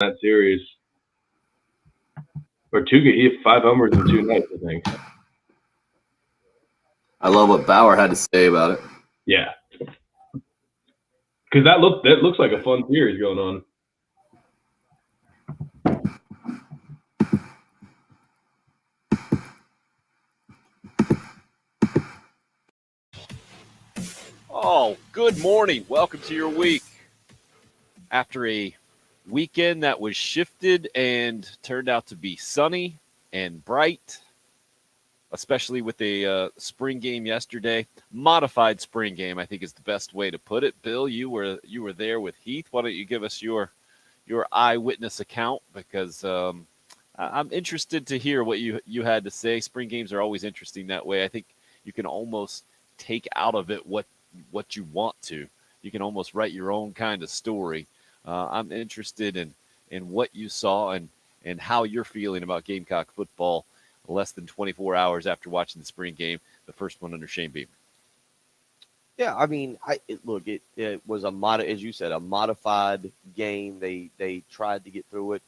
that series. Or he had 5 homers in 2 nights, I think. I love what Bauer had to say about it. Yeah, because that looks like a fun series going on. Oh, good morning. Welcome to your week. After a weekend that was shifted and turned out to be sunny and bright, especially with a spring game yesterday, modified spring game, I think is the best way to put it. Bill, you were there with Heath. Why don't you give us your eyewitness account? Because I'm interested to hear what you had to say. Spring games are always interesting that way. I think you can almost take out of it what you want to. You can almost write your own kind of story. I'm interested in what you saw and how you're feeling about Gamecock football less than 24 hours after watching the spring game, the first one under Shane Beamer. Yeah, I mean, it was as you said, a modified game. They tried to get through it.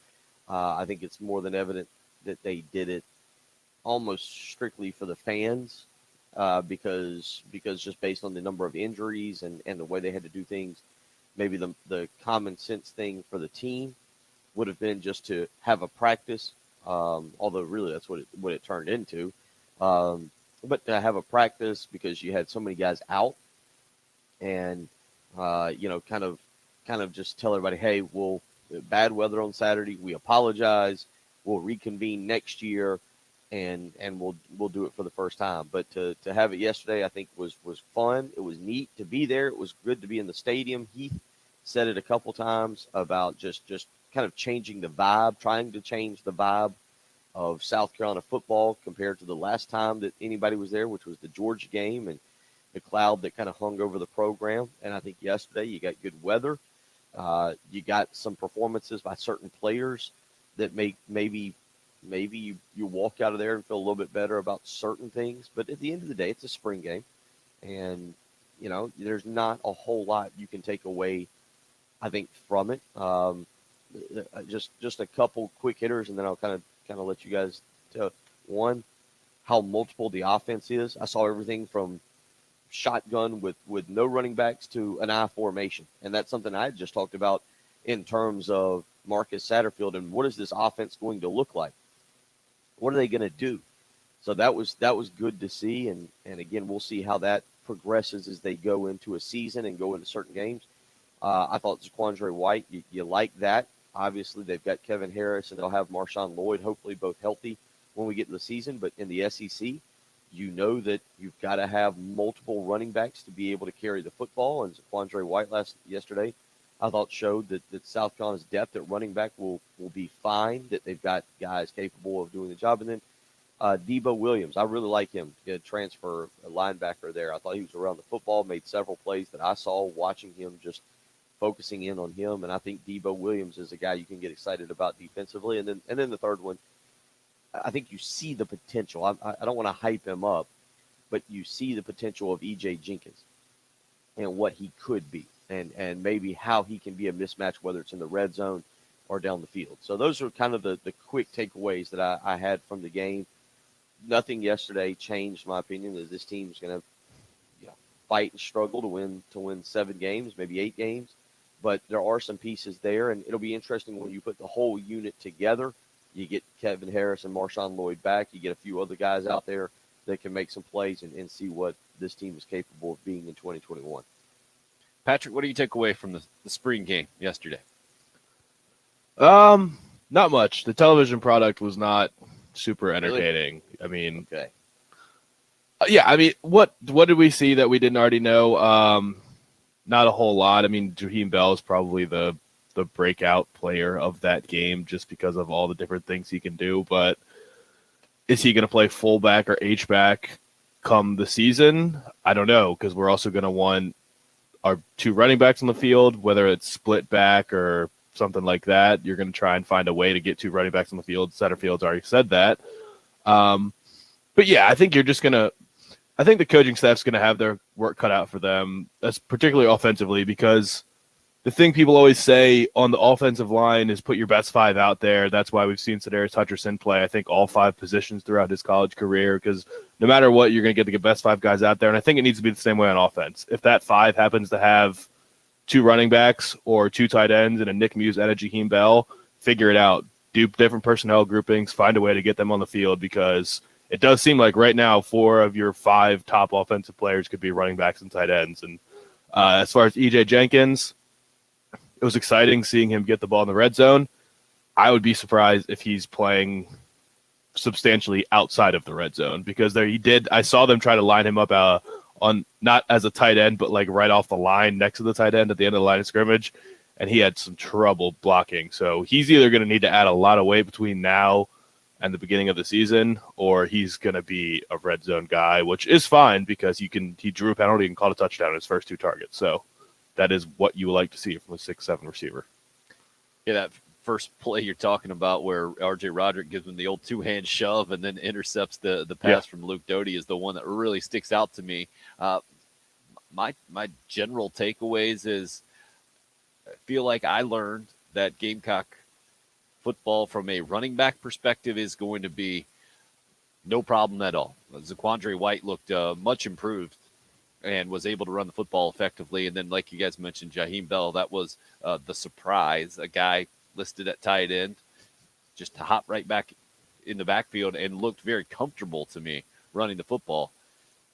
I think it's more than evident that they did it almost strictly for the fans, because just based on the number of injuries and the way they had to do things, maybe the common sense thing for the team would have been just to have a practice. Although really that's what it turned into. But to have a practice because you had so many guys out, and kind of just tell everybody, hey, we'll bad weather on Saturday. We apologize. We'll reconvene next year, and we'll do it for the first time. But to have it yesterday, I think was fun. It was neat to be there. It was good to be in the stadium. Heath said it a couple times about just kind of changing the vibe, trying to change the vibe of South Carolina football compared to the last time that anybody was there, which was the Georgia game and the cloud that kind of hung over the program. And I think yesterday you got good weather. You got some performances by certain players that maybe you walk out of there and feel a little bit better about certain things. But at the end of the day, it's a spring game. And, there's not a whole lot you can take away, I think, from it. Just a couple quick hitters, and then I'll kind of let you guys tell. One, how multiple the offense is. I saw everything from shotgun with no running backs to an I formation. And that's something I just talked about in terms of Marcus Satterfield and what is this offense going to look like? What are they going to do? So that was good to see. And again, we'll see how that progresses as they go into a season and go into certain games. I thought Zaquandre White, you like that. Obviously, they've got Kevin Harris and they'll have Marshawn Lloyd, hopefully both healthy when we get to the season. But in the SEC, you know that you've got to have multiple running backs to be able to carry the football. And Zaquandre White yesterday, I thought showed that South Carolina's depth at running back will be fine, that they've got guys capable of doing the job. And then Debo Williams, I really like him. He had transfer a linebacker there. I thought he was around the football, made several plays that I saw watching him, just focusing in on him. And I think Debo Williams is a guy you can get excited about defensively. And then the third one, I think you see the potential. I don't want to hype him up, but you see the potential of E.J. Jenkins and what he could be, and maybe how he can be a mismatch, whether it's in the red zone or down the field. So those are kind of the quick takeaways that I had from the game. Nothing yesterday changed my opinion that this team's going to fight and struggle to win 7 games, maybe 8 games. But there are some pieces there, and it'll be interesting when you put the whole unit together. You get Kevin Harris and Marshawn Lloyd back. You get a few other guys out there that can make some plays and see what this team is capable of being in 2021. Patrick, what do you take away from the spring game yesterday? Not much. The television product was not super entertaining. Really? I mean, okay. Yeah, I mean, what did we see that we didn't already know? Not a whole lot. I mean, Jaheim Bell is probably the breakout player of that game just because of all the different things he can do. But is he going to play fullback or H-back come the season? I don't know, because we're also going to want our 2 running backs on the field, whether it's split back or something like that. You're going to try and find a way to get 2 running backs on the field. Satterfield's already said that. But yeah, I think I think the coaching staff's going to have their work cut out for them, particularly offensively, because the thing people always say on the offensive line is put your best 5 out there. That's why we've seen Sedarius Hutcherson play, I think, all 5 positions throughout his college career, because no matter what, you're going to get the best 5 guys out there. And I think it needs to be the same way on offense. If that 5 happens to have 2 running backs or 2 tight ends and a Nick Muse and a Jaheim Bell, figure it out. Do different personnel groupings, find a way to get them on the field, because it does seem like right now 4 of your 5 top offensive players could be running backs and tight ends. And as far as EJ Jenkins, it was exciting seeing him get the ball in the red zone. I would be surprised if he's playing substantially outside of the red zone, because I saw them try to line him up on not as a tight end, but like right off the line next to the tight end at the end of the line of scrimmage, and he had some trouble blocking. So he's either going to need to add a lot of weight between now and the beginning of the season, or he's going to be a red zone guy, which is fine because he drew a penalty and caught a touchdown in his first 2 targets. So that is what you would like to see from a 6'7" receiver. Yeah, that first play you're talking about where R.J. Roderick gives him the old 2-hand shove and then intercepts the pass from Luke Doty is the one that really sticks out to me. My general takeaways is I feel like I learned that Gamecock football from a running back perspective is going to be no problem at all. Zaquandre White looked much improved and was able to run the football effectively. And then, like you guys mentioned, Jaheim Bell, that was the surprise. A guy listed at tight end, just to hop right back in the backfield and looked very comfortable to me running the football.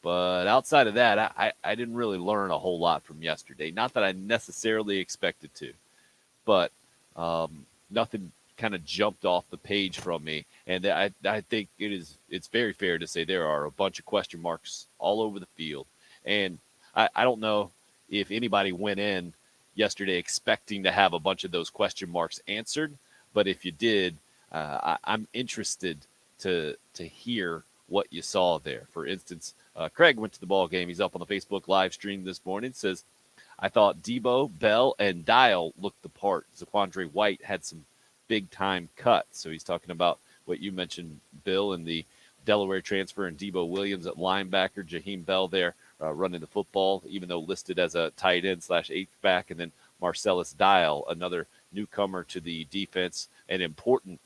But outside of that, I didn't really learn a whole lot from yesterday. Not that I necessarily expected to, but nothing kind of jumped off the page from me. And I think it's very fair to say there are a bunch of question marks all over the field. And I don't know if anybody went in yesterday expecting to have a bunch of those question marks answered. But if you did, I'm interested to hear what you saw there. For instance, Craig went to the ball game. He's up on the Facebook live stream this morning. Says, I thought Debo, Bell, and Dial looked the part. Zaquandre White had some big-time cuts. So he's talking about what you mentioned, Bill, and the Delaware transfer, and Debo Williams at linebacker, Jaheim Bell there running the football, even though listed as a tight end / eighth back, and then Marcellus Dial, another newcomer to the defense, an important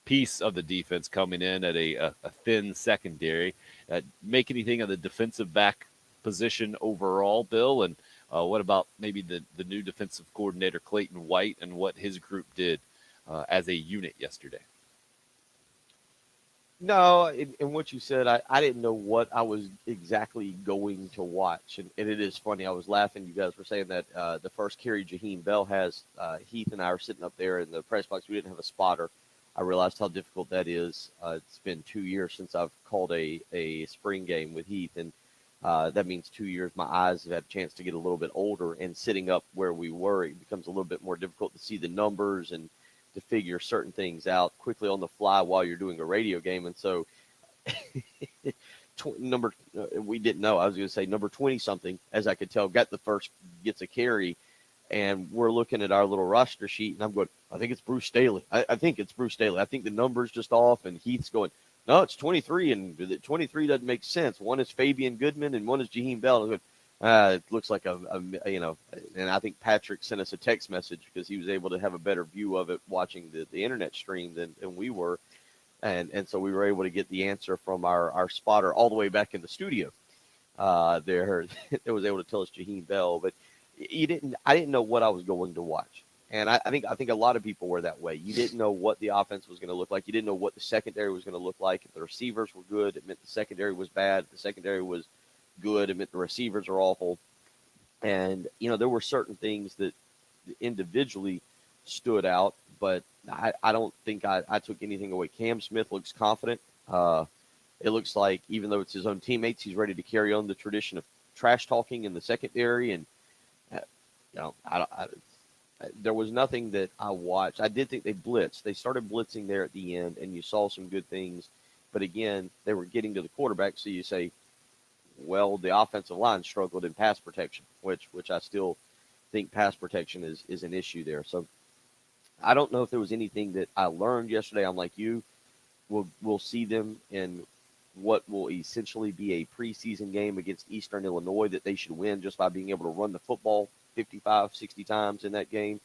piece of the defense coming in at a thin secondary. Make anything of the defensive back position overall, Bill? And what about maybe the new defensive coordinator, Clayton White, and what his group did as a unit yesterday? No, in what you said, I didn't know what I was exactly going to watch. And it is funny. I was laughing. You guys were saying that the first carry Jaheim Bell has, Heath and I are sitting up there in the press box. We didn't have a spotter. I realized how difficult that is. It's been 2 years since I've called a spring game with Heath. And that means 2 years. My eyes have had a chance to get a little bit older. And sitting up where we were, it becomes a little bit more difficult to see the numbers and to figure certain things out quickly on the fly while you're doing a radio game. And so we didn't know. I was going to say number 20-something, as I could tell, gets a carry. And we're looking at our little roster sheet, and I'm going, I think it's Bruce Staley. I think it's Bruce Staley. I think the number's just off. And Heath's going, no, it's 23, and 23 doesn't make sense. One is Fabian Goodman, and one is Jaheim Bell. And I'm going, it looks like and I think Patrick sent us a text message because he was able to have a better view of it watching the internet stream than we were. And so we were able to get the answer from our spotter all the way back in the studio. There that was able to tell us Jaheim Bell, but I didn't know what I was going to watch. And I think a lot of people were that way. You didn't know what the offense was going to look like. You didn't know what the secondary was going to look like. If the receivers were good, it meant the secondary was bad. If the secondary was good, it meant the receivers are awful. And there were certain things that individually stood out, but I don't think I took anything away. Cam Smith looks confident. It looks like even though it's his own teammates, he's ready to carry on the tradition of trash talking in the secondary. And there was nothing that I watched. I did think they blitzed. They started blitzing there at the end, and you saw some good things. But again, they were getting to the quarterback, so you say, well, the offensive line struggled in pass protection, which I still think pass protection is an issue there. So I don't know if there was anything that I learned yesterday. I'm like you. We'll see them in what will essentially be a preseason game against Eastern Illinois that they should win just by being able to run the football 55, 60 times in that game.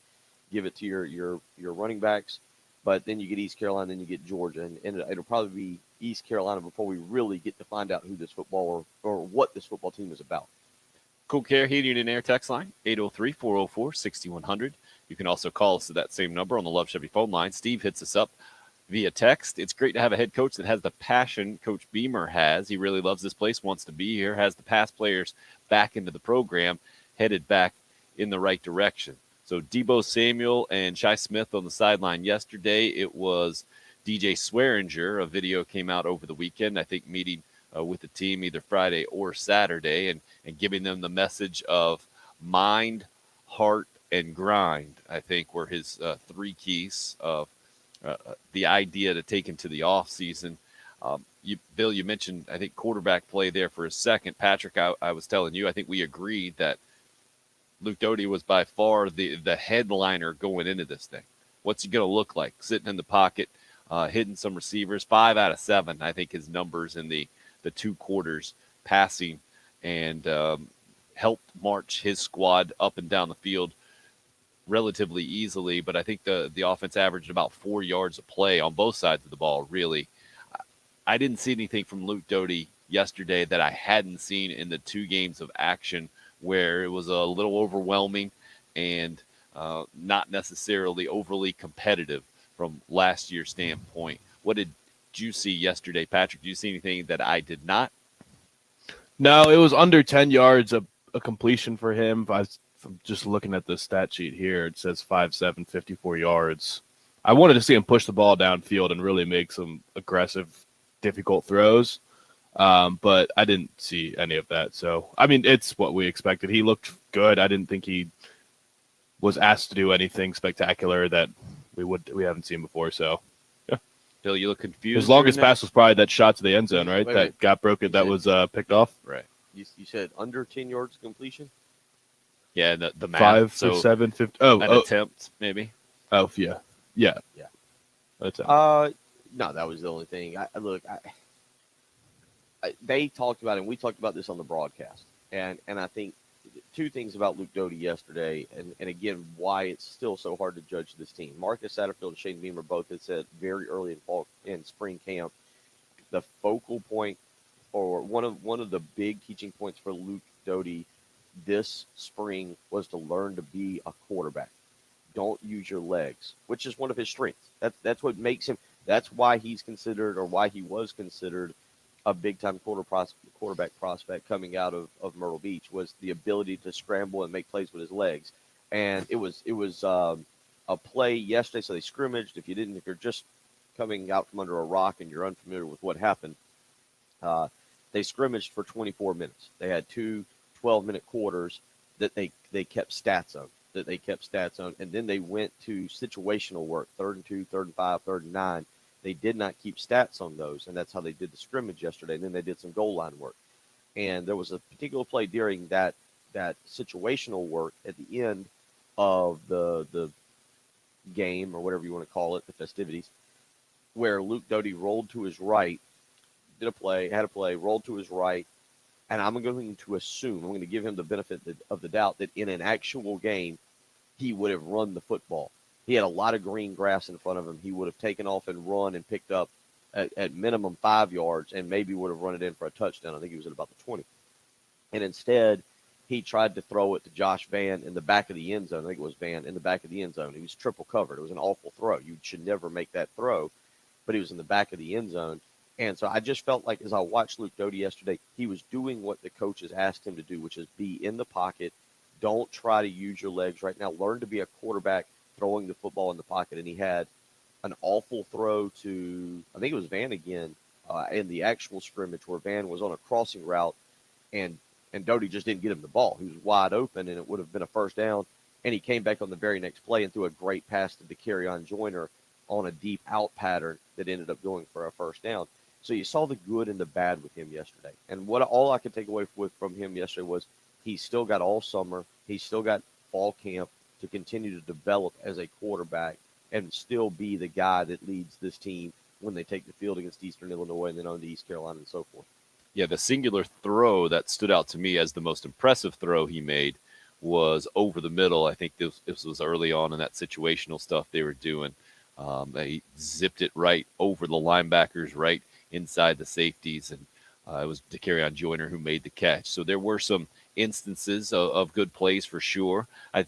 Give it to your running backs. But then you get East Carolina, then you get Georgia, and it'll probably be East Carolina before we really get to find out who this football or what this football team is about. Cool Care Heating and Air text line, 803-404-6100. You can also call us at that same number on the Love Chevy phone line. Steve hits us up via text. It's great to have a head coach that has the passion Coach Beamer has. He really loves this place, wants to be here, has the past players back into the program, headed back in the right direction. So Debo Samuel and Shi Smith on the sideline yesterday. It was DJ Swearinger. A video came out over the weekend, I think meeting with the team either Friday or Saturday and giving them the message of mind, heart, and grind, I think were his three keys of the idea to take into the offseason. Bill, you mentioned, I think, quarterback play there for a second. Patrick, I was telling you, I think we agreed that Luke Doty was by far the headliner going into this thing. What's he going to look like? Sitting in the pocket, hitting some receivers. 5 out of 7, I think, his numbers in the 2 quarters passing, and helped march his squad up and down the field relatively easily. But I think the offense averaged about 4 yards a play on both sides of the ball, really. I didn't see anything from Luke Doty yesterday that I hadn't seen in the 2 games of action, where it was a little overwhelming and not necessarily overly competitive from last year's standpoint. What did you see yesterday, Patrick? Did you see anything that I did not? No, it was under 10 yards a completion for him. I'm just looking at the stat sheet here. It says 5'7", 54 yards. I wanted to see him push the ball downfield and really make some aggressive, difficult throws. But I didn't see any of that. So, I mean, it's what we expected. He looked good. I didn't think he was asked to do anything spectacular that we haven't seen before. So, yeah. Bill, you look confused. His longest pass was probably that shot to the end zone, right? Wait. That got broken. That was picked off. Right. You said under 10 yards completion? Yeah, the math. 5 so for 7, 50. an attempt, maybe. Oh, yeah. Yeah. Yeah. That's it. No, that was the only thing. They talked about it, and we talked about this on the broadcast. And I think 2 things about Luke Doty yesterday, and again, why it's still so hard to judge this team. Marcus Satterfield and Shane Beamer both had said very early in spring camp, the focal point, or one of the big teaching points for Luke Doty this spring was to learn to be a quarterback. Don't use your legs, which is one of his strengths. That's what makes him. That's why he's considered, or why he was considered, a big-time quarterback prospect coming out of Myrtle Beach, was the ability to scramble and make plays with his legs. And it was a play yesterday. So they scrimmaged. If you're just coming out from under a rock and you're unfamiliar with what happened, they scrimmaged for 24 minutes. They had 2 12-minute quarters that they kept stats on. And then they went to situational work, 3rd and 2, 3rd and 5, 3rd and 9. They did not keep stats on those, and that's how they did the scrimmage yesterday. And then they did some goal line work. And there was a particular play during that situational work at the end of the game, or whatever you want to call it, the festivities, where Luke Doty rolled to his right, had a play, rolled to his right, and I'm going to give him the benefit of the doubt that in an actual game, he would have run the football. He had a lot of green grass in front of him. He would have taken off and run and picked up at minimum 5 yards, and maybe would have run it in for a touchdown. I think he was at about the 20. And instead, he tried to throw it to Josh Vann in the back of the end zone. I think it was Vann in the back of the end zone. He was triple covered. It was an awful throw. You should never make that throw, but he was in the back of the end zone. And so I just felt like, as I watched Luke Doty yesterday, he was doing what the coaches asked him to do, which is be in the pocket. Don't try to use your legs right now. Learn to be a quarterback throwing the football in the pocket. And he had an awful throw to, I think it was Vann again, in the actual scrimmage, where Vann was on a crossing route, and Doty just didn't get him the ball. He was wide open, and it would have been a first down. And he came back on the very next play and threw a great pass to Dakereon Joyner on a deep out pattern that ended up going for a first down. So you saw the good and the bad with him yesterday. And all I could take away from him yesterday was he's still got all summer. He's still got fall camp to continue to develop as a quarterback and still be the guy that leads this team when they take the field against Eastern Illinois and then on to East Carolina and so forth. Yeah, the singular throw that stood out to me as the most impressive throw he made was over the middle. I think this was early on in that situational stuff they were doing. They zipped it right over the linebackers, right inside the safeties, and it was Dakereon Joyner who made the catch. So there were some instances of good plays for sure. I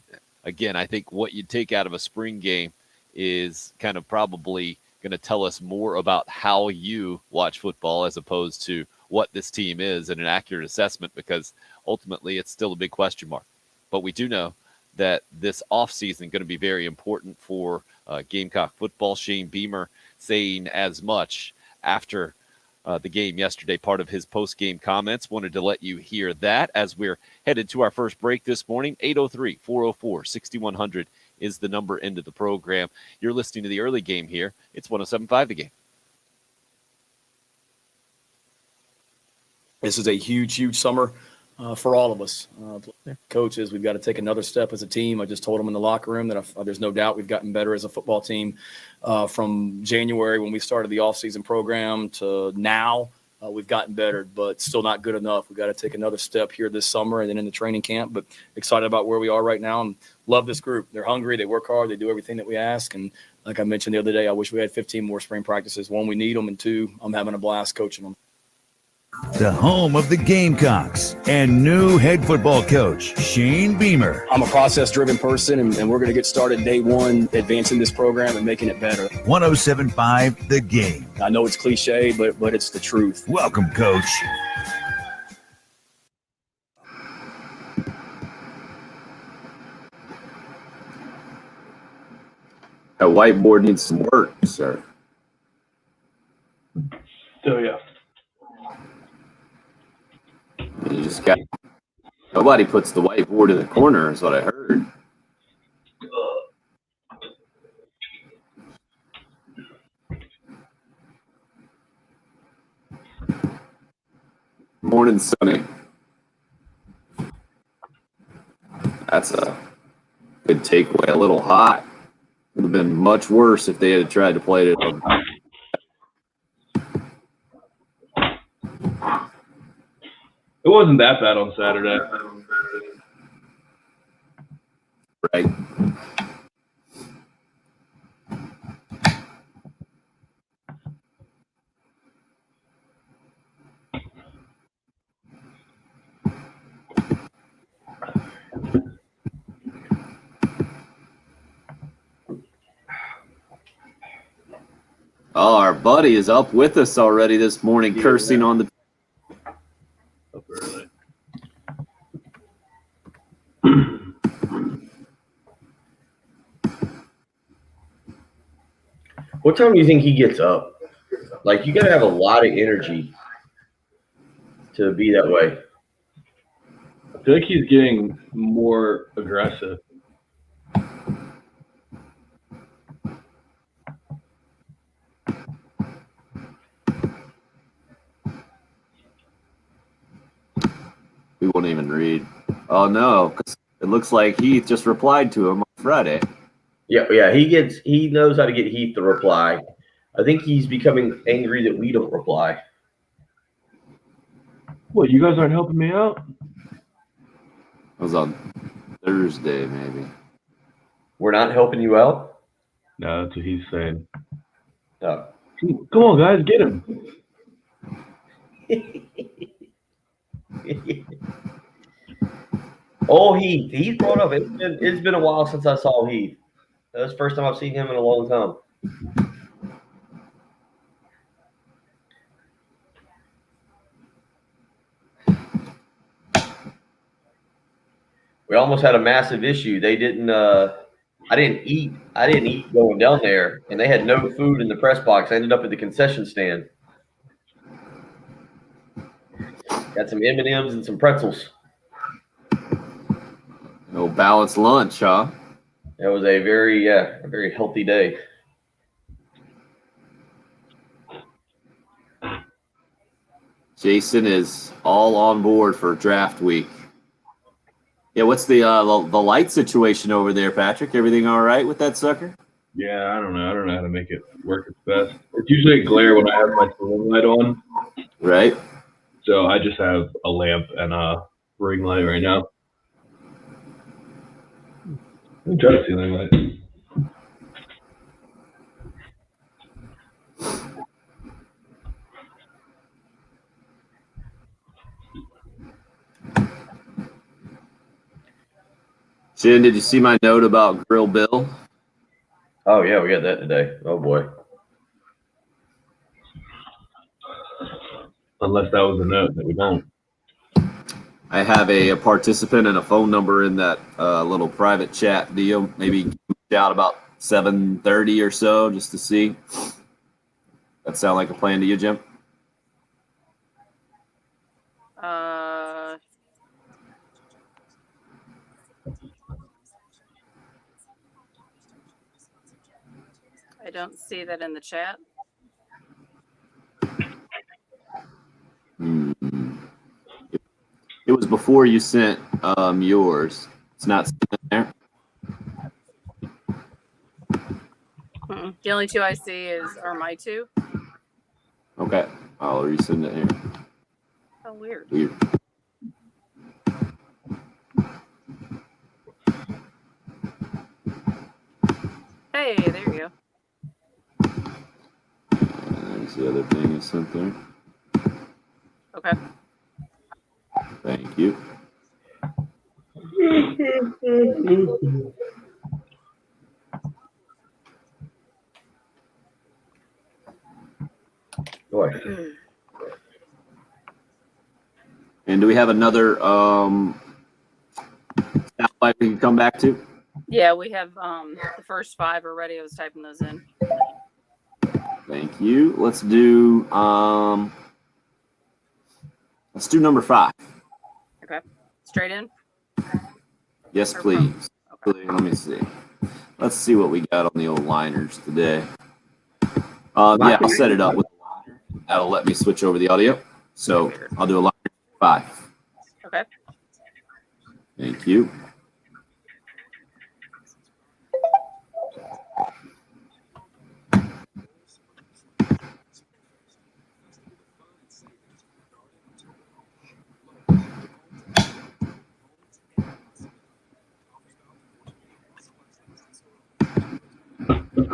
think what you take out of a spring game is kind of probably going to tell us more about how you watch football as opposed to what this team is and an accurate assessment, because ultimately it's still a big question mark. But we do know that this offseason is going to be very important for Gamecock football. Shane Beamer saying as much after the game yesterday, part of his post-game comments. Wanted to let you hear that as we're headed to our first break this morning. 803-404-6100 is the number into the program. You're listening to the early game here. It's 107.5 The Game. This is a huge summer for all of us. Coaches, we've got to take another step as a team. I just told them in the locker room that there's no doubt we've gotten better as a football team from January when we started the offseason program to now. We've gotten better, but still not good enough. We've got to take another step here this summer and then in the training camp. But excited about where we are right now and love this group. They're hungry. They work hard. They do everything that we ask. And like I mentioned the other day, I wish we had 15 more spring practices. One, we need them, and two, I'm having a blast coaching them. The home of the Gamecocks and new head football coach, Shane Beamer. I'm a process-driven person, and we're going to get started day one, advancing this program and making it better. 107.5 The Game. I know it's cliche, but it's the truth. Welcome, Coach. That whiteboard needs some work, sir. So, yeah. You just got nobody puts the whiteboard in the corner, is what I heard. Morning, Sonny. That's a good takeaway. A little hot. Would have been much worse if they had tried to play it on. It wasn't that bad on Saturday. Right. Oh, our buddy is up with us already this morning, cursing on the. Up early. What time do you think he gets up? Like, you got to have a lot of energy to be that way. I feel like he's getting more aggressive. We won't even read. Oh no, 'cause it looks like Heath just replied to him on Friday. Yeah. He knows how to get Heath to reply. I think he's becoming angry that we don't reply. What, you guys aren't helping me out? It was on Thursday, maybe. We're not helping you out? No, that's what he's saying. No. Come on, guys, get him. Oh, Heath. Heath brought up. It's been a while since I saw Heath. That's the first time I've seen him in a long time. We almost had a massive issue. They didn't. I didn't eat going down there, and they had no food in the press box. I ended up at the concession stand. Got some M&Ms and some pretzels. No balanced lunch, huh? It was a very healthy day. Jason is all on board for draft week. Yeah, what's the light situation over there, Patrick? Everything all right with that sucker? Yeah, I don't know. I don't know how to make it work its best. It's usually a glare when I have my ring light on. Right. So I just have a lamp and a ring light right now. Just ceiling light. Shin, did you see my note about Grill Bill? Oh yeah, we got that today. Oh boy. Unless that was a note that we don't. I have a participant and a phone number in that little private chat deal. Maybe give a shout about 7:30 or so just to see. That sound like a plan to you, Jim? I don't see that in the chat. It was before you sent yours. It's not sitting there. The only two I see are my two. Okay, I'll resend it here. Oh, weird. Weird. Hey, there you go. There's the other thing I sent there. Okay. Thank you. Boy. And do we have another soundbite we can come back to? Yeah, we have the first 5 already. I was typing those in. Thank you. Let's do number 5. Okay. Straight in? Yes, please. Okay. Let me see. Let's see what we got on the old liners today. Yeah, I'll set it up with a liner. That'll let me switch over the audio. So I'll do a liner 5. Okay. Thank you.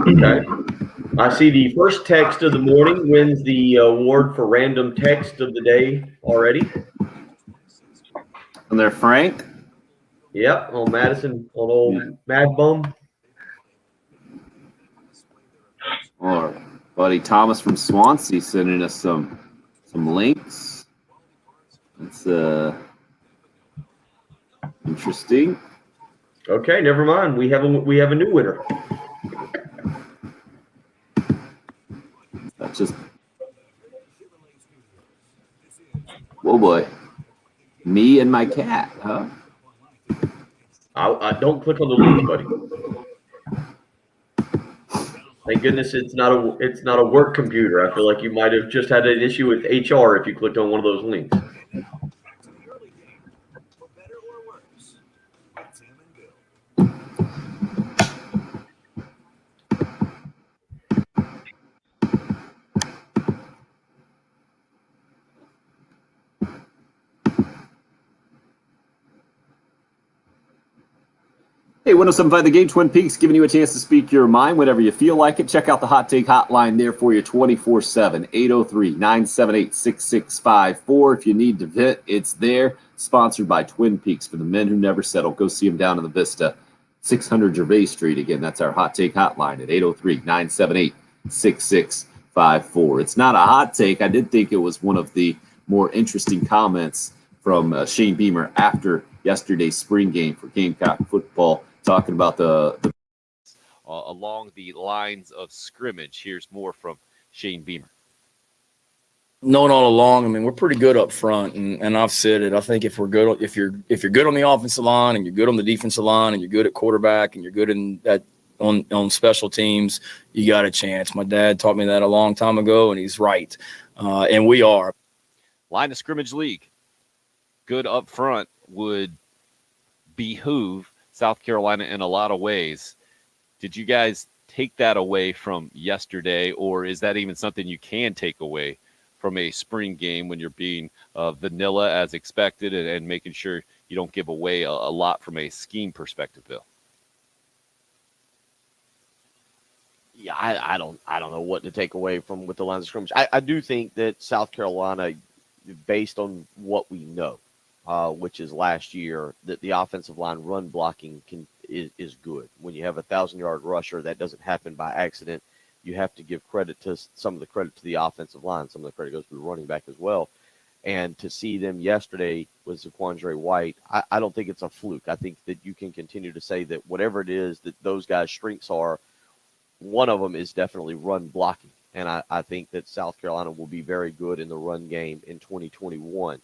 Okay. I see the first text of the morning wins the award for random text of the day already. And there, Frank. Yep, on Madison, on old Mad Bum. Or buddy Thomas from Swansea sending us some links. That's interesting. Okay, never mind. We have a new winner. That's just whoa boy. Me and my cat, huh? I don't click on the link, buddy. Thank goodness it's not a work computer. I feel like you might have just had an issue with HR if you clicked on one of those links. Hey, 107.5 The Game, Twin Peaks, giving you a chance to speak your mind whenever you feel like it. Check out the Hot Take Hotline there for you 24/7, 803-978-6654. If you need to vent, it's there. Sponsored by Twin Peaks for the men who never settle. Go see them down in the Vista, 600 Gervais Street. Again, that's our Hot Take Hotline at 803-978-6654. It's not a hot take. I did think it was one of the more interesting comments from Shane Beamer after yesterday's spring game for Gamecock football, talking about the along the lines of scrimmage. Here's more from Shane Beamer. Known all along, I mean, we're pretty good up front, and I've said it. I think if you're good on the offensive line, and you're good on the defensive line, and you're good at quarterback, and you're good on special teams, you got a chance. My dad taught me that a long time ago, and he's right. And we are. Line of scrimmage league. Good up front would behoove South Carolina in a lot of ways. Did you guys take that away from yesterday, or is that even something you can take away from a spring game when you're being vanilla as expected and making sure you don't give away a lot from a scheme perspective, Bill? Yeah, I don't know what to take away from with the lines of scrimmage. I do think that South Carolina, based on what we know, which is last year, that the offensive line run blocking is good. When you have a 1,000-yard rusher, that doesn't happen by accident. You have to give credit to some of the credit to the offensive line. Some of the credit goes to the running back as well. And to see them yesterday with Zaquandre White, I don't think it's a fluke. I think that you can continue to say that whatever it is that those guys' strengths are, one of them is definitely run blocking. And I think that South Carolina will be very good in the run game in 2021.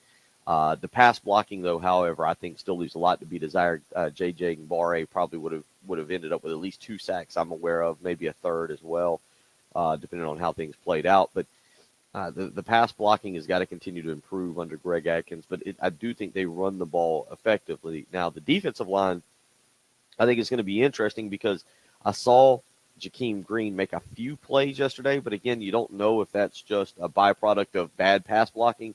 The pass blocking, though, however, I think still leaves a lot to be desired. J.J. Mbare probably would have ended up with at least 2 sacks I'm aware of, maybe a third as well, depending on how things played out. But the pass blocking has got to continue to improve under Greg Atkins. But I do think they run the ball effectively. Now, the defensive line, I think it's going to be interesting because I saw Jakeem Green make a few plays yesterday, but again, you don't know if that's just a byproduct of bad pass blocking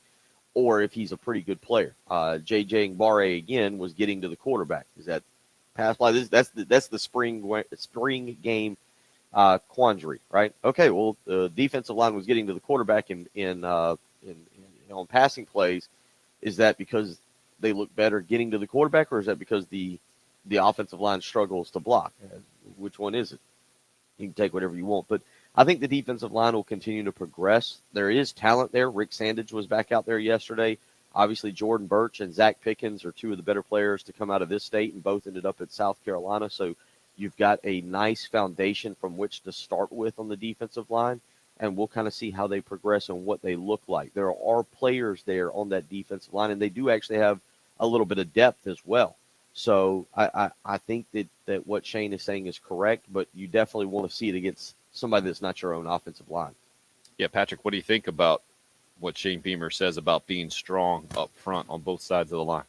or if he's a pretty good player. J.J. Mbare, again, was getting to the quarterback. Is that pass block? That's the spring game quandary, right? Okay, well, the defensive line was getting to the quarterback on passing plays. Is that because they look better getting to the quarterback, or is that because the offensive line struggles to block? Which one is it? You can take whatever you want, but I think the defensive line will continue to progress. There is talent there. Rick Sandage was back out there yesterday. Obviously, Jordan Birch and Zach Pickens are 2 of the better players to come out of this state, and both ended up at South Carolina. So you've got a nice foundation from which to start with on the defensive line, and we'll kind of see how they progress and what they look like. There are players there on that defensive line, and they do actually have a little bit of depth as well. So I think that what Shane is saying is correct, but you definitely want to see it against somebody that's not your own offensive line. Yeah, Patrick, what do you think about what Shane Beamer says about being strong up front on both sides of the line?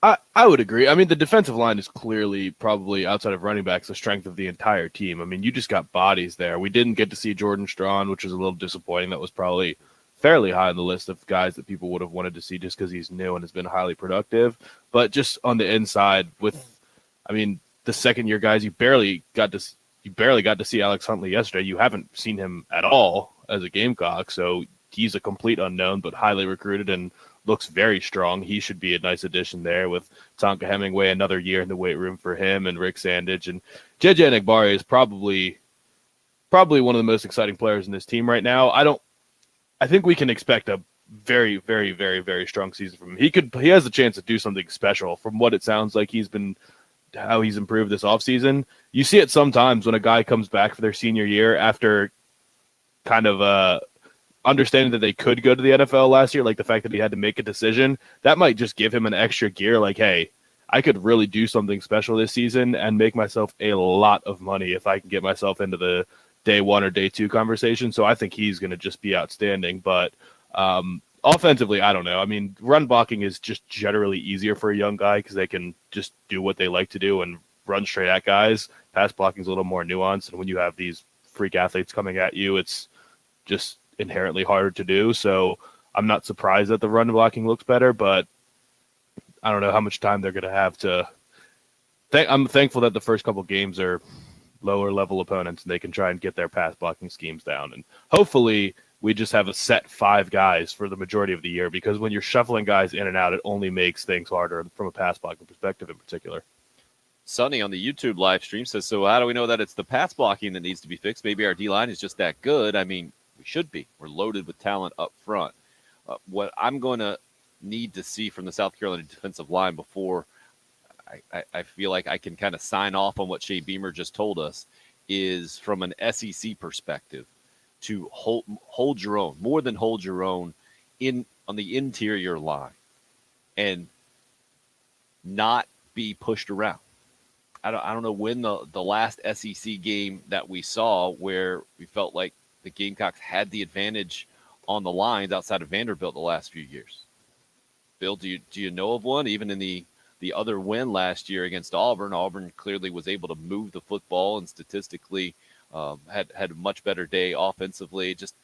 I would agree. I mean, the defensive line is clearly probably outside of running backs the strength of the entire team. I mean, you just got bodies there. We didn't get to see Jordan Strawn, which was a little disappointing. That was probably fairly high on the list of guys that people would have wanted to see just because he's new and has been highly productive. But just on the inside the second-year guys, you barely got to see Alex Huntley yesterday. You haven't seen him at all as a Gamecock, so he's a complete unknown, but highly recruited and looks very strong. He should be a nice addition there with Tonka Hemingway, another year in the weight room for him, and Rick Sandage. And J.J. Enagbare is probably one of the most exciting players in this team right now. I think we can expect a very, very, very, very strong season from him. He has a chance to do something special from what it sounds like how he's improved this offseason. You see it sometimes when a guy comes back for their senior year after kind of understanding that they could go to the NFL last year, like the fact that he had to make a decision, that might just give him an extra gear. Like, hey, I could really do something special this season and make myself a lot of money if I can get myself into the day 1 or day 2 conversation. So I think he's going to just be outstanding. But offensively, I don't know. I mean, run blocking is just generally easier for a young guy because they can just do what they like to do and run straight at guys. Pass blocking is a little more nuanced. And when you have these freak athletes coming at you, it's just inherently harder to do. So I'm not surprised that the run blocking looks better, but I don't know how much time they're going to have to. I'm thankful that the first couple games are lower level opponents and they can try and get their pass blocking schemes down. And hopefully we just have a set 5 guys for the majority of the year, because when you're shuffling guys in and out, it only makes things harder from a pass blocking perspective in particular. Sonny on the YouTube live stream says, so how do we know that it's the pass blocking that needs to be fixed? Maybe our D-line is just that good. I mean, we should be. We're loaded with talent up front. What I'm going to need to see from the South Carolina defensive line before I feel like I can kind of sign off on what Shane Beamer just told us is from an SEC perspective to hold your own, more than hold your own on the interior line and not be pushed around. I don't know when the last SEC game that we saw where we felt like the Gamecocks had the advantage on the lines outside of Vanderbilt the last few years. Bill, do you know of one? Even in the other win last year against Auburn clearly was able to move the football and statistically had a much better day offensively. Just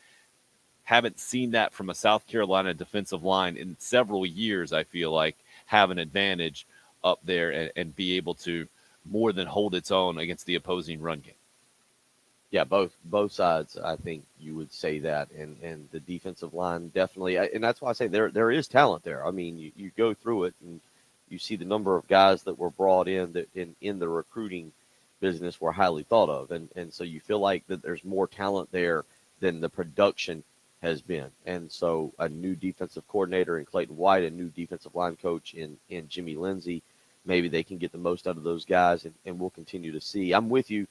haven't seen that from a South Carolina defensive line in several years. I feel like have an advantage up there and be able to more than hold its own against the opposing run game. Yeah, both sides. I think you would say that, and the defensive line definitely, and that's why I say there is talent there. I mean, you go through it and you see the number of guys that were brought in that in the recruiting business were highly thought of, and so you feel like that there's more talent there than the production has been, and so a new defensive coordinator in Clayton White, a new defensive line coach in Jimmy Lindsey, maybe they can get the most out of those guys, and we'll continue to see. I'm with you.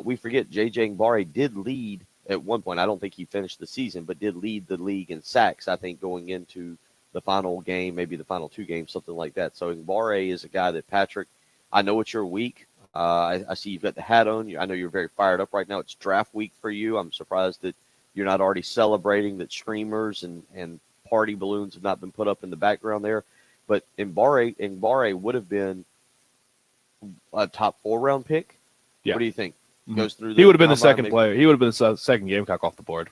We forget J.J. Ngbare did lead at one point. I don't think he finished the season, but did lead the league in sacks, I think, going into the final game, maybe the final two games, something like that. So Ngbare is a guy that, Patrick, I know it's your week. I see you've got the hat on. I know you're very fired up right now. It's draft week for you. I'm surprised that you're not already celebrating that streamers and party balloons have not been put up in the background there. But Ngbare would have been a top 4-round pick. Yeah. What do you think? Goes through. He would have been the combine, second maybe? player. He would have been the second Gamecock off the board.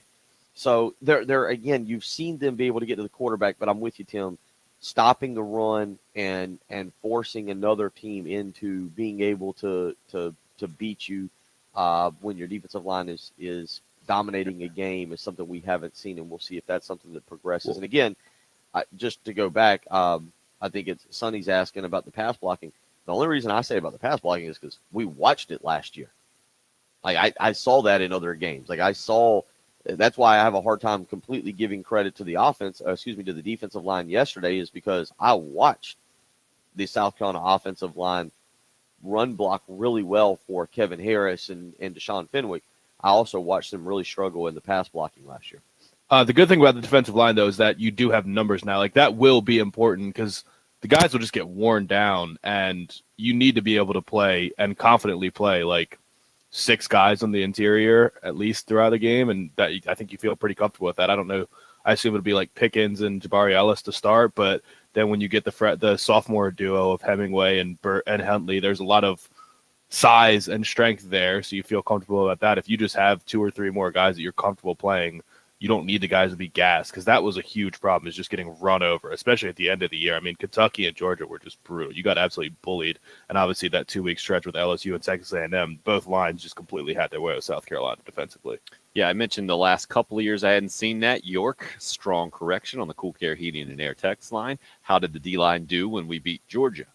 So they're again, you've seen them be able to get to the quarterback, but I'm with you, Tim. Stopping the run and forcing another team into being able to beat you when your defensive line is dominating a game is something we haven't seen, and we'll see if that's something that progresses. And again, just to go back, I think it's Sonny's asking about the pass blocking. The only reason I say about the pass blocking is because we watched it last year. Like I saw that in other games. Like I saw. That's why I have a hard time completely giving credit to the to the defensive line yesterday, is because I watched the South Carolina offensive line run block really well for Kevin Harris and Deshaun Fenwick. I also watched them really struggle in the pass blocking last year. The good thing about the defensive line, though, is that you do have numbers now. Like, that will be important because the guys will just get worn down, and you need to be able to play and confidently play, like, 6 guys on the interior at least throughout the game, and that I think you feel pretty comfortable with that. I don't know. I assume it'll be like Pickens and Jabari Ellis to start, but then when you get the sophomore duo of Hemingway and Burt and Huntley, there's a lot of size and strength there, so you feel comfortable about that. If you just have 2 or 3 more guys that you're comfortable playing, you don't need the guys to be gassed, because that was a huge problem, is just getting run over, especially at the end of the year. I mean, Kentucky and Georgia were just brutal. You got absolutely bullied, and obviously that 2-week stretch with LSU and Texas A&M, both lines just completely had their way with South Carolina defensively. Yeah, I mentioned the last couple of years I hadn't seen that. York, strong correction on the Cool Care Heating and Air text line. How did the D-line do when we beat Georgia?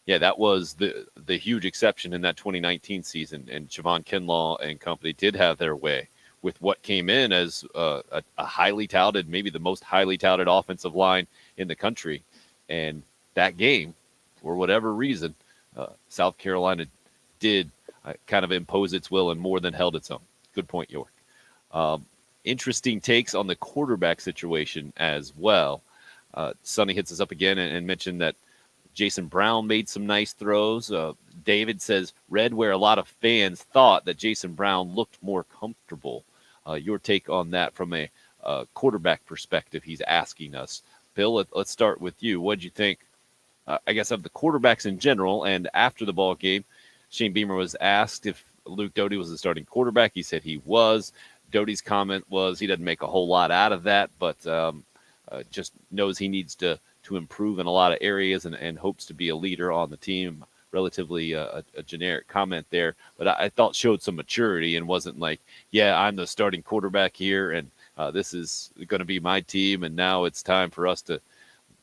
Yeah, that was the huge exception in that 2019 season, and Javon Kinlaw and company did have their way with what came in as a highly touted, maybe the most highly touted offensive line in the country. And that game, for whatever reason, South Carolina did kind of impose its will and more than held its own. Good point, York. Interesting takes on the quarterback situation as well. Sonny hits us up again and mentioned that Jason Brown made some nice throws. David says, read where a lot of fans thought that Jason Brown looked more comfortable. Your take on that from a quarterback perspective, he's asking us. Bill, let's start with you. What did you think, I guess, of the quarterbacks in general? And after the ball game, Shane Beamer was asked if Luke Doty was the starting quarterback. He said he was. Doty's comment was he doesn't make a whole lot out of that, but just knows he needs to improve in a lot of areas and hopes to be a leader on the team. Relatively a generic comment there, but I thought showed some maturity and wasn't like, yeah, I'm the starting quarterback here and this is going to be my team and now it's time for us to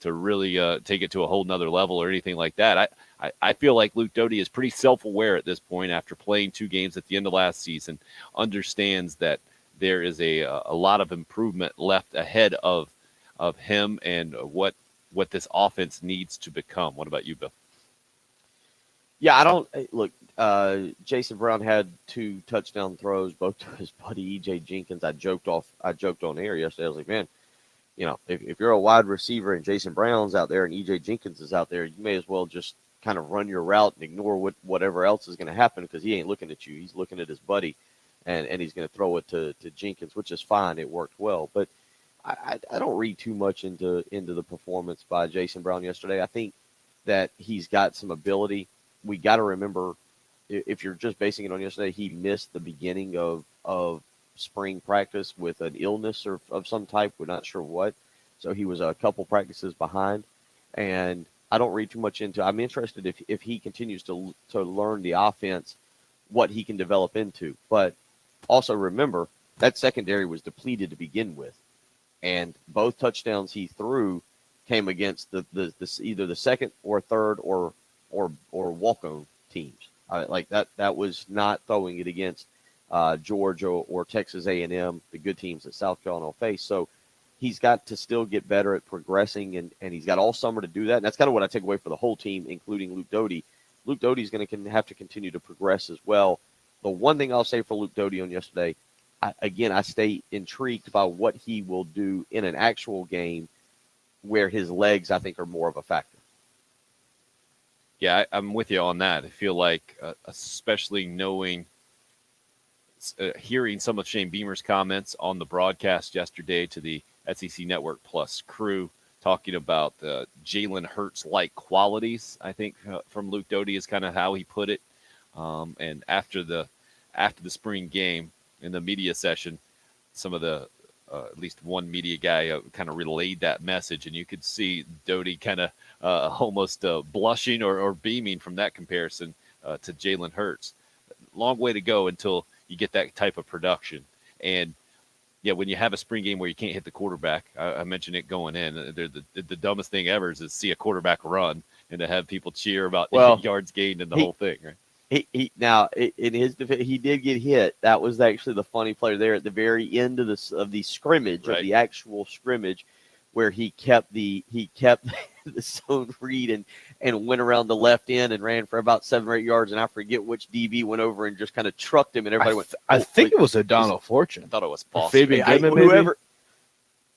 really take it to a whole nother level or anything like that. I feel like Luke Doty is pretty self-aware at this point after playing 2 games at the end of last season, understands that there is a lot of improvement left ahead of him and what this offense needs to become. What about you, Bill? Yeah, I don't look. Jason Brown had 2 touchdown throws, both to his buddy EJ Jenkins. I joked on air yesterday. I was like, man, you know, if you're a wide receiver and Jason Brown's out there and EJ Jenkins is out there, you may as well just kind of run your route and ignore whatever else is going to happen because he ain't looking at you. He's looking at his buddy, and he's going to throw it to Jenkins, which is fine. It worked well, but I don't read too much into the performance by Jason Brown yesterday. I think that he's got some ability. We got to remember, if you're just basing it on yesterday, he missed the beginning of spring practice with an illness or of some type. We're not sure what. So he was a couple practices behind. And I don't read too much into it. I'm interested if he continues to learn the offense, what he can develop into. But Also, remember that secondary was depleted to begin with, and both touchdowns he threw came against the either the second or third or walk-on teams. Like that was not throwing it against Georgia or Texas A&M, the good teams that South Carolina will face. So he's got to still get better at progressing, and he's got all summer to do that. And that's kind of what I take away for the whole team, including Luke Doty. Luke Doty is going to have to continue to progress as well. The one thing I'll say for Luke Doty on yesterday, I stay intrigued by what he will do in an actual game where his legs, I think, are more of a factor. Yeah, I'm with you on that. I feel like, especially knowing, hearing some of Shane Beamer's comments on the broadcast yesterday to the SEC Network Plus crew, talking about Jalen Hurts-like qualities, I think, from Luke Doty is kind of how he put it. And after the spring game in the media session, some of the at least one media guy kind of relayed that message, and you could see Doty kind of almost blushing or beaming from that comparison to Jalen Hurts. Long way to go until you get that type of production. And yeah, when you have a spring game where you can't hit the quarterback, I mentioned it going in. The dumbest thing ever is to see a quarterback run and to have people cheer about yards gained and the whole thing, right? Now, in his defense, he did get hit. That was actually the funny play there at the very end of the scrimmage, right, of the actual scrimmage, where he kept the zone read and went around the left end and ran for about 7 or 8 yards. And I forget which DB went over and just kind of trucked him, and everybody went. I think it was O'Donnell Fortune. I thought it was Boston. Fabian Goodman, maybe? Whoever.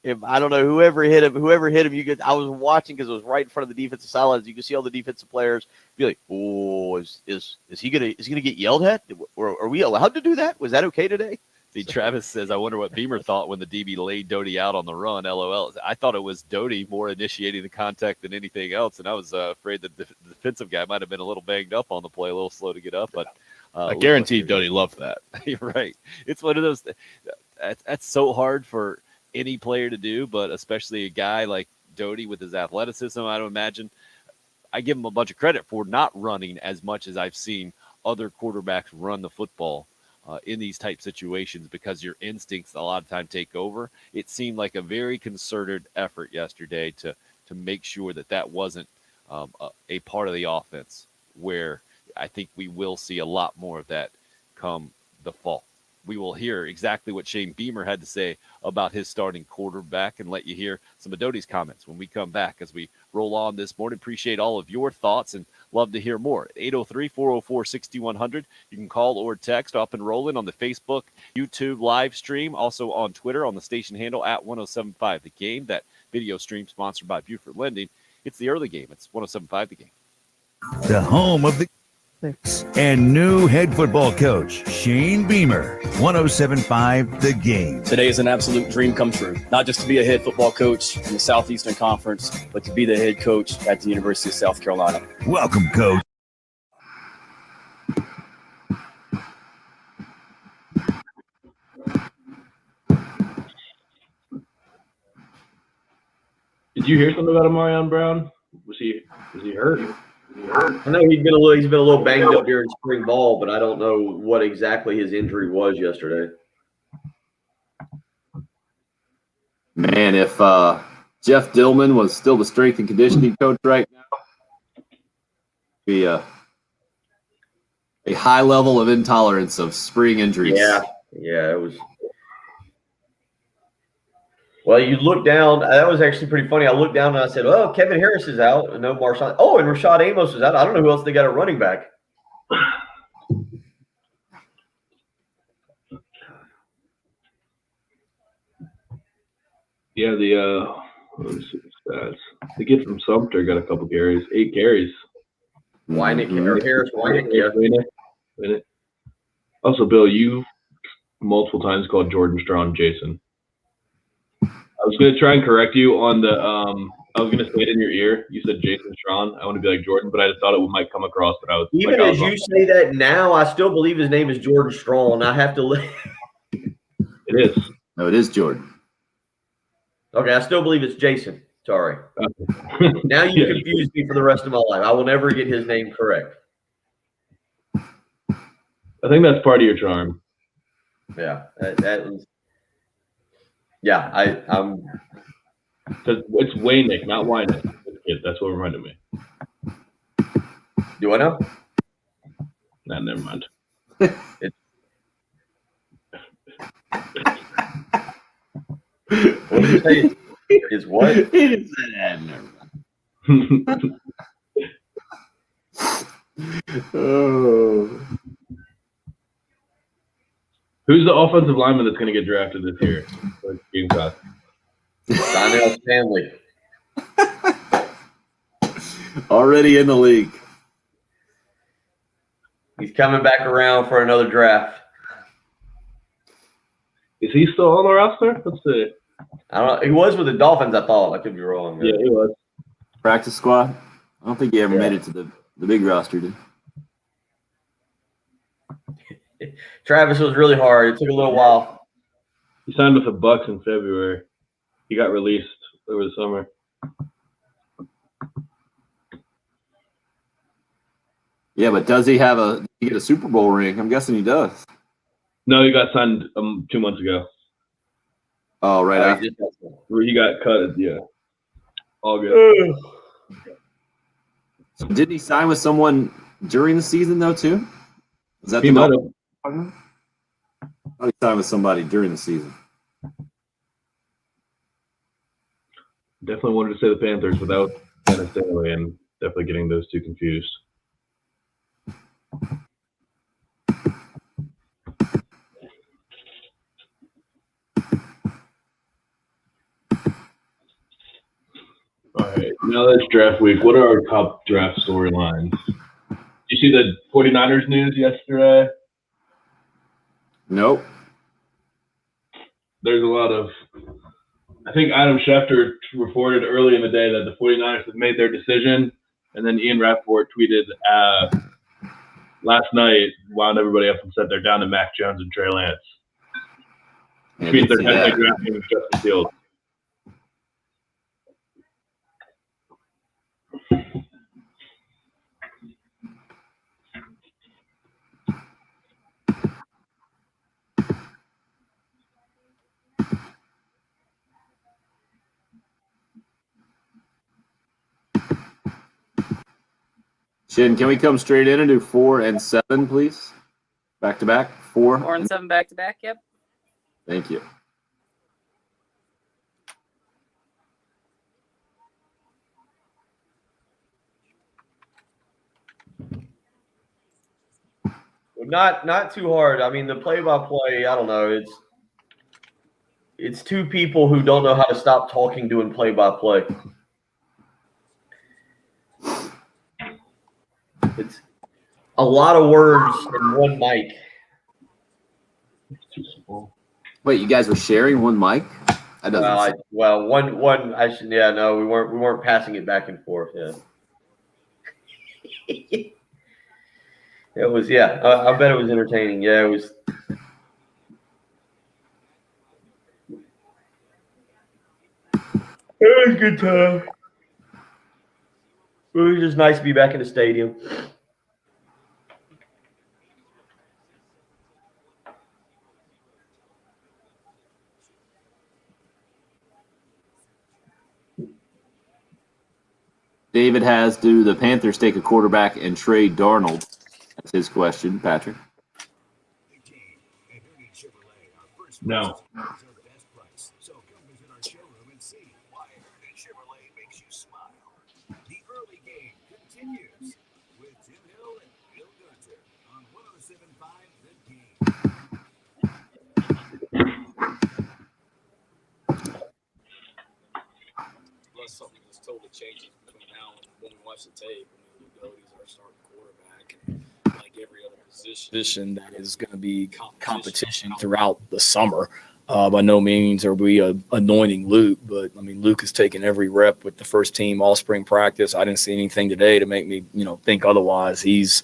If I don't know whoever hit him, you could. I was watching because it was right in front of the defensive sidelines. You could see all the defensive players be like, "Oh, is he gonna get yelled at? Or are we allowed to do that? Was that okay today?" See, Travis says, "I wonder what Beamer thought when the DB laid Doty out on the run." LOL. I thought it was Doty more initiating the contact than anything else, and I was afraid that the defensive guy might have been a little banged up on the play, a little slow to get up. But I guarantee Doty loved that. You're right. It's one of those. That's so hard for any player to do, but especially a guy like Doty with his athleticism. I don't imagine. I give him a bunch of credit for not running as much as I've seen other quarterbacks run the football in these type situations, because your instincts a lot of time take over. It seemed like a very concerted effort yesterday to make sure that wasn't a part of the offense, where I think we will see a lot more of that come the fall. We will hear exactly what Shane Beamer had to say about his starting quarterback and let you hear some of Doty's comments when we come back as we roll on this morning. Appreciate all of your thoughts and love to hear more. 803-404-6100. You can call or text. Up and rolling on the Facebook, YouTube live stream, also on Twitter on the station handle at 1075 The Game. That video stream sponsored by Buford Lending. It's the early game. It's 1075 The Game. The home of the and new head football coach Shane Beamer, 1075 The Game. Today is an absolute dream come true. Not just to be a head football coach in the Southeastern Conference, but to be the head coach at the University of South Carolina. Welcome, coach. Did you hear something about Amarion Brown? Was he hurt? I know he's been a little banged up during spring ball, but I don't know what exactly his injury was yesterday. Man, if Jeff Dillman was still the strength and conditioning coach right now, be a high level of intolerance of spring injuries. Yeah, it was. Well, you look down. That was actually pretty funny. I looked down and I said, "Oh, Kevin Harris is out, and no Marshawn. Oh, and Rashad Amos is out. I don't know who else they got at running back." Yeah, let me see the stats. The kid from Sumter got a couple carries, 8 carries. Wynick or Harris Wynick, yeah. Wynick. Also, Bill, you multiple times called Jordan Strong Jason. I was going to try and correct you on the I was going to say it in your ear. You said Jason Strong. I want to be like Jordan, but I just thought it might come across that I was. Even as you say that now, I still believe his name is Jordan Strong. I have to. It is. No, it is Jordan. Okay, I still believe it's Jason. Sorry. Now you confused me for the rest of my life. I will never get his name correct. I think that's part of your charm. Yeah, that was. Yeah, I'm. It's Waynick, not Wynick. That's what reminded me. Do I know? Nah, never mind. What did you say? Is what? He didn't say that. Never mind. Oh. Who's the offensive lineman that's going to get drafted this year? Like Gamecock. Donnell Stanley. Already in the league. He's coming back around for another draft. Is he still on the roster? Let's see. I don't know. He was with the Dolphins, I thought. I could be wrong. Yeah, he was. Practice squad. I don't think he ever made it to the big roster, did he? Travis was really hard. It took a little while. He signed with the Bucks in February. He got released over the summer. Yeah, but does he get a Super Bowl ring? I'm guessing he does. No, he got signed 2 months ago. Oh, right after. He got cut. Yeah. All good. So didn't he sign with someone during the season though too? Is that He the might Dolphins? have. I thought he signed with somebody during the season. Definitely wanted to say the Panthers without Dennis Stanley and definitely getting those two confused. All right, now that's draft week. What are our top draft storylines? Did you see the 49ers news yesterday? Nope. There's a lot of – I think Adam Schefter reported early in the day that the 49ers had made their decision, and then Ian Rappaport tweeted last night, wound everybody up and said they're down to Mac Jones and Trey Lance. Which means they're definitely drafting Justin Fields. Shin, can we come straight in and do 4 and 7, please? Back to back? 4. 4 and 7 back to back. Yep. Thank you. Not too hard. I mean, the play-by-play, I don't know. It's two people who don't know how to stop talking doing play-by-play. It's a lot of words in one mic. Wait, you guys were sharing one mic? That doesn't One. I should. Yeah, no, we weren't passing it back and forth. Yeah. It was. Yeah, I bet it was entertaining. Yeah, it was. It was a good time. It was just nice to be back in the stadium. David has, do the Panthers take a quarterback and trade Darnold? That's his question, Patrick. No. Something that's totally changing between now and when we watch the tape. Luke Doty's our starting quarterback, and like every other position that is going to be competition throughout the summer. By no means are we anointing Luke, but I mean Luke has taken every rep with the first team all spring practice. I didn't see anything today to make me think otherwise. He's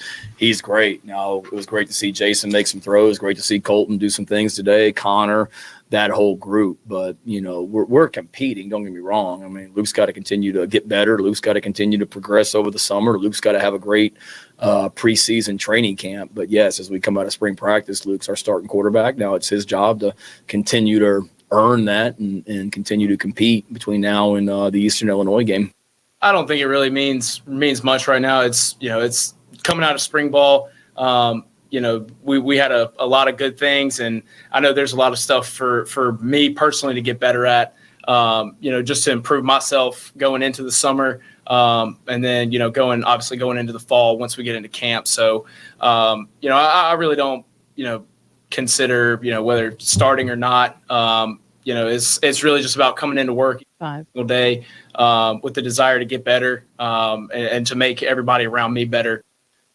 great. Now it was great to see Jason make some throws. Great to see Colton do some things today. Connor. that whole group. But, we're competing. Don't get me wrong. I mean, Luke's got to continue to get better. Luke's got to continue to progress over the summer. Luke's got to have a great preseason training camp. But yes, as we come out of spring practice, Luke's our starting quarterback. Now it's his job to continue to earn that and continue to compete between now and the Eastern Illinois game. I don't think it really means much right now. It's coming out of spring ball. We had a lot of good things, and I know there's a lot of stuff for me personally to get better at. Just to improve myself going into the summer, and then going into the fall once we get into camp. So I really don't consider whether starting or not. It's really just about coming into work every single day with the desire to get better and to make everybody around me better.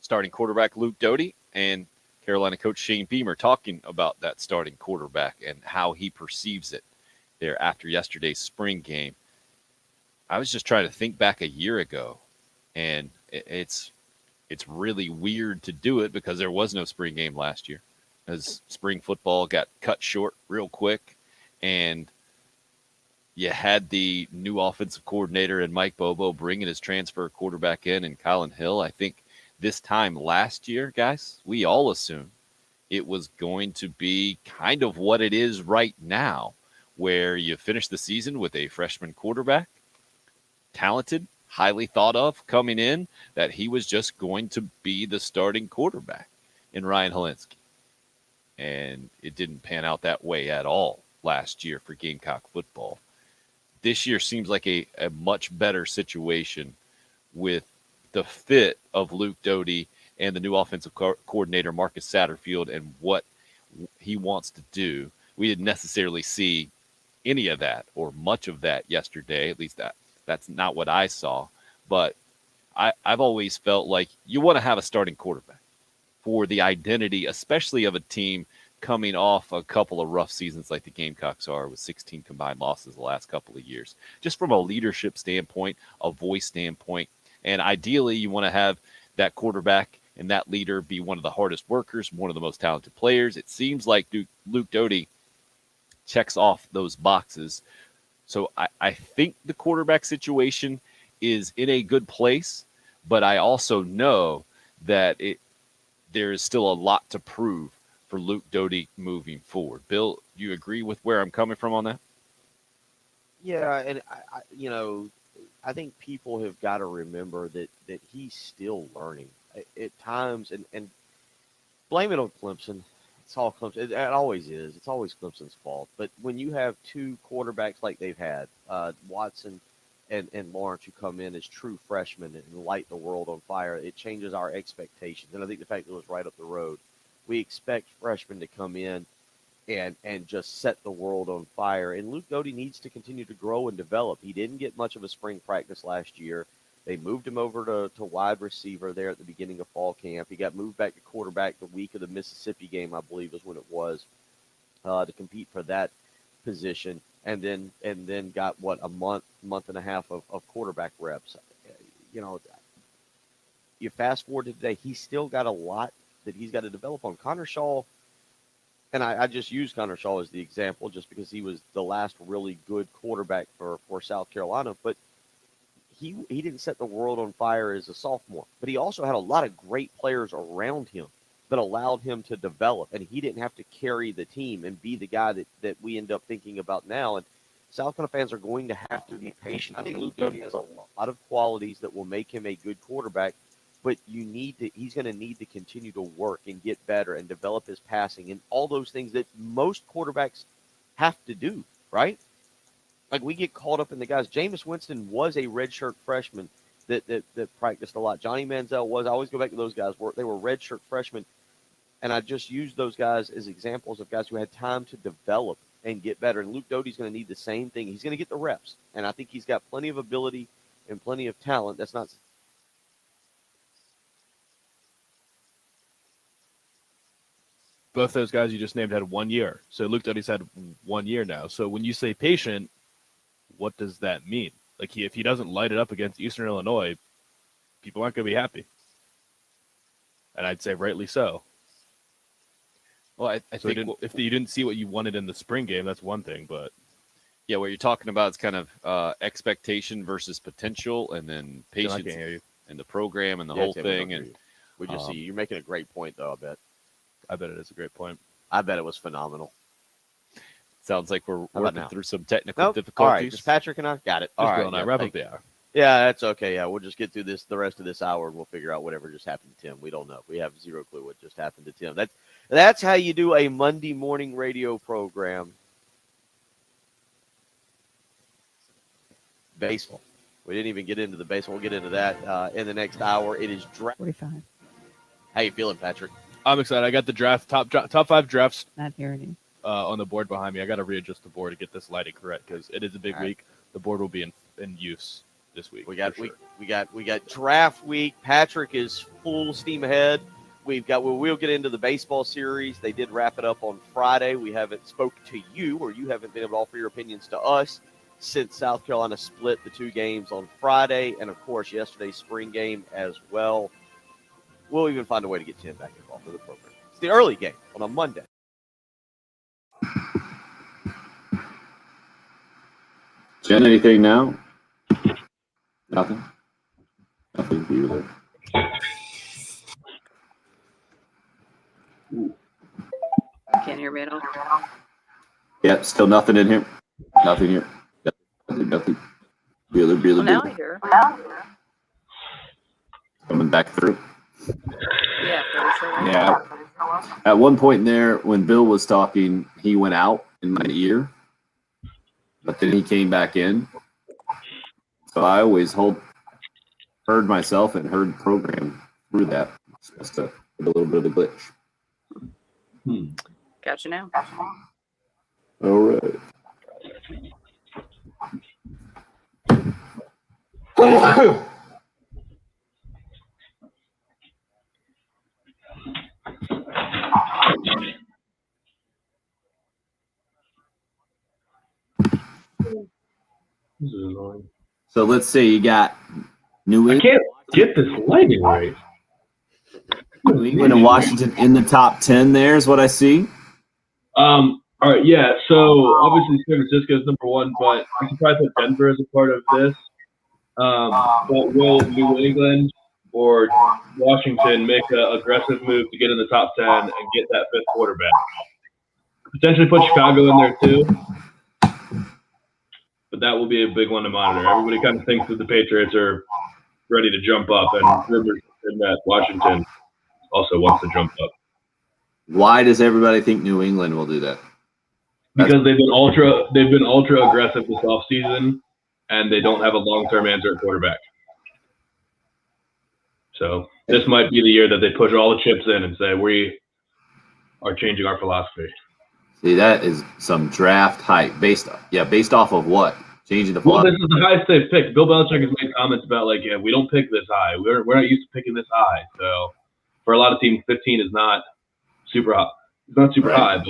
Starting quarterback Luke Doty and Carolina coach Shane Beamer talking about that starting quarterback and how he perceives it there after yesterday's spring game. I was just trying to think back a year ago, and it's really weird to do it because there was no spring game last year, as spring football got cut short real quick, and you had the new offensive coordinator and Mike Bobo bringing his transfer quarterback in, and Colin Hill. I think this time last year, guys, we all assumed it was going to be kind of what it is right now, where you finish the season with a freshman quarterback, talented, highly thought of, coming in, that he was just going to be the starting quarterback in Ryan Helinski. And it didn't pan out that way at all last year for Gamecock football. This year seems like a much better situation with the fit of Luke Doty and the new offensive coordinator, Marcus Satterfield, and what he wants to do. We didn't necessarily see any of that or much of that yesterday. At least that's not what I saw. But I've always felt like you want to have a starting quarterback for the identity, especially of a team coming off a couple of rough seasons like the Gamecocks are, with 16 combined losses the last couple of years. Just from a leadership standpoint, a voice standpoint, and ideally you want to have that quarterback and that leader be one of the hardest workers, one of the most talented players. It seems like Luke Doty checks off those boxes. So I think the quarterback situation is in a good place, but I also know that there is still a lot to prove for Luke Doty moving forward. Bill, do you agree with where I'm coming from on that? Yeah, and I think people have got to remember that he's still learning at times, and blame it on Clemson. It's all Clemson. It always is. It's always Clemson's fault. But when you have two quarterbacks like they've had, Watson and Lawrence, who come in as true freshmen and light the world on fire, it changes our expectations. And I think the fact that it was right up the road, we expect freshmen to come in and just set the world on fire. And Luke Doty needs to continue to grow and develop. He didn't get much of a spring practice last year. They moved him over to wide receiver there at the beginning of fall camp. He got moved back to quarterback the week of the Mississippi game, I believe is when it was, to compete for that position. And then got, a month and a half of quarterback reps. You fast forward to today, he's still got a lot that he's got to develop on. Connor Shaw, and I just use Connor Shaw as the example just because he was the last really good quarterback for South Carolina, but he didn't set the world on fire as a sophomore, but he also had a lot of great players around him that allowed him to develop, and he didn't have to carry the team and be the guy that we end up thinking about now. And South Carolina fans are going to have to be patient. I think Luke Doty has a lot of qualities that will make him a good quarterback, but he's going to need to continue to work and get better and develop his passing and all those things that most quarterbacks have to do, right? Like, we get caught up in the guys. Jameis Winston was a redshirt freshman that practiced a lot. Johnny Manziel was. I always go back to those guys. They were redshirt freshmen, and I just used those guys as examples of guys who had time to develop and get better. And Luke Doty's going to need the same thing. He's going to get the reps, and I think he's got plenty of ability and plenty of talent. That's not – both those guys you just named had 1 year. So Luke Doty's had 1 year now. So when you say patient, what does that mean? Like, if he doesn't light it up against Eastern Illinois, people aren't going to be happy. And I'd say rightly so. Well, I So think if you didn't see what you wanted in the spring game, that's one thing. But yeah, what you're talking about is kind of expectation versus potential, and then John, I patience can't hear you. and the program and the Yeah, whole Tim, we don't thing. hear And you. We just see you. You're making a great point, though. I bet it is a great point. I bet it was phenomenal. sounds like we're about working now? through some technical Nope. All difficulties. right, just Patrick and I got it. Just All right, Bill and I yeah, wrap up thank- the hour. Yeah, that's okay. Yeah, we'll just get through the rest of this hour, and we'll figure out whatever just happened to Tim. We don't know. We have zero clue what just happened to Tim. That's how you do a Monday morning radio program. Baseball. We didn't even get into the baseball. We'll get into that in the next hour. It is draft. 45. How you feeling, Patrick? I'm excited. I got the draft top 5 drafts Not hearing you. on the board behind me. I got to readjust the board to get this lighting correct because it is a big All right. week. The board will be in use this week. We got for sure. we got draft week. Patrick is full steam ahead. We'll get into the baseball series. They did wrap it up on Friday. We haven't spoke to you, or you haven't been able to offer your opinions to us since South Carolina split the 2 games on Friday, and of course yesterday's spring game as well. We'll even find a way to get Tim back involved in the program. It's the early game on a Monday. Jen, anything now? Nothing. Nothing for you there. Can't hear me at all. Yeah, still nothing in here. Nothing here. Nothing. Well, Really now I hear. coming back through. Yeah, pretty sure. Yeah. At one point in there, when Bill was talking, he went out in my ear, but then he came back in. So I always heard myself and heard the program through that. It's just a little bit of a glitch. Gotcha now. All right. This is annoying. So let's say you got New I England, can't get this lighting right. New England and Washington in the top 10 there is what I see. All right, yeah. So obviously San Francisco is number 1, but I'm surprised that Denver is a part of this. But will New England or Washington make an aggressive move to get in the top 10 and get that 5th quarterback? Potentially put Chicago in there too. But that will be a big one to monitor. Everybody kind of thinks that the Patriots are ready to jump up, and rumors in that Washington also wants to jump up. Why does everybody think New England will do that? Because they've been ultra aggressive this offseason, and they don't have a long-term answer at quarterback. So this might be the year that they push all the chips in and say, we are changing our philosophy. See, that is some draft hype based off of what? Changing the Well, philosophy. this is the highest they've picked. Bill Belichick has made comments about, like, yeah, we don't pick this high. We're not used to picking this high. So for a lot of teams, 15 is not super high. It's not super high, but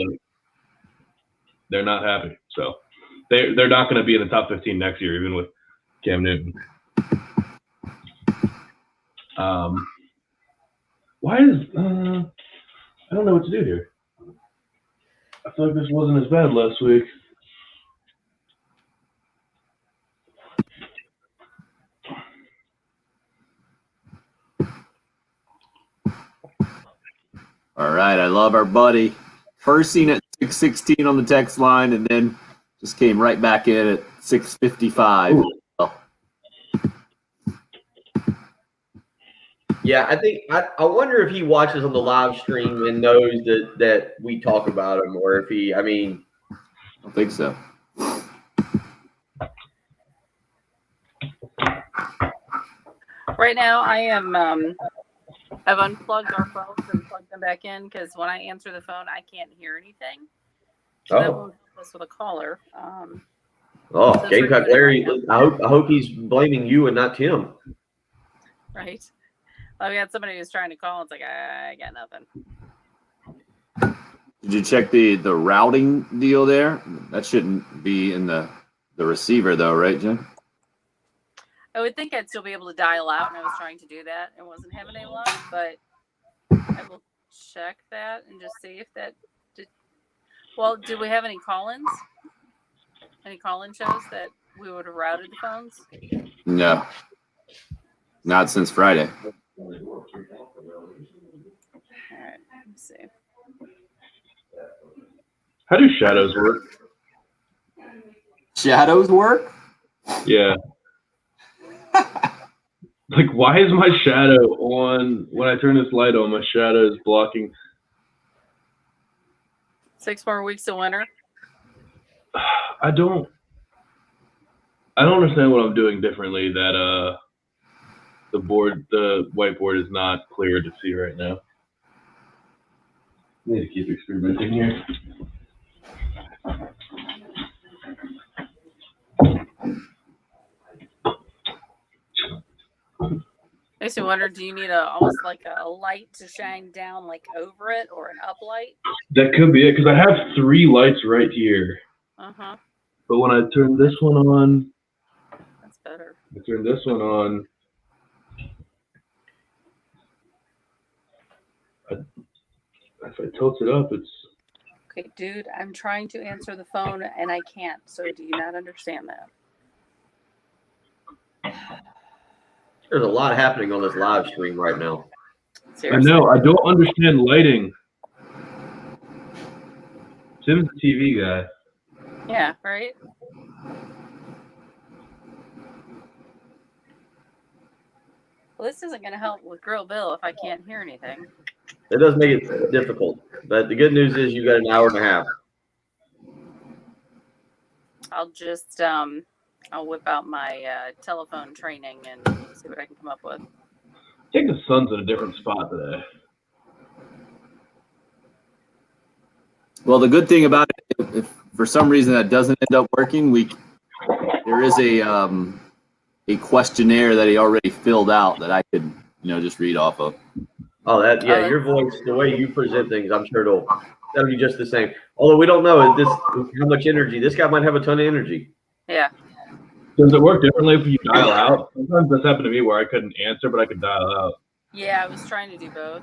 they're not happy. So they're not going to be in the top 15 next year, even with Cam Newton. Why is I don't know what to do here. I feel like this wasn't as bad last week. All right, I love our buddy. First seen at 6:16 on the text line, and then just came right back in at 6:55. Yeah, I think I wonder if he watches on the live stream and knows that we talk about him, or if he. I mean, I don't think so. Right now, I am. I've unplugged our phones and plugged them back in because when I answer the phone, I can't hear anything. So that won't help us with a caller. So Gamecock it's Larry. recording I hope he's blaming you and not Tim. right. Well, we had somebody who's trying to call. It's like I got nothing. Did you check the routing deal there? That shouldn't be in the receiver though, right, Jen? I would think I'd still be able to dial out, and I was trying to do that. I wasn't having any luck, but I will check that and just see if that Well, do we have any call-ins? Any call-in shows that we would have routed the phones? No, not since Friday. All right, let's see. How do shadows work? Shadows work? Yeah. Like, why is my shadow on when I turn this light on? My shadow is blocking. 6 more weeks of winter. I don't understand what I'm doing differently that the whiteboard is not clear to see right now. I need to keep experimenting here. Makes me wonder, do you need almost like a light to shine down like over it, or an uplight? That could be it, because I have 3 lights right here. Uh-huh. But when I turn this one on, That's better. I turn this one on, if I tilt it up, it's... Okay, dude, I'm trying to answer the phone and I can't. So do you not understand that? There's a lot happening on this live stream right now. Seriously. I know. I don't understand lighting. Tim's the TV guy. Yeah, right? Well, this isn't going to help with Grill Bill if I can't hear anything. It does make it difficult. But the good news is you got an hour and a half. I'll just, I'll whip out my telephone training and see what I can come up with. I think the sun's in a different spot today. Well, the good thing about it, if for some reason that doesn't end up working, there is a questionnaire that he already filled out that I could, just read off of. Oh, your voice, the way you present things, I'm sure that'll be just the same. Although we don't know how much energy. This guy might have a ton of energy. Yeah. Does it work differently if you dial out? Sometimes this happened to me where I couldn't answer, but I could dial out. Yeah, I was trying to do both.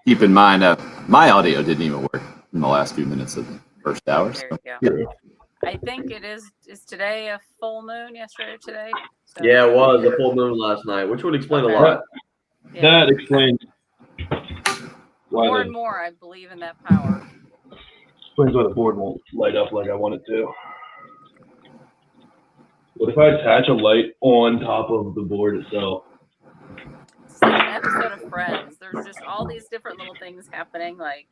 Keep in mind, my audio didn't even work in the last few minutes of the first hour. There So. you go. I think it is today a full moon, yesterday or today? So, Yeah, it was a full moon last night, which would explain a lot. yeah. That explains why More and more, I believe in that power. explains why the board won't light up like I want it to. What if I attach a light on top of the board itself? It's like an episode of Friends. There's just all these different little things happening, like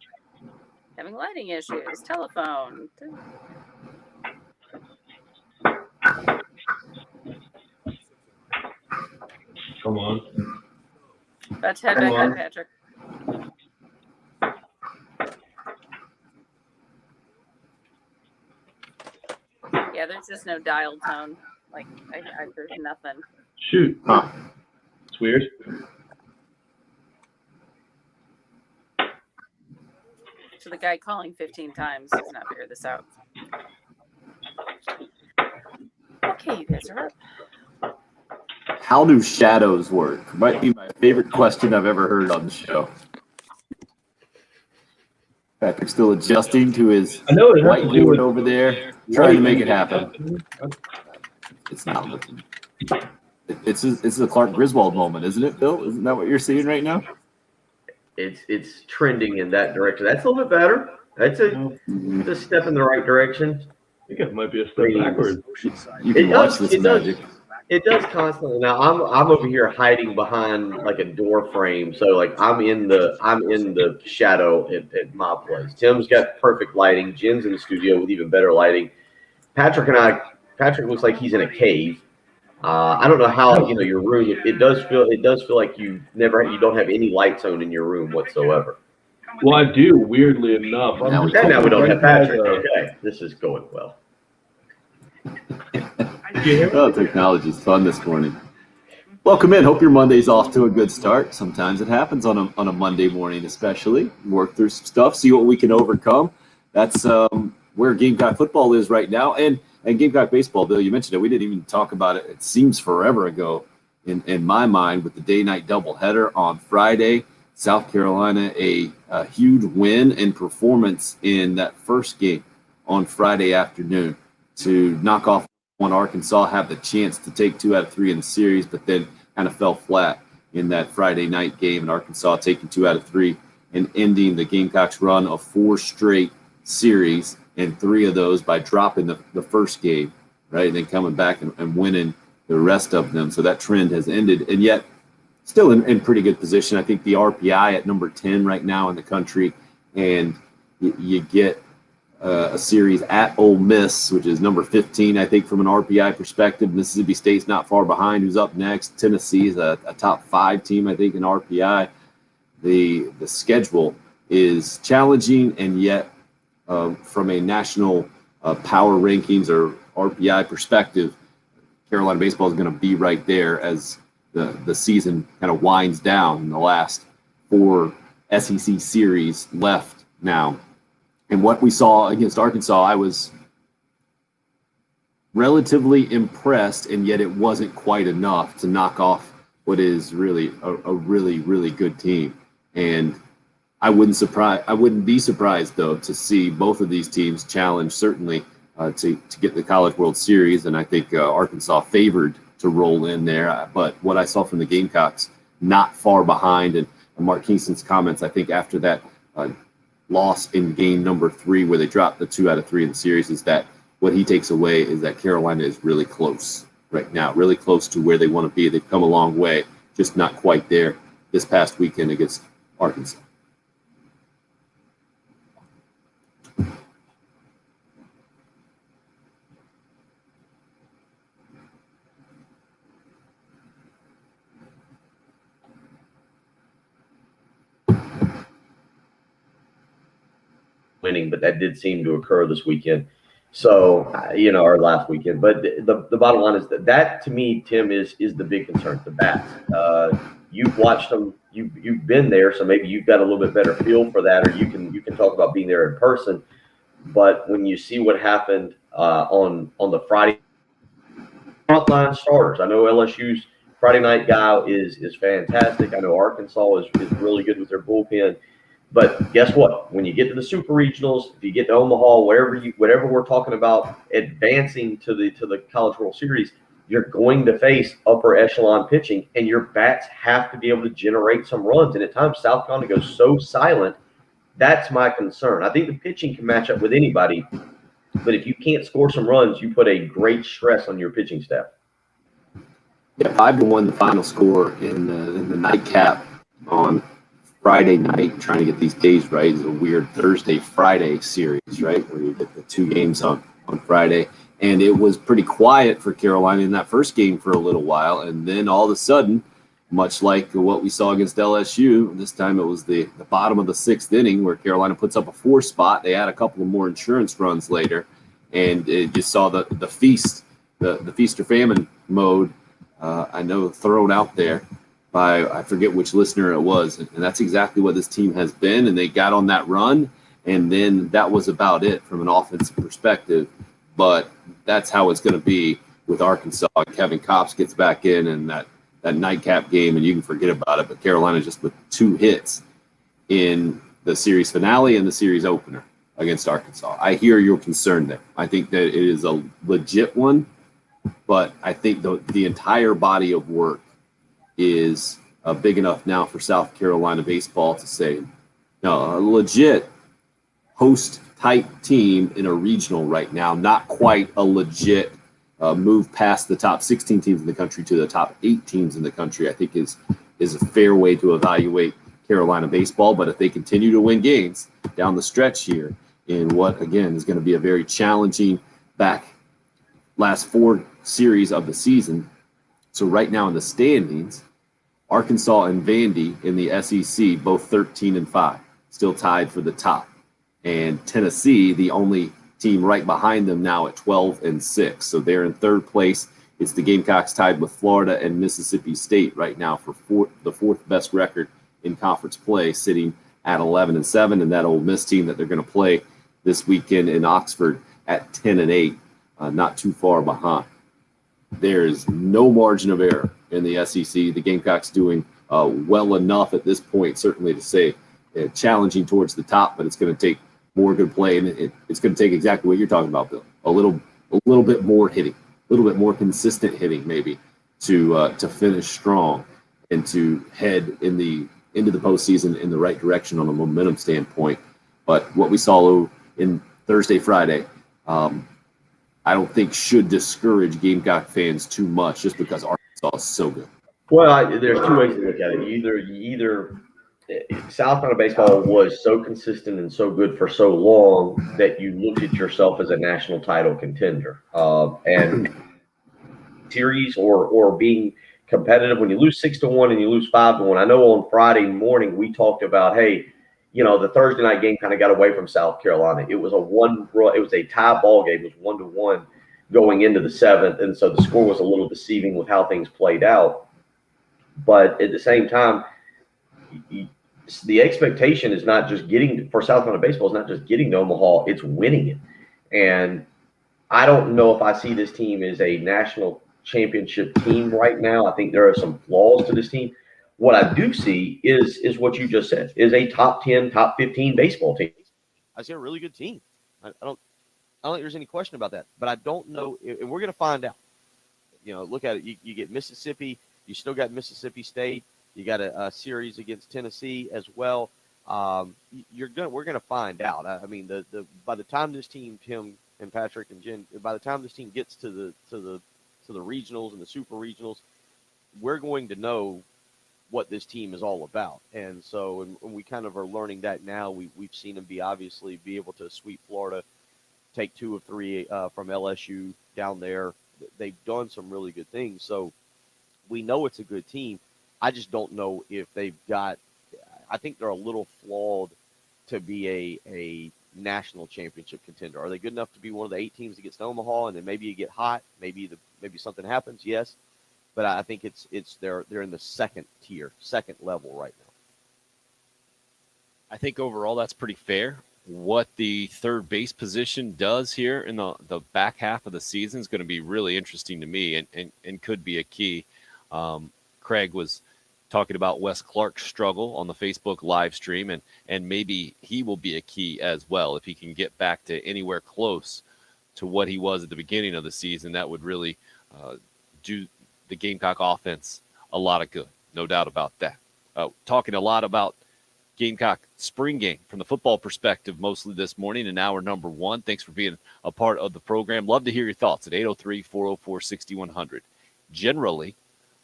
having lighting issues, telephone. Come on. Let's head back on, Patrick. Yeah, there's just no dial tone. Like, there's nothing. Shoot. Huh. It's weird. So the guy calling 15 times does not figure this out. Okay, you guys are up. How do shadows work? Might be my favorite question I've ever heard on the show. Patrick's still adjusting to his whiteboard over there, trying to make it happen. It's not looking. It's a Clark Griswold moment, isn't it, Bill? Isn't that what you're seeing right now? It's trending in that direction. That's a little bit better. That's a step in the right direction. I think it might be a step backwards. You can watch this magic. It does constantly. Now I'm over here hiding behind like a door frame, so like I'm in the shadow at my place. Tim's got perfect lighting. Jen's in the studio with even better lighting. Patrick looks like he's in a cave. I don't know how your room. It does feel like you don't have any lights on in your room whatsoever. Well, I do, weirdly enough. Now we don't have Patrick. Okay, this is going well. Oh, technology's fun this morning. Welcome in. Hope your Monday's off to a good start. Sometimes it happens on a Monday morning, especially. Work through some stuff, see what we can overcome. That's where Gamecock football is right now, and Gamecock baseball. Bill, you mentioned it. We didn't even talk about it. It seems forever ago in my mind with the day-night doubleheader on Friday. South Carolina a huge win and performance in that first game on Friday afternoon to knock off one Arkansas, have the chance to take 2 out of 3 in the series, but then kind of fell flat in that Friday night game, and Arkansas taking 2 out of 3 and ending the Gamecocks' run of 4 straight series, and 3 of those by dropping the first game, right, and then coming back and winning the rest of them. So that trend has ended, and yet still in pretty good position. I think the RPI at number 10 right now in the country, and you get a series at Ole Miss, which is number 15, I think, from an RPI perspective. Mississippi State's not far behind. Who's up next? Tennessee is a top 5 team, I think, in RPI. The schedule is challenging, and yet from a national power rankings or RPI perspective, Carolina baseball is going to be right there as the season kind of winds down in the last 4 SEC series left now. And what we saw against Arkansas, I was relatively impressed, and yet it wasn't quite enough to knock off what is really a really, really good team. And I wouldn't be surprised, though, to see both of these teams challenge certainly to get the College World Series. And I think Arkansas favored to roll in there. But what I saw from the Gamecocks, not far behind. And Mark Kingston's comments, I think, after that loss in game number 3, where they dropped the 2 out of 3 in the series, is that what he takes away is that Carolina is really close right now, really close to where they want to be. They've come a long way, just not quite there this past weekend against Arkansas. Winning, but that did seem to occur this weekend. So, or last weekend. But the bottom line is that to me, Tim, is the big concern, the bats. You've watched them, you've been there, so maybe you've got a little bit better feel for that, or you can talk about being there in person. But when you see what happened on the Friday frontline starters, I know LSU's Friday night guy is fantastic. I know Arkansas is really good with their bullpen. But guess what? When you get to the super regionals, if you get to Omaha, whatever we're talking about advancing to the College World Series, you're going to face upper echelon pitching, and your bats have to be able to generate some runs. And at times, South Carolina goes so silent. That's my concern. I think the pitching can match up with anybody, but if you can't score some runs, you put a great stress on your pitching staff. Yeah, 5-1 the final score in the nightcap on Friday night. Trying to get these days right is a weird Thursday-Friday series, right, where you get the 2 games on Friday. And it was pretty quiet for Carolina in that first game for a little while. And then all of a sudden, much like what we saw against LSU, this time it was the bottom of the 6th inning where Carolina puts up a 4 spot. They had a couple of more insurance runs later. And it just saw the feast, the feast or famine mode, I know, thrown out there by, I forget which listener it was. And that's exactly what this team has been. And they got on that run. And then that was about it from an offensive perspective. But that's how it's going to be with Arkansas. Kevin Kopps gets back in, and that nightcap game, and you can forget about it. But Carolina just with 2 hits in the series finale and the series opener against Arkansas. I hear your concern there. I think that it is a legit one, but I think the entire body of work is big enough now for South Carolina baseball to say, no, a legit host type team in a regional right now, not quite a legit move past the top 16 teams in the country to the top 8 teams in the country, I think is a fair way to evaluate Carolina baseball. But if they continue to win games down the stretch here in what, again, is going to be a very challenging last 4 series of the season. So right now in the standings, Arkansas and Vandy in the SEC, both 13-5, still tied for the top. And Tennessee, the only team right behind them now at 12-6. So they're in 3rd place. It's the Gamecocks tied with Florida and Mississippi State right now for the 4th best record in conference play, sitting at 11-7. And that Ole Miss team that they're going to play this weekend in Oxford at 10-8, not too far behind. There is no margin of error in the SEC. The Gamecocks doing well enough at this point, certainly to say challenging towards the top, but it's going to take more good play, and it's going to take exactly what you're talking about, Bill. A little bit more hitting, a little bit more consistent hitting, maybe to finish strong and to head into the postseason in the right direction on a momentum standpoint. But what we saw in Thursday, Friday, I don't think should discourage Gamecock fans too much just because Arkansas is so good. Well, there's two ways to look at it. Either South Carolina baseball was so consistent and so good for so long that you looked at yourself as a national title contender, and series or being competitive. When you lose 6-1 and you lose 5-1, I know on Friday morning we talked about, hey, the Thursday night game kind of got away from South Carolina. It was a tie ball game. It was 1-1 going into the 7th, and so the score was a little deceiving with how things played out. But at the same time, the expectation is not just for South Carolina baseball is not just getting to Omaha, it's winning it. And I don't know if I see this team as a national championship team right now. I think there are some flaws to this team. What I do see is what you just said, is a top 10, top 15 baseball team. I see a really good team. I don't think there's any question about that. But I don't know, and we're going to find out. Look at it. You get Mississippi. You still got Mississippi State. You got a series against Tennessee as well. We're going to find out. I mean, by the time this team, Tim and Patrick and Jen, by the time this team gets to the regionals and the super regionals, we're going to know what this team is all about. And so, and we kind of are learning that now. We've seen them be able to sweep Florida, take 2 of 3 from LSU down there. They've done some really good things. So we know it's a good team. I just don't know if they've got – I think they're a little flawed to be a national championship contender. Are they good enough to be one of the 8 teams that gets to Omaha and then maybe you get hot, maybe something happens? Yes. But I think they're in the second tier, second level right now. I think overall that's pretty fair. What the third base position does here in the back half of the season is going to be really interesting to me and could be a key. Craig was talking about Wes Clark's struggle on the Facebook live stream, and maybe he will be a key as well. If he can get back to anywhere close to what he was at the beginning of the season, that would really do the Gamecock offense a lot of good, no doubt about that. Talking a lot about Gamecock spring game from the football perspective mostly this morning in hour number 1. Thanks for being a part of the program. Love to hear your thoughts at 803-404-6100. Generally,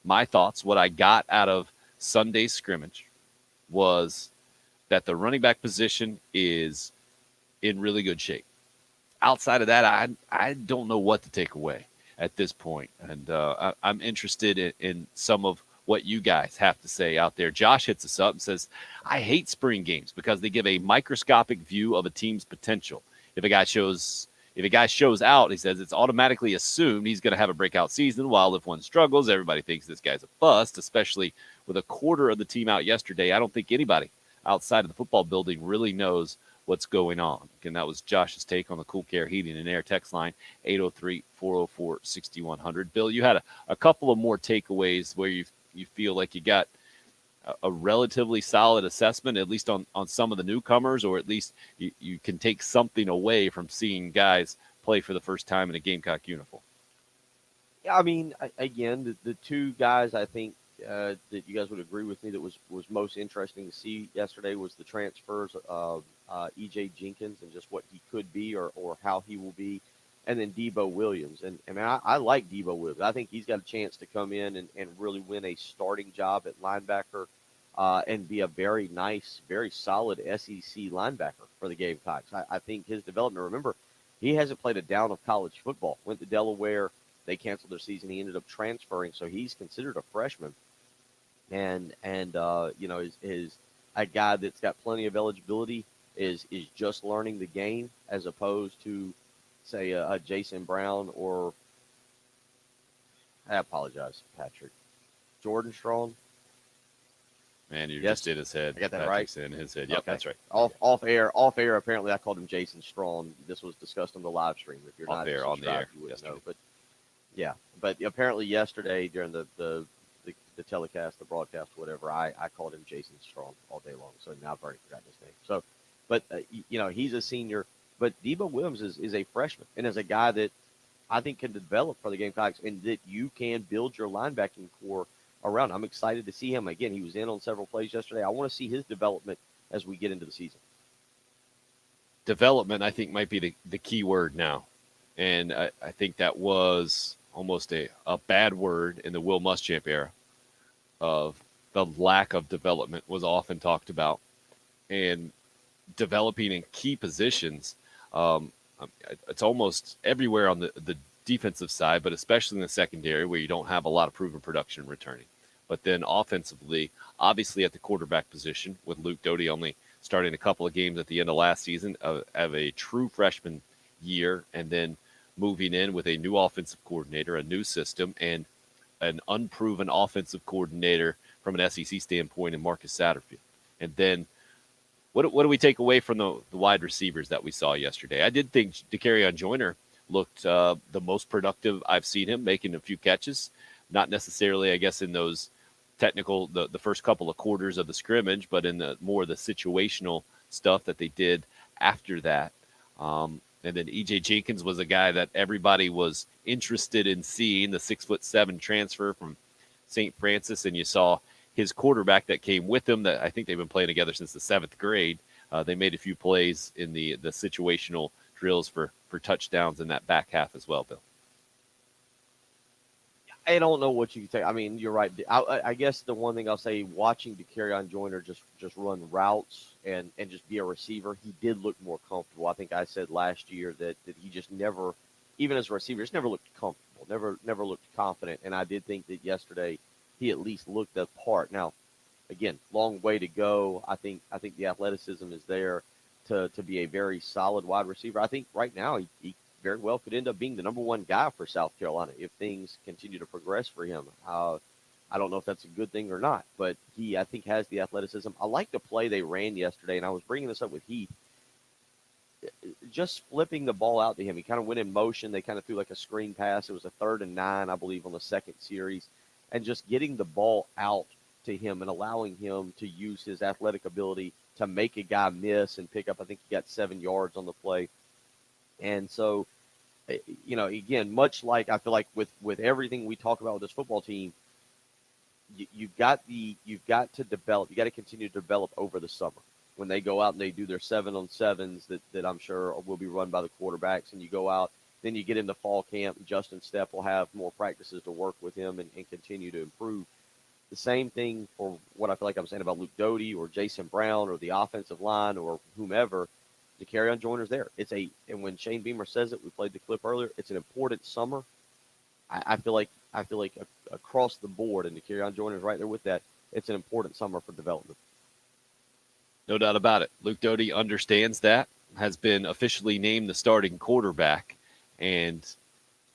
my thoughts, what I got out of Sunday's scrimmage was that the running back position is in really good shape. Outside of that, I don't know what to take away at this point. And I'm interested in some of what you guys have to say out there. Josh hits us up and says, I hate spring games because they give a microscopic view of a team's potential. If a guy shows out, he says, it's automatically assumed he's going to have a breakout season, while if one struggles, everybody thinks this guy's a bust, especially with a quarter of the team out yesterday. I don't think anybody outside of the football building really knows what's going on. Again, that was Josh's take on the Cool Care Heating and Air text line, 803-404-6100. Bill, you had a couple of more takeaways where you feel like you got a relatively solid assessment, at least on some of the newcomers, or at least you can take something away from seeing guys play for the first time in a Gamecock uniform. Yeah, I mean, again, the 2 guys I think that you guys would agree with me that was most interesting to see yesterday was the transfers of E.J. Jenkins and just what he could be or how he will be, and then Debo Williams. And I like Debo Williams. I think he's got a chance to come in and really win a starting job at linebacker and be a very nice, very solid SEC linebacker for the Gamecocks. I think his development, remember, he hasn't played a down of college football. Went to Delaware. They canceled their season. He ended up transferring, so he's considered a freshman. And is a guy that's got plenty of eligibility, is just learning the game as opposed to, say, a Jason Brown or, I apologize, Patrick, Jordan Strong. Man, you just did his head. I got that Patrick's right? in his head. Yep, Okay. that's right. Off air, apparently I called him Jason Strong. This was discussed on the live stream. If you're Off not air, on the air, you wouldn't yesterday. know. But yeah, but apparently yesterday during the the telecast, the broadcast, whatever, I called him Jason Strong all day long. So now I've already forgotten his name. So, but he's a senior. But Debo Williams is a freshman and is a guy that I think can develop for the Gamecocks and that you can build your linebacking core around. I'm excited to see him again. He was in on several plays yesterday. I want to see his development as we get into the season. Development, I think, might be the key word now. And I think that was almost a bad word in the Will Muschamp era of the lack of development was often talked about. And developing in key positions, it's almost everywhere on the defensive side, but especially in the secondary where you don't have a lot of proven production returning. But then offensively, obviously at the quarterback position with Luke Doty only starting a couple of games at the end of last season of a true freshman year, and then moving in with a new offensive coordinator, a new system, and an unproven offensive coordinator from an SEC standpoint in Marcus Satterfield. And then what do we take away from the wide receivers that we saw yesterday? I did think Dakereon Joyner looked the most productive I've seen him, making a few catches, not necessarily, I guess, in those technical, the first couple of quarters of the scrimmage, but in the more the situational stuff that they did after that. And then EJ Jenkins was a guy that everybody was interested in seeing, the 6'7" transfer from St. Francis. And you saw his quarterback that came with him that I think they've been playing together since the 7th grade. They made a few plays in the situational drills for touchdowns in that back half as well, Bill. I don't know what you can take. I mean, you're right. I guess the one thing I'll say, watching Dakereon Joyner just run routes and just be a receiver, he did look more comfortable. I think I said last year that he just never, even as a receiver, just never looked comfortable, never looked confident. And I did think that yesterday he at least looked the part. Now, again, long way to go. I think the athleticism is there to be a very solid wide receiver. I think right now he very well could end up being the number one guy for South Carolina if things continue to progress for him. I don't know if that's a good thing or not, but he, I think, has the athleticism. I like the play they ran yesterday, and I was bringing this up with Heath. Just flipping the ball out to him. He kind of went in motion. They kind of threw like a screen pass. It was a 3rd and 9, I believe, on the second series. And just getting the ball out to him and allowing him to use his athletic ability to make a guy miss and pick up. I think he got 7 yards on the play. And so, again, much like I feel like with everything we talk about with this football team, you've got to develop. You got to continue to develop over the summer when they go out and they do their 7-on-7s that I'm sure will be run by the quarterbacks. And you go out, then you get into fall camp. And Justin Stepp will have more practices to work with him and continue to improve. The same thing for what I feel like I'm saying about Luke Doty or Jason Brown or the offensive line or whomever. Dakereon Joyner's there. And when Shane Beamer says it, we played the clip earlier. It's an important summer. I feel like across the board, and Dakereon Joyner's right there with that. It's an important summer for development. No doubt about it. Luke Doty understands that. Has been officially named the starting quarterback. And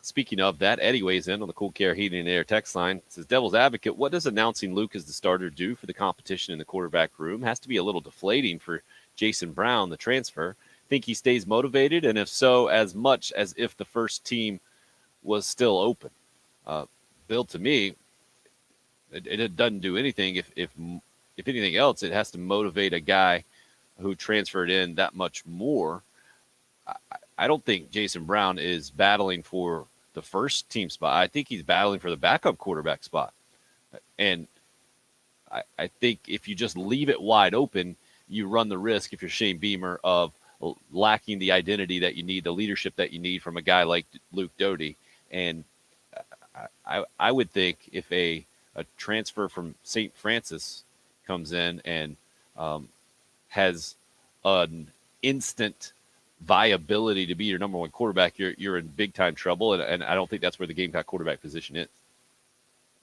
speaking of that, Eddie weighs in on the Cool Care Heating and Air text line. It says, Devil's Advocate, what does announcing Luke as the starter do for the competition in the quarterback room? Has to be a little deflating for Jason Brown, the transfer. Think he stays motivated? And if so, as much as if the first team was still open? Bill, to me, it doesn't do anything. If anything else, it has to motivate a guy who transferred in that much more. I don't think Jason Brown is battling for the first team spot. I think he's battling for the backup quarterback spot. And I think if you just leave it wide open, you run the risk, if you're Shane Beamer, of lacking the identity that you need, the leadership that you need from a guy like Luke Doty. And I would think if a transfer from St. Francis comes in and has an instant viability to be your number one quarterback, you're in big time trouble. And I don't think that's where the Gamecock quarterback position is.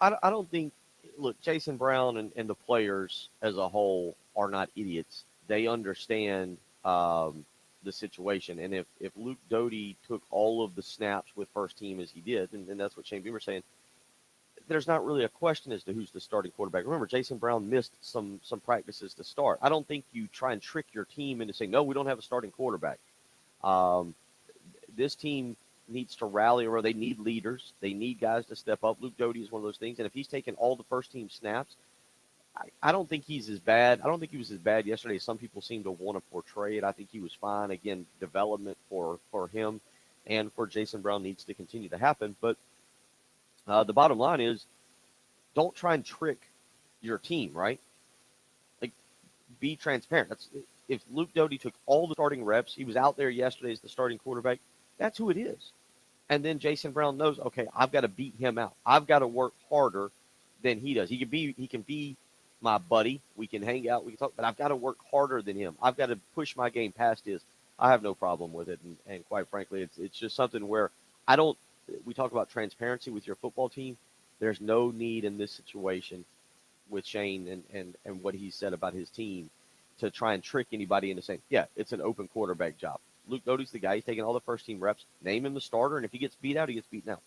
I don't think, look, Jason Brown and the players as a whole are not idiots. They understand the situation. And if Luke Doty took all of the snaps with first team as he did, and that's what Shane Beamer's saying, there's not really a question as to who's the starting quarterback. Remember, Jason Brown missed some practices to start. I don't think you try and trick your team into saying, no, we don't have a starting quarterback. This team needs to rally, or they need leaders. They need guys to step up. Luke Doty is one of those things. And if he's taking all the first team snaps, I don't think he's as bad. I don't think he was as bad yesterday as some people seem to want to portray it. I think he was fine. Again, development for him and for Jason Brown needs to continue to happen. But the bottom line is, don't try and trick your team, right? Like, be transparent. If Luke Doty took all the starting reps, he was out there yesterday as the starting quarterback, that's who it is. And then Jason Brown knows, okay, I've got to beat him out. I've got to work harder than he does. He can be my buddy. We can hang out. We can talk, but I've got to work harder than him. I've got to push my game past his. I have no problem with it. And quite frankly, it's just something where we talk about transparency with your football team. There's no need in this situation with Shane and what he said about his team to try and trick anybody into saying, yeah, it's an open quarterback job. Luke Doty's the guy. He's taking all the first team reps. Name him the starter. And if he gets beat out, he gets beaten out.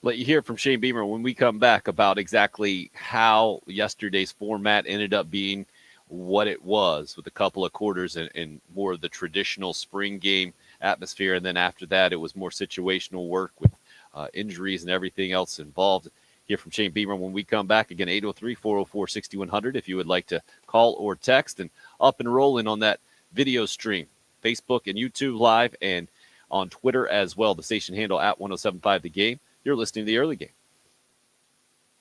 Let you hear from Shane Beamer when we come back about exactly how yesterday's format ended up being what it was, with a couple of quarters and more of the traditional spring game atmosphere. And then after that, it was more situational work with injuries and everything else involved. Hear from Shane Beamer when we come back. Again, 803-404-6100 if you would like to call or text. And up and rolling on that video stream, Facebook and YouTube Live, and on Twitter as well. The station handle at 1075 The Game. You're listening to The Early Game.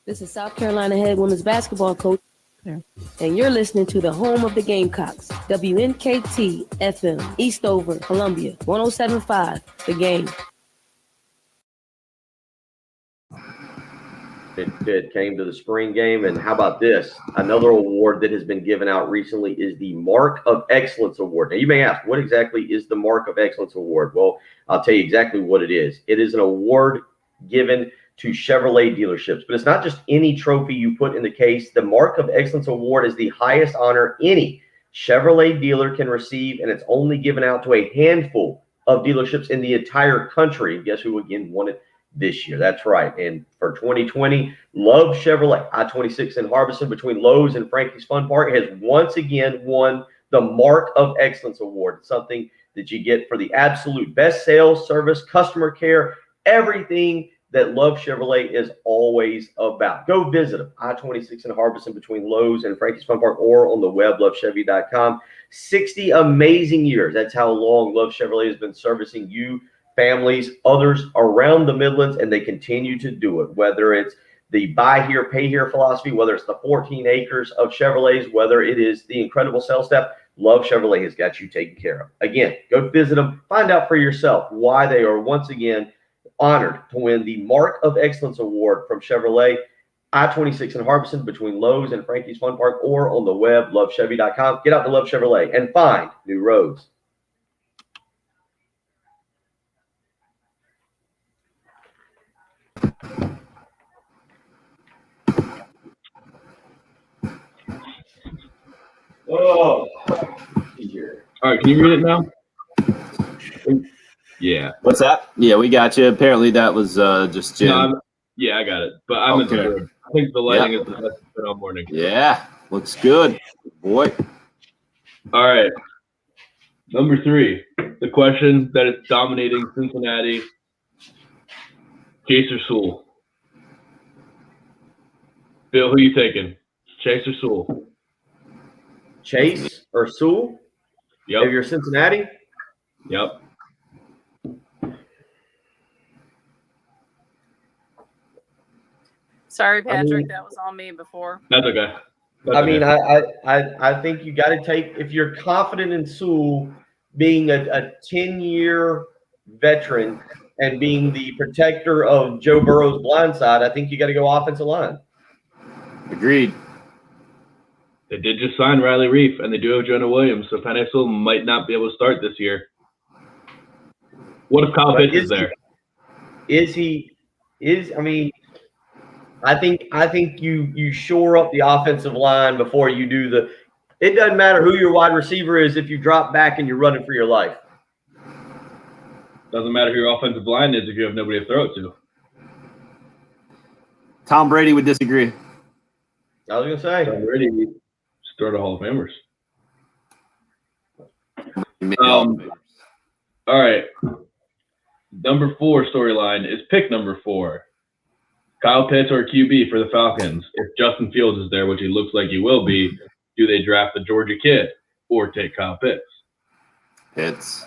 This is South Carolina head women's basketball coach, and you're listening to the home of the Gamecocks, WNKT FM, Eastover, Columbia, 1075 The Game. It came to the spring game, and how about this? Another award that has been given out recently is the Mark of Excellence Award. Now, you may ask, what exactly is the Mark of Excellence Award? Well, I'll tell you exactly what it is. It is an award given to Chevrolet dealerships, but it's not just any trophy you put in the case. The Mark of Excellence Award is the highest honor any Chevrolet dealer can receive, and it's only given out to a handful of dealerships in the entire country. Guess who again won it this year? That's right. And for 2020, Love Chevrolet, I-26 in Harbison between Lowe's and Frankie's Fun Park, has once again won the Mark of Excellence Award. It's something that you get for the absolute best sales, service, customer care, everything that Love Chevrolet is always about. Go visit them, I-26 in Harbison between Lowe's and Frankie's Fun Park, or on the web, lovechevy.com. 60 amazing years. That's how long Love Chevrolet has been servicing you, families, others around the Midlands, and they continue to do it, whether it's the buy here, pay here philosophy, whether it's the 14 acres of Chevrolets, whether it is the incredible sales staff. Love Chevrolet has got you taken care of. Again, go visit them. Find out for yourself why they are once again honored to win the Mark of Excellence Award from Chevrolet. I-26 in Harbison between Lowe's and Frankie's Fun Park, or on the web, lovechevy.com. Get out to Love Chevrolet and find new roads. Oh, here. All right, can you read it now? Yeah. What's that? Yeah, we got you. Apparently that was just Jim. No, I got it. But I'm in the board. I think the lighting is the best it's been all morning. Yeah, looks good, boy. All right. Number 3, the question that is dominating Cincinnati. Chase or Sewell? Bill, who you taking? Chase or Sewell? Chase or Sewell? Yep. If you're Cincinnati? Yep. Sorry, Patrick, that was on me before. That's okay. I think you got to take, if you're confident in Sewell being a 10-year veteran and being the protector of Joe Burrow's blind side, I think you got to go offensive line. Agreed. They did just sign Riley Reef, and they do have Jonah Williams, so Penei Sewell might not be able to start this year. What if Kyle Pitts is there? I think you shore up the offensive line before you do the – it doesn't matter who your wide receiver is if you drop back and you're running for your life. Doesn't matter who your offensive line is if you have nobody to throw it to. Tom Brady would disagree. I was going to say. Tom Brady start a Hall of Famers. All right. Number 4 storyline is pick number 4. Kyle Pitts or QB for the Falcons. If Justin Fields is there, which he looks like he will be, do they draft the Georgia kid or take Kyle Pitts? Pitts.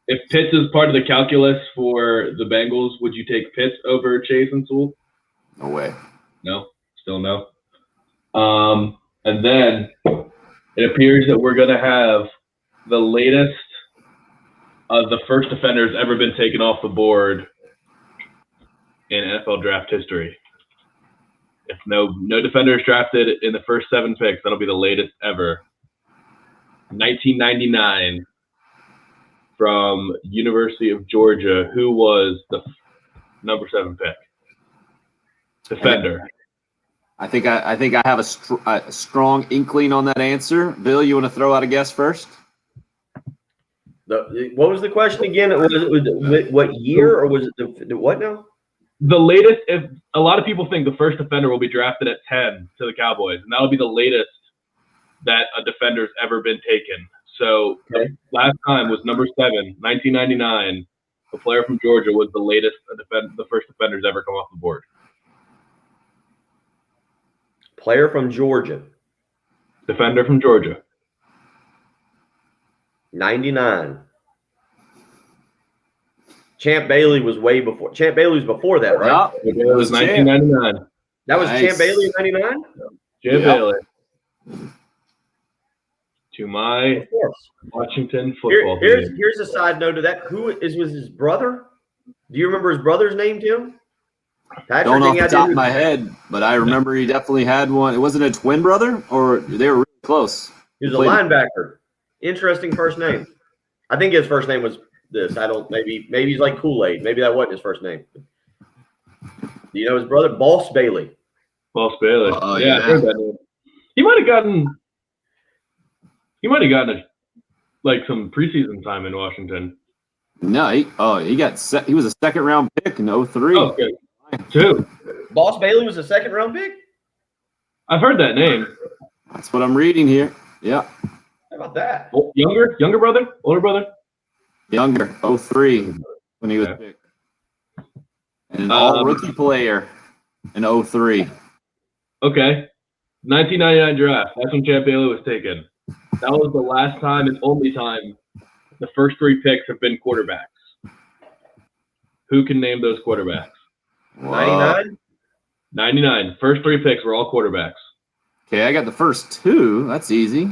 If Pitts is part of the calculus for the Bengals, would you take Pitts over Chase and Sewell? No way. No, still no. And then it appears that we're going to have the latest of the first defenders ever been taken off the board in NFL draft history. If no defenders drafted in the first 7 picks, that'll be the latest ever. 1999 from University of Georgia. Who was the number 7 pick? Defender. I think I have a strong inkling on that answer. Bill, you want to throw out a guess first? What was the question again? Was it what year, or was it the what now? The latest, if a lot of people think the first defender will be drafted at 10 to the Cowboys, and that'll be the latest that a defender's ever been taken. So the last time was number 7, 1999. A player from Georgia was the latest the first defender's ever come off the board. Player from Georgia. Defender from Georgia. 99. Champ Bailey was way before. Champ Bailey was before that, right? It was 1999. That was Nice. Champ Bailey in 99? Champ Bailey. To my Of course. Washington football team. Here's a side note to that. Who was his brother? Do you remember his brother's name, Tim? Patrick, Don't off think the I top did? of my head, but I remember he definitely had one. It wasn't a twin brother, or they were really close. He was a linebacker. Interesting first name. I think his first name was this. I don't. Maybe he's like Kool-Aid. Maybe that wasn't his first name. Do you know his brother? Boss Bailey. Boss Bailey. Oh, yeah, I heard that name. He might have gotten like some preseason time in Washington. No, he was a second round pick in 03. Oh, okay. 2. Boss Bailey was a second round pick. I've heard that name. That's what I'm reading here. Yeah. How about that? Younger brother? Older brother? Younger, 03 when he was picked. And an all rookie player in 03. Okay. 1999 draft. That's when Champ Bailey was taken. That was the last time and only time the first 3 picks have been quarterbacks. Who can name those quarterbacks? 99? 99. First 3 picks were all quarterbacks. Okay, I got the first 2. That's easy.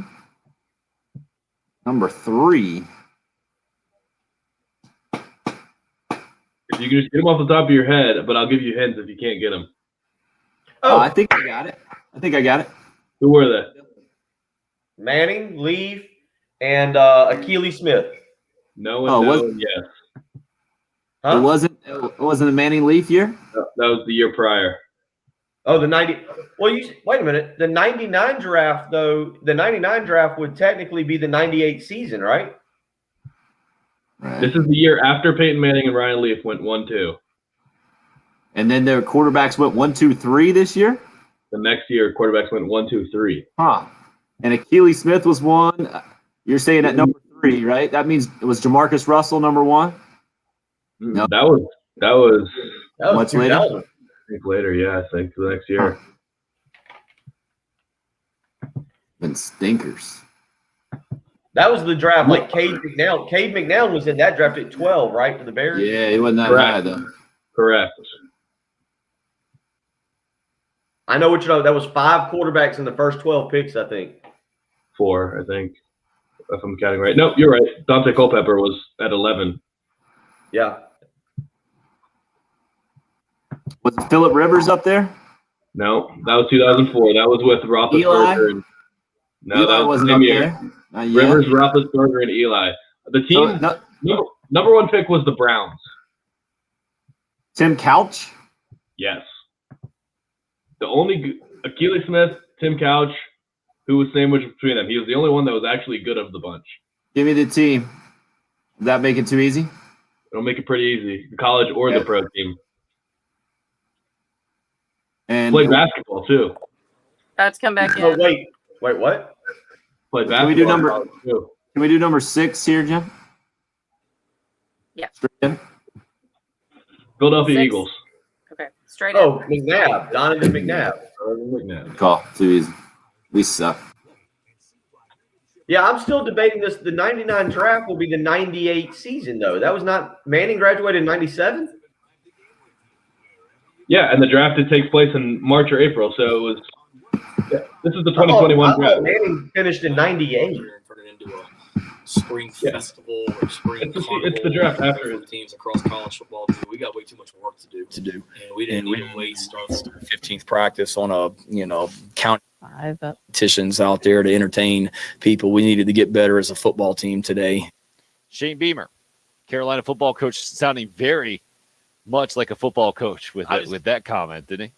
Number 3. If you can just get them off the top of your head, but I'll give you hints if you can't get them. Oh, I think I got it. Who were they? Manning, Leaf, and Akili Smith. No and no and yes. Huh? It wasn't a Manning Leaf year? No, that was the year prior. Oh, the 90. Well, wait a minute. The 99 draft, though, the 99 draft would technically be the 98 season, right? Right. This is the year after Peyton Manning and Ryan Leaf went 1-2. And then their quarterbacks went 1, 2, 3 this year? The next year, quarterbacks went 1, 2, 3. Huh. And Akili Smith was 1. You're saying at number 3, right? That means it was Jamarcus Russell number 1? No. That was much later. I think later, yeah, I think the next year. Been stinkers. That was the draft, like Cade McNown. Cade McNown was in that draft at 12, right, for the Bears? Yeah, he wasn't that high, though. Correct. I know what you're talking about. That was 5 quarterbacks in the first 12 picks, I think. 4, I think, if I'm counting right. No, you're right. Dante Culpepper was at 11. Yeah. Was it Phillip Rivers up there? No, that was 2004. That was with Roethlisberger. Eli that was wasn't the up same year. there. Not yet. Rivers, Roethlisberger, and Eli. The team, number 1 pick was the Browns. Tim Couch? Yes. The only Akili Smith, Tim Couch, who was sandwiched between them. He was the only one that was actually good of the bunch. Give me the team. Does that make it too easy? It'll make it pretty easy. The college or the pro team. And played basketball too. That's come back in. Oh, wait, what? Played basketball. Can we do number 6 here, Jim? Yeah. Straight in? Philadelphia 6. Eagles. Okay, straight up. Oh, McNabb. Donovan McNabb. McNabb. Call. Too easy. We suck. Yeah, I'm still debating this. The 99 draft will be the 98 season, though. That was not – Manning graduated in 97? Yeah, and the draft takes place in March or April, so it was. Yeah, this is the 2021 I draft. thought Manning finished in 98. Turn it into a spring festival or spring It's the draft after it. teams across college football do. We got way too much work to do. And we didn't need to waste our 15th practice on county 5 up. competitions out there to entertain people. We needed to get better as a football team today. Shane Beamer, Carolina football coach, sounding very much like a football coach with that comment, didn't he?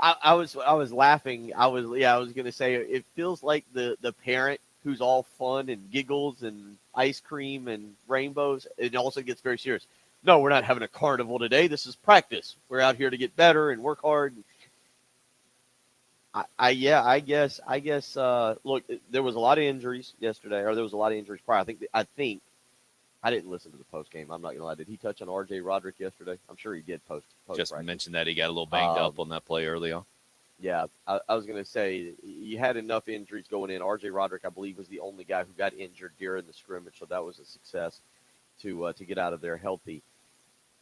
I was laughing. I was going to say it feels like the parent who's all fun and giggles and ice cream and rainbows. It also gets very serious. No, we're not having a carnival today. This is practice. We're out here to get better and work hard. I guess. Look, there was a lot of injuries yesterday, or there was a lot of injuries prior. I think. I didn't listen to the post game. I'm not gonna lie. Did he touch on R.J. Roderick yesterday? I'm sure he did. Post Just practice. mentioned that he got a little banged up on that play early on. Yeah, I was going to say you had enough injuries going in. R.J. Roderick, I believe, was the only guy who got injured during the scrimmage, so that was a success to get out of there healthy.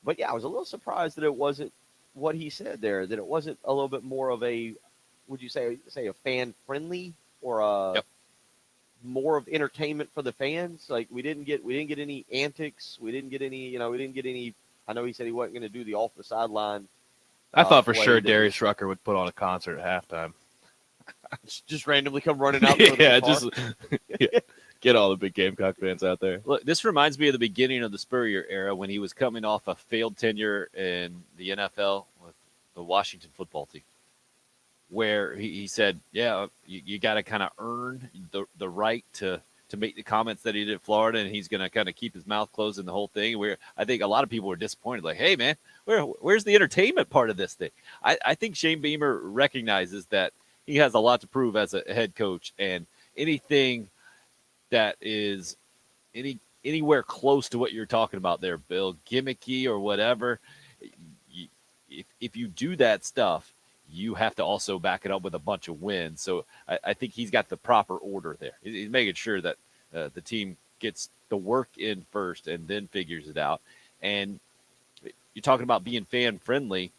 But, yeah, I was a little surprised that it wasn't what he said there, that it wasn't a little bit more of a, would you say a fan-friendly or a more of entertainment for the fans? Like, we didn't get any antics. We didn't get any, I know he said he wasn't going to do the off-the-sideline. I thought for play sure that Darius Rucker would put on a concert at halftime. just randomly come running out. Yeah, get all the big Gamecock fans out there. Look, this reminds me of the beginning of the Spurrier era when he was coming off a failed tenure in the NFL with the Washington football team, where he said, yeah, you got to kind of earn the right to make the comments that he did at Florida, and he's going to kind of keep his mouth closed in the whole thing. Where I think a lot of people were disappointed, like, hey, man, where's the entertainment part of this thing? I think Shane Beamer recognizes that he has a lot to prove as a head coach, and anything that is anywhere close to what you're talking about there, Bill, gimmicky or whatever, if you do that stuff, you have to also back it up with a bunch of wins. So I think he's got the proper order there. He's making sure that the team gets the work in first and then figures it out. And you're talking about being fan friendly.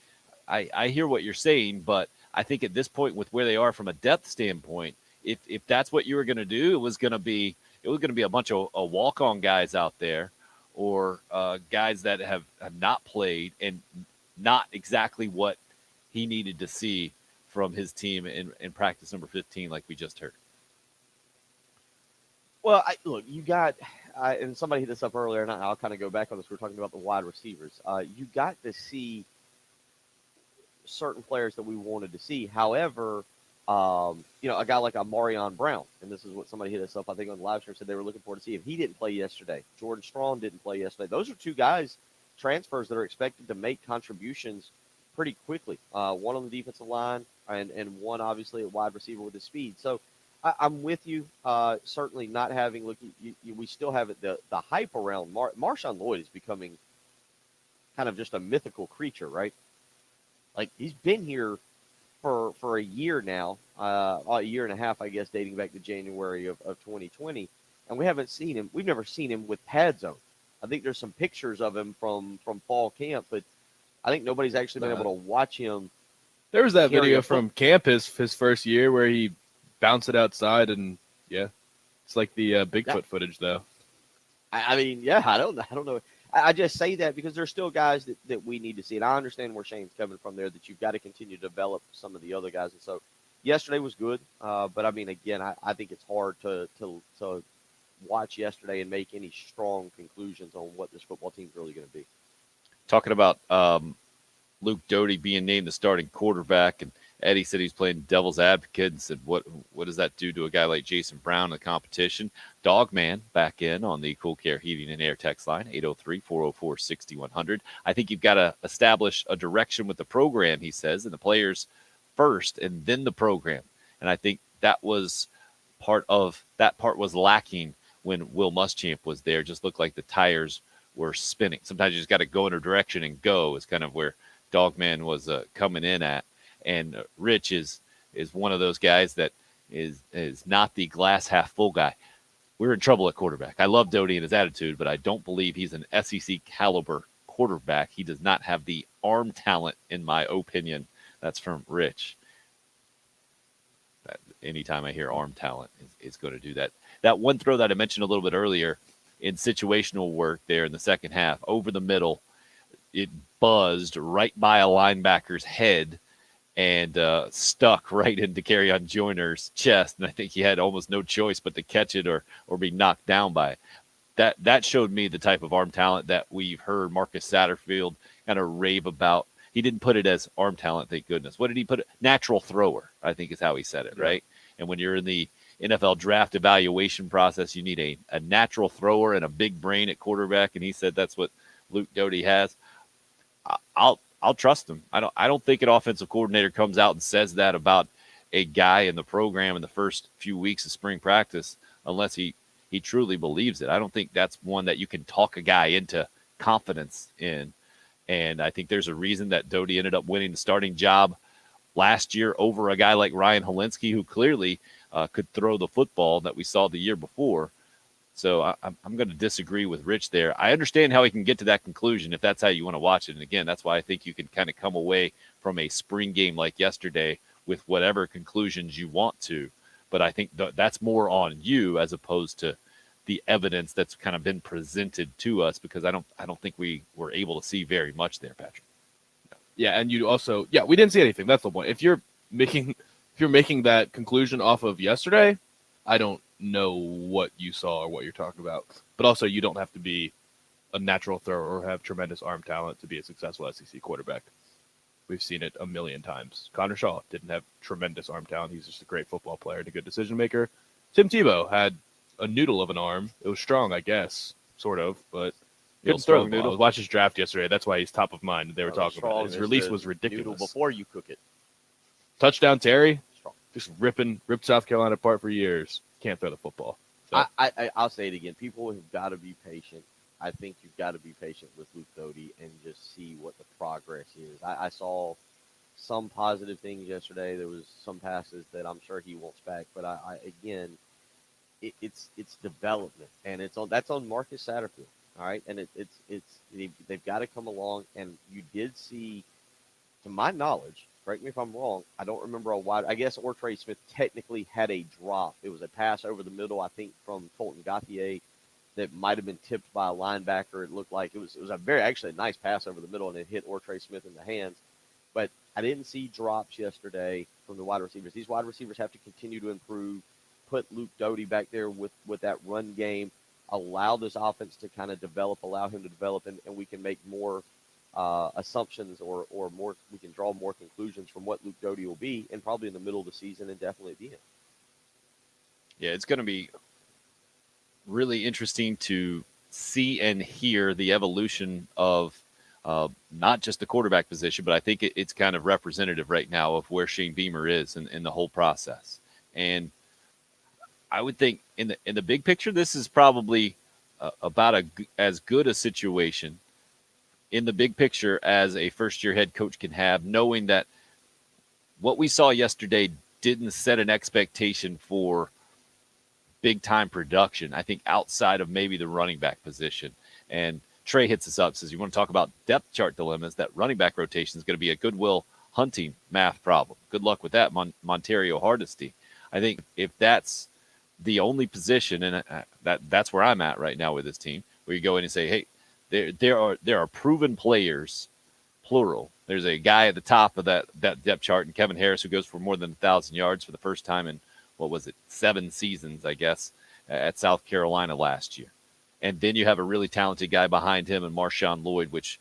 I hear what you're saying, but I think at this point with where they are from a depth standpoint, if that's what you were going to do, it was going to be a bunch of walk-on guys out there or guys that have not played and not exactly what he needed to see from his team in practice number 15, like we just heard. Well, look, you got, and somebody hit this up earlier, and I'll kind of go back on this. We're talking about the wide receivers. You got to see certain players that we wanted to see. However, a guy like a Marion Brown, and this is what somebody hit us up, I think, on the live stream, said they were looking forward to see him. He didn't play yesterday. Jordan Strong didn't play yesterday. Those are two guys, transfers, that are expected to make contributions pretty quickly. One on the defensive line and one obviously a wide receiver with his speed. So I'm with you. Certainly not having we still have the hype around Marshawn Lloyd is becoming kind of just a mythical creature, right? Like, he's been here for a year now, a year and a half, I guess, dating back to January of 2020, and we haven't seen him. We've never seen him with pads on. I think there's some pictures of him from fall camp, but I think nobody's actually been able to watch him. There was that video from camp his first year where he bounced it outside, and it's like the Bigfoot footage though. I mean, I don't know. I just say that because there's still guys that we need to see, and I understand where Shane's coming from there, that you've got to continue to develop some of the other guys. And so yesterday was good, but I mean, again, I think it's hard to watch yesterday and make any strong conclusions on what this football team's really going to be. Talking about Luke Doty being named the starting quarterback, and Eddie said he's playing devil's advocate and said, what does that do to a guy like Jason Brown in the competition? Dogman back in on the Cool Care Heating and Air text line, 803-404-6100. I think you've got to establish a direction with the program, he says, and the players first and then the program. And I think that was part was lacking when Will Muschamp was there. Just looked like the tires were spinning. Sometimes you just got to go in a direction and go is kind of where Dogman was coming in at. And Rich is one of those guys that is not the glass half full guy. We're in trouble at quarterback. I love Doty and his attitude, but I don't believe he's an SEC caliber quarterback. He does not have the arm talent, in my opinion. That's from Rich. Anytime I hear arm talent is going to do that. That one throw that I mentioned a little bit earlier in situational work there in the second half, over the middle, it buzzed right by a linebacker's head and stuck right into Kerryon Joyner's chest. And I think he had almost no choice but to catch it or be knocked down by it. That showed me the type of arm talent that we've heard Marcus Satterfield kind of rave about. He didn't put it as arm talent, thank goodness. What did he put it? Natural thrower, I think is how he said it, right? And when you're in the NFL draft evaluation process, you need a natural thrower and a big brain at quarterback. And he said that's what Luke Doty has. I'll trust him. I don't think an offensive coordinator comes out and says that about a guy in the program in the first few weeks of spring practice unless he truly believes it. I don't think that's one that you can talk a guy into confidence in. And I think there's a reason that Doty ended up winning the starting job last year over a guy like Ryan Helinski, who clearly could throw the football that we saw the year before. So I'm going to disagree with Rich there. I understand how he can get to that conclusion if that's how you want to watch it. And again, that's why I think you can kind of come away from a spring game like yesterday with whatever conclusions you want to. But I think that's more on you as opposed to the evidence that's kind of been presented to us, because I don't think we were able to see very much there, Patrick. Yeah, and you also, we didn't see anything. That's the point. If you're making that conclusion off of yesterday, I don't know what you saw or what you're talking about. But also, you don't have to be a natural thrower or have tremendous arm talent to be a successful SEC quarterback. We've seen it a million times. Connor Shaw didn't have tremendous arm talent. He's just a great football player and a good decision maker. Tim Tebow had a noodle of an arm. It was strong, I guess, sort of, but couldn't throw the ball. I watched his draft yesterday. That's why he's top of mind. They were talking about his release was ridiculous. Before you cook it. Touchdown Terry, just ripped South Carolina apart for years. Can't throw the football. So. I'll say it again. People have got to be patient. I think you've got to be patient with Luke Doty and just see what the progress is. I saw some positive things yesterday. There was some passes that I'm sure he wants back, but it's development, and that's on Marcus Satterfield. All right, and they've got to come along, and you did see, to my knowledge, correct me if I'm wrong, I don't remember a wide. I guess Ortre Smith technically had a drop. It was a pass over the middle, I think, from Colton Gauthier that might have been tipped by a linebacker. It looked like it was a a nice pass over the middle, and it hit Ortre Smith in the hands. But I didn't see drops yesterday from the wide receivers. These wide receivers have to continue to improve. Put Luke Doty back there with that run game. Allow this offense to kind of develop. Allow him to develop, and we can make more assumptions or more. We can draw more conclusions from what Luke Doty will be, and probably in the middle of the season, and definitely at the end. Yeah, it's going to be really interesting to see and hear the evolution of not just the quarterback position, but I think it's kind of representative right now of where Shane Beamer is in the whole process. And I would think in the big picture, this is probably about as good a situation in the big picture as a first-year head coach can have, knowing that what we saw yesterday didn't set an expectation for big-time production, I think, outside of maybe the running back position. And Trey hits us up, says, you want to talk about depth chart dilemmas, that running back rotation is going to be a Goodwill Hunting math problem. Good luck with that, Montario Hardesty. I think if that's the only position, and that's where I'm at right now with this team, where you go in and say, hey, there are proven players, plural. There's a guy at the top of that depth chart, and Kevin Harris, who goes for more than 1,000 yards for the first time in, 7 seasons, I guess, at South Carolina last year. And then you have a really talented guy behind him, and Marshawn Lloyd, which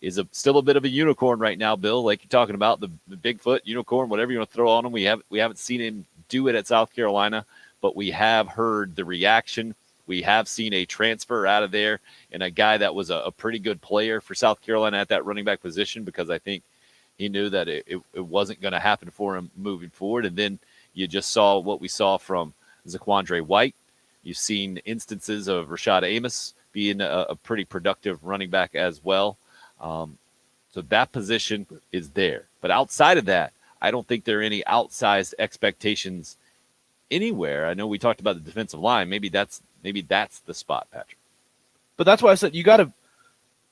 is still a bit of a unicorn right now, Bill, like you're talking about, the Bigfoot unicorn, whatever you want to throw on him. We haven't seen him do it at South Carolina, but we have heard the reaction. We have seen a transfer out of there, and a guy that was a pretty good player for South Carolina at that running back position, because I think he knew that it wasn't going to happen for him moving forward. And then you just saw what we saw from Zaquandre White. You've seen instances of Rashad Amos being a pretty productive running back as well. So that position is there. But outside of that, I don't think there are any outsized expectations anywhere. I know we talked about the defensive line. Maybe that's the spot, Patrick. But that's why I said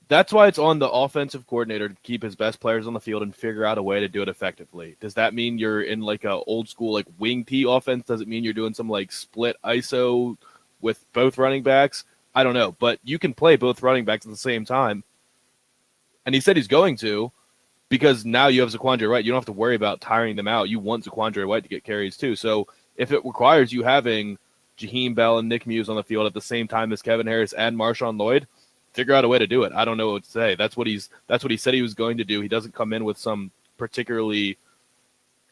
that's why it's on the offensive coordinator to keep his best players on the field and figure out a way to do it effectively. Does that mean you're in like a old school like wing T offense? Does it mean you're doing some like split ISO with both running backs? I don't know, but you can play both running backs at the same time. And he said he's going to, because now you have Zaquandre White. You don't have to worry about tiring them out. You want Zaquandre White to get carries too. So if it requires you having Jaheim Bell and Nick Muse on the field at the same time as Kevin Harris and Marshawn Lloyd, figure out a way to do it. I don't know what to say. That's what he said he was going to do. He doesn't come in with some particularly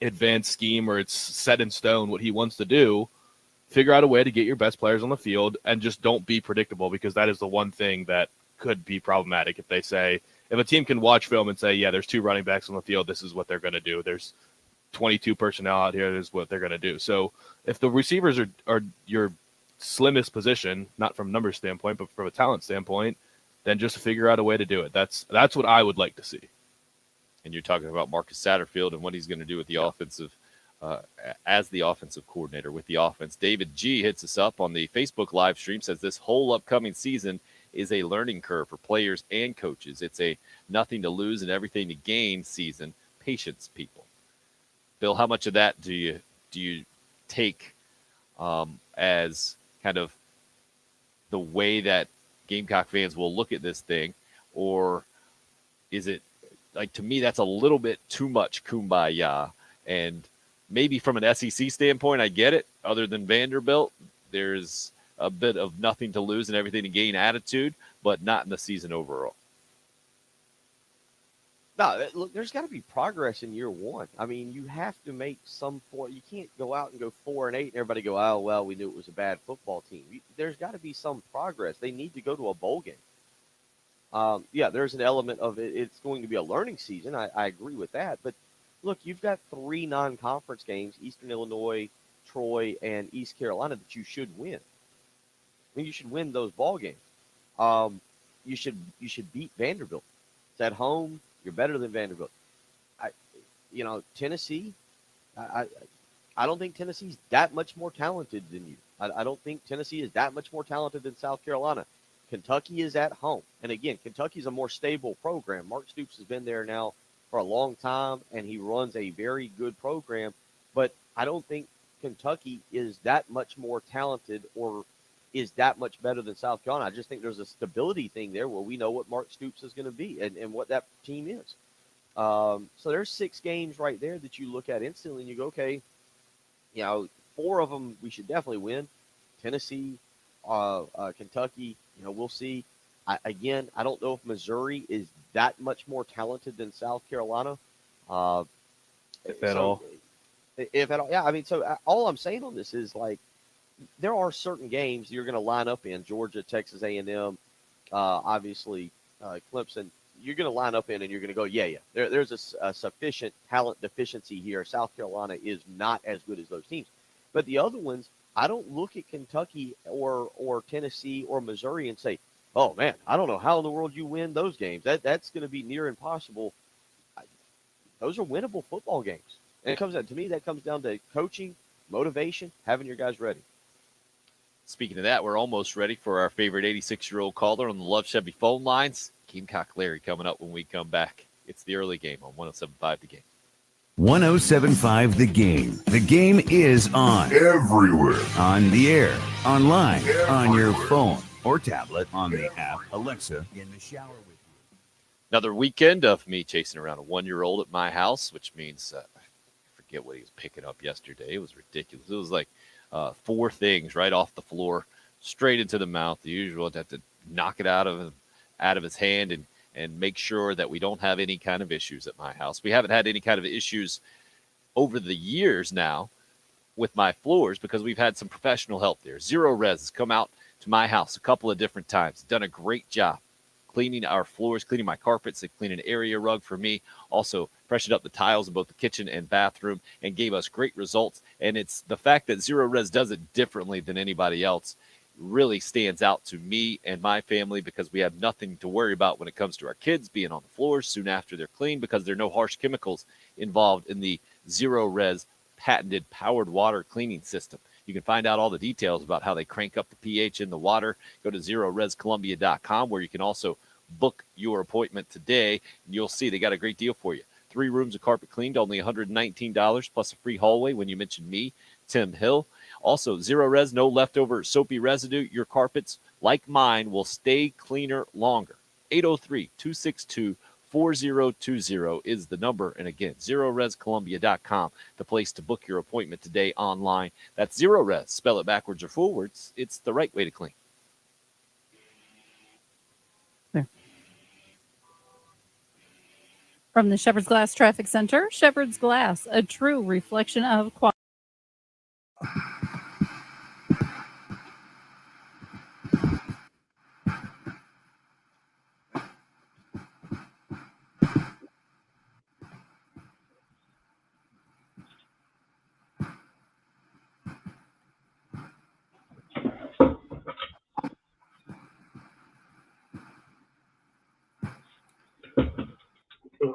advanced scheme or it's set in stone what he wants to do. Figure out a way to get your best players on the field and just don't be predictable, because that is the one thing that could be problematic if a team can watch film and say, yeah, there's 2 running backs on the field, this is what they're going to do. There's 22 personnel out here, this is what they're going to do. So if the receivers are your slimmest position, not from numbers standpoint, but from a talent standpoint, then just figure out a way to do it. That's what I would like to see. And you're talking about Marcus Satterfield and what he's going to do with the offensive, as the offensive coordinator with the offense. David G hits us up on the Facebook live stream, says this whole upcoming season is a learning curve for players and coaches. It's a nothing to lose and everything to gain season. Patience, people. Bill, how much of that do you take as kind of the way that Gamecock fans will look at this thing, or is it like, to me, that's a little bit too much kumbaya? And maybe from an SEC standpoint, I get it. Other than Vanderbilt, there's a bit of nothing to lose and everything to gain attitude, but not in the season overall. No, look, there's got to be progress in year one. I mean, you have to make you can't go out and go 4-8 and everybody go, oh, well, we knew it was a bad football team. There's got to be some progress. They need to go to a bowl game. Yeah, there's an element of it. It's going to be a learning season. I agree with that. But look, you've got 3 non-conference games, Eastern Illinois, Troy, and East Carolina, that you should win. I mean, you should win those ball games. You should beat Vanderbilt. It's at home. You're better than Vanderbilt. Tennessee. I don't think Tennessee's that much more talented than you. I don't think Tennessee is that much more talented than South Carolina. Kentucky is at home, and again, Kentucky's a more stable program. Mark Stoops has been there now for a long time, and he runs a very good program. But I don't think Kentucky is that much more talented or is that much better than South Carolina. I just think there's a stability thing there where we know what Mark Stoops is going to be and what that team is. So there's 6 games right there that you look at instantly and you go, okay, 4 of them we should definitely win. Tennessee, Kentucky, we'll see. I don't know if Missouri is that much more talented than South Carolina. If at all. If at all, yeah. I mean, so all I'm saying on this is, like, there are certain games you're going to line up in. Georgia, Texas A&M, obviously Clemson. You're going to line up in and you're going to go, yeah. There's a sufficient talent deficiency here. South Carolina is not as good as those teams. But the other ones, I don't look at Kentucky or Tennessee or Missouri and say, oh, man, I don't know how in the world you win those games. That's going to be near impossible. Those are winnable football games. And that comes down to coaching, motivation, having your guys ready. Speaking of that, we're almost ready for our favorite 86-year-old caller on the Love Chevy phone lines. Gamecock Larry coming up when we come back. It's the early game on 107.5 The Game. 107.5 The Game. The game is on. Everywhere. On the air. Online. On your phone or tablet. On the app. Alexa. In the shower with you. Another weekend of me chasing around a 1-year-old at my house, which means I forget what he was picking up yesterday. It was ridiculous. It was like 4 things right off the floor, straight into the mouth. The usual. I'd have to knock it out of his hand and make sure that we don't have any kind of issues at my house. We haven't had any kind of issues over the years now with my floors because we've had some professional help there. Zero Res has come out to my house a couple of different times, done a great job cleaning our floors, cleaning my carpets, and cleaning an area rug for me. Also freshened up the tiles in both the kitchen and bathroom and gave us great results. And it's the fact that Zero Res does it differently than anybody else really stands out to me and my family because we have nothing to worry about when it comes to our kids being on the floors soon after they're cleaned because there are no harsh chemicals involved in the Zero Res patented powered water cleaning system. You can find out all the details about how they crank up the pH in the water. Go to ZeroResColumbia.com, where you can also book your appointment today, and you'll see they got a great deal for you. 3 rooms of carpet cleaned, only $119, plus a free hallway when you mention me, Tim Hill. Also, Zero Res, no leftover soapy residue. Your carpets, like mine, will stay cleaner longer. 803-262-4020 is the number. And again, ZeroResColumbia.com, the place to book your appointment today online. That's Zero Res. Spell it backwards or forwards. It's the right way to clean. From the Shepherd's Glass Traffic Center, Shepherd's Glass, a true reflection of quality.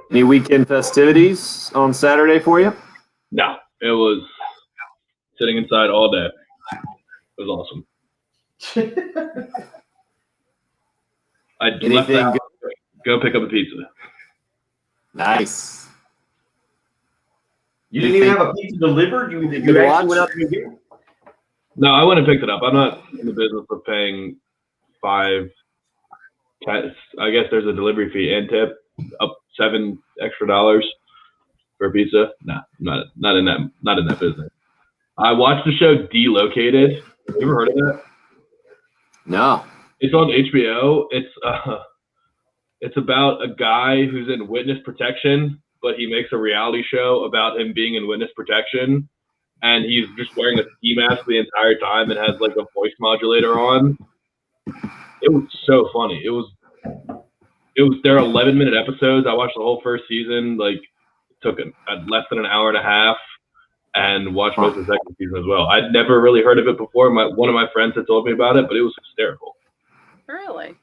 Any weekend festivities on Saturday for you? No, it was sitting inside all day. It was awesome. I left Anything out, go pick up a pizza. Nice. You didn't even have a pizza delivered? You actually went out to get it? No, I went and picked it up. I'm not in the business of paying $5. I guess there's a delivery fee and tip up $7 extra for a pizza. Nah, not in that business. I watched the show Delocated. You ever heard of that? No. It's on HBO. It's about a guy who's in witness protection, but he makes a reality show about him being in witness protection, and he's just wearing a ski mask the entire time and has like a voice modulator on. It was so funny. It was there are 11-minute episodes. I watched the whole first season. Like, it took less than an hour and a half, and watched most of the second season as well. I'd never really heard of it before. One of my friends had told me about it, but it was hysterical. Really?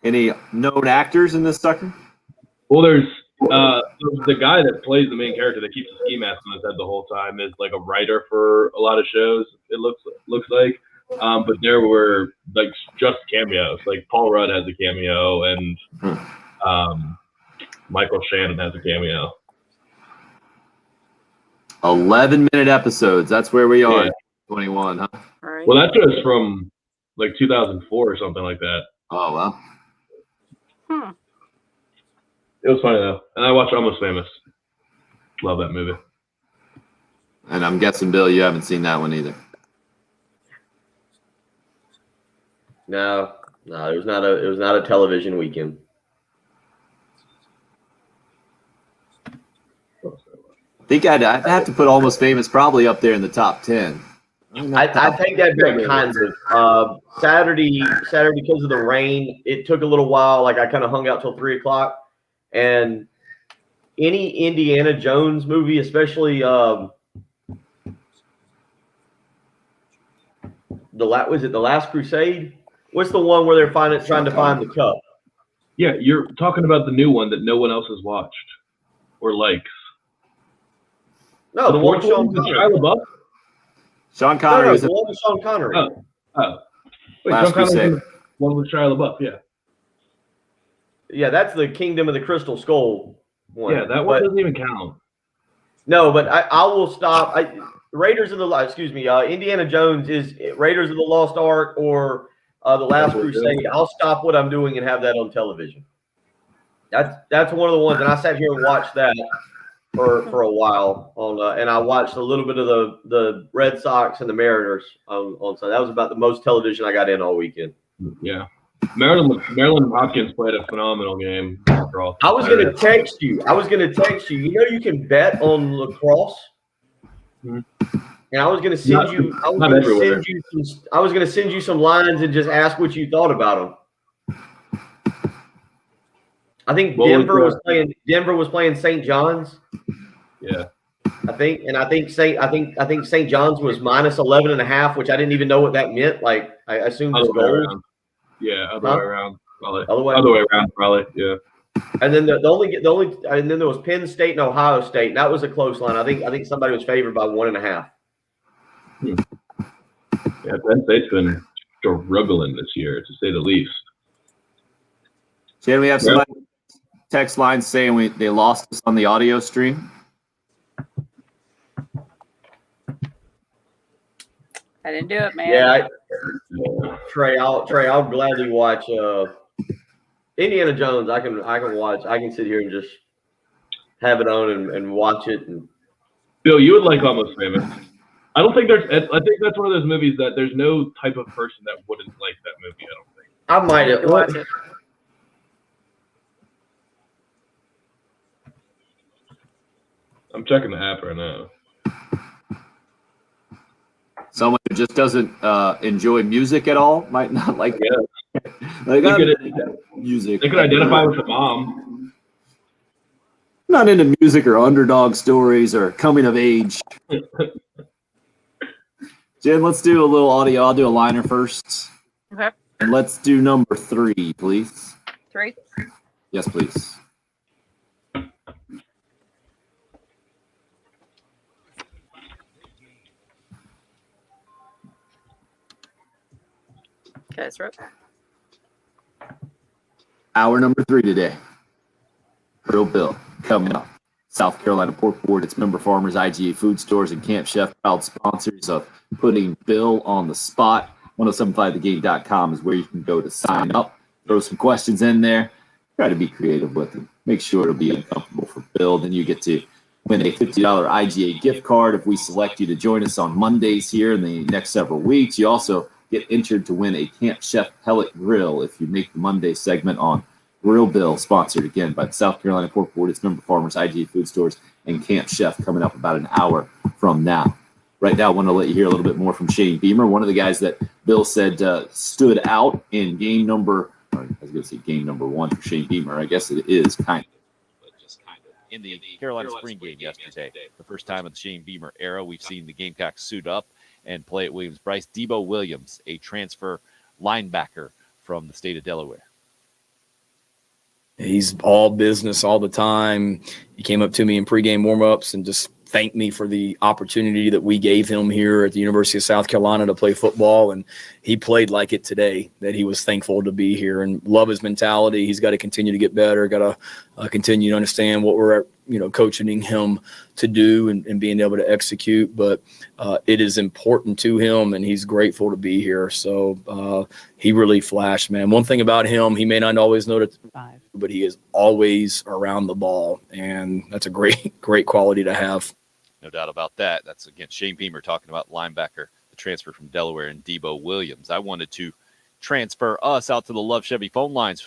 Any known actors in this sucker? Well, there's the guy that plays the main character that keeps the ski mask on his head the whole time is like a writer for a lot of shows. It looks like. But there were like just cameos. Like Paul Rudd has a cameo, and Michael Shannon has a cameo. 11-minute episodes. That's where we are. Yeah. 21, huh? Right. Well, that's just from like 2004 or something like that. Oh, well. It was funny though, and I watched Almost Famous. Love that movie. And I'm guessing, Bill, you haven't seen that one either. No, it was not a television weekend. I think I'd have to put Almost Famous probably up there in the top 10. I think that kinds of Saturday because of the rain. It took a little while. Like I kind of hung out till 3:00, and any Indiana Jones movie, especially was it The Last Crusade? What's the one where they're trying to find the cup? Yeah, you're talking about the new one that no one else has watched or likes. No, the one with Sean with Connery. Shia LaBeouf? Sean Connery was the one with Sean Connery. Oh. Wait, Last Sean Connery's Crusade. in the one with Shia LaBeouf, yeah. Yeah, that's the Kingdom of the Crystal Skull one. Yeah, that one doesn't even count. No, but I will stop. Indiana Jones is Raiders of the Lost Ark or The Last Crusade. I'll stop what I'm doing and have that on television. That's one of the ones, and I sat here and watched that for a while and I watched a little bit of the Red Sox and the Mariners on Sunday. That was about the most television I got in all weekend. Yeah. Maryland Hopkins played a phenomenal game. I was going to text you. You know you can bet on lacrosse? And I was going to send you. I was going to send you some lines and just ask what you thought about them. I think Denver was playing St. John's. Yeah. I think St. John's was minus 11.5, which I didn't even know what that meant. Like I assumed it's Other way gold. around. Yeah, other Huh? way around. Probably. Other way. Other way around, probably. Yeah. And then and then there was Penn State and Ohio State. And that was a close line. I think somebody was favored by 1.5. Yeah, Penn State's been struggling this year, to say the least. Jan, we have somebody text line saying they lost us on the audio stream. I didn't do it, man. Yeah, Trey, I'll gladly watch Indiana Jones. I can watch. I can sit here and just have it on and watch it. And Bill, you would like Almost Famous. I don't think there's. I think that's one of those movies that there's no type of person that wouldn't like that movie. I don't think. I might have Watch it. I'm checking the app right now. Someone who just doesn't enjoy music at all might not like it. Like, music. They could identify with the mom. Not into music or underdog stories or coming of age. Jen, let's do a little audio. I'll do a liner first. Okay. And let's do number 3, please. 3. Yes, please. Okay, it's right. Hour number 3 today. Real Bill coming up. South Carolina Pork Board, its member farmers, IGA food stores, and Camp Chef, proud sponsors of putting Bill on the spot. 1075thegame.com is where you can go to sign up. Throw some questions in there. Try to be creative with them. Make sure it'll be uncomfortable for Bill. Then you get to win a $50 IGA gift card if we select you to join us on Mondays here in the next several weeks. You also get entered to win a Camp Chef pellet grill if you make the Monday segment on Real Bill, sponsored again by the South Carolina Pork Board, its member farmers, IGA food stores, and Camp Chef, coming up about an hour from now. Right now, I want to let you hear a little bit more from Shane Beamer, one of the guys that Bill said stood out in game number, or I was going to say game number 1 for Shane Beamer. I guess it is kind of. But just kind of. In the Carolina spring game yesterday, the first time of the Shane Beamer era, we've seen the Gamecocks suit up and play at Williams-Brice. Debo Williams, a transfer linebacker from the state of Delaware. He's all business all the time. He came up to me in pregame warmups and just thanked me for the opportunity that we gave him here at the University of South Carolina to play football. And he played like it today, that he was thankful to be here and love his mentality. He's got to continue to get better, got to continue to understand what we're, coaching him to do and being able to execute. But it is important to him, and he's grateful to be here. So he really flashed, man. One thing about him, he may not always know it, but he is always around the ball. And that's a great quality to have. No doubt about that. That's, again, Shane Beamer talking about linebacker, the transfer from Delaware, and Debo Williams. I wanted to transfer us out to the Love Chevy phone lines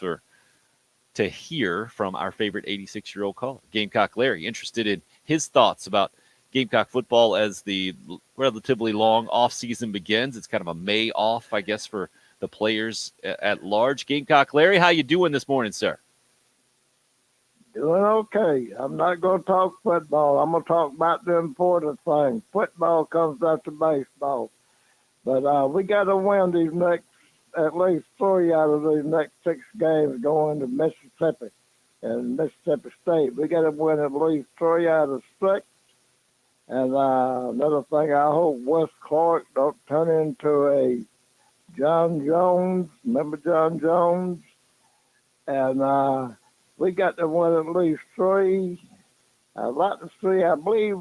to hear from our favorite 86-year-old caller, Gamecock Larry, interested in his thoughts about Gamecock football as the relatively long offseason begins. It's kind of a May off, I guess, for the players at large. Gamecock Larry, how you doing this morning, sir? Doing okay. I'm not going to talk football. I'm going to talk about the important thing. Football comes after baseball. But we got to win these next, at least 3 out of these next 6 games going to Mississippi and Mississippi State. We got to win at least 3 out of 6. And another thing, I hope Wes Clark don't turn into a John Jones. Remember John Jones? And we got to win at least 3. I'd like to see, I believe,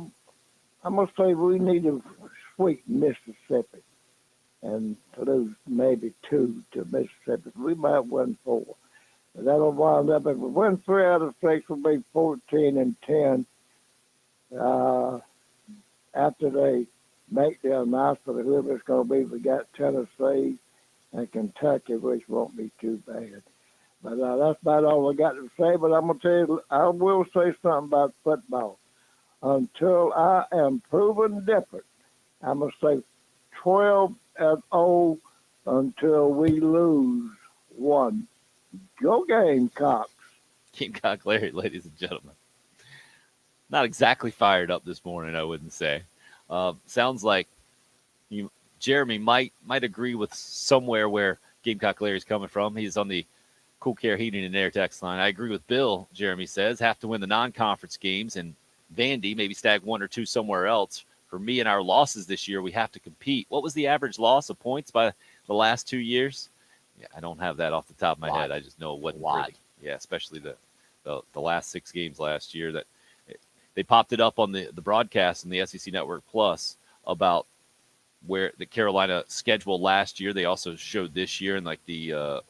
I'm going to say we need to sweep Mississippi and lose maybe 2 to Mississippi. We might win 4. But that'll wind up, if we win 3 out of 6, we'll be 14-10. After they make the announcement of whoever it's going to be, we got Tennessee and Kentucky, which won't be too bad. But that's about all I got to say. But I'm going to tell you, I will say something about football. Until I am proven different, I'm going to say 12-0 until we lose 1. Go Gamecocks. Gamecock Larry, ladies and gentlemen. not exactly fired up this morning, I wouldn't say. Sounds like Jeremy might agree with somewhere where Gamecock Larry's coming from. He's on the Cool Care Heating and Air text line. I agree with Bill. Jeremy says have to win the non-conference games and Vandy, maybe stag 1 or 2 somewhere else. For me and our losses this year, we have to compete. What was the average loss of points by the last 2 years? Yeah, I don't have that off the top of my head. I just know it wasn't pretty. Yeah, especially the last 6 games last year that they popped it up on the broadcast in the SEC Network Plus about where the Carolina schedule last year. They also showed this year and like the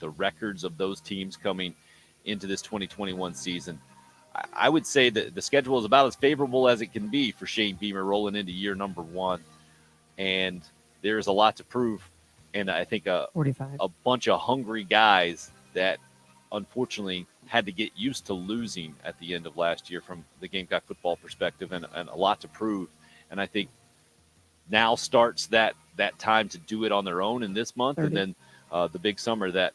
records of those teams coming into this 2021 season. I would say that the schedule is about as favorable as it can be for Shane Beamer rolling into year number 1. And there's a lot to prove. And I think a bunch of hungry guys that unfortunately had to get used to losing at the end of last year from the Gamecock football perspective and a lot to prove. And I think now starts that time to do it on their own in this month. 30. And then the big summer that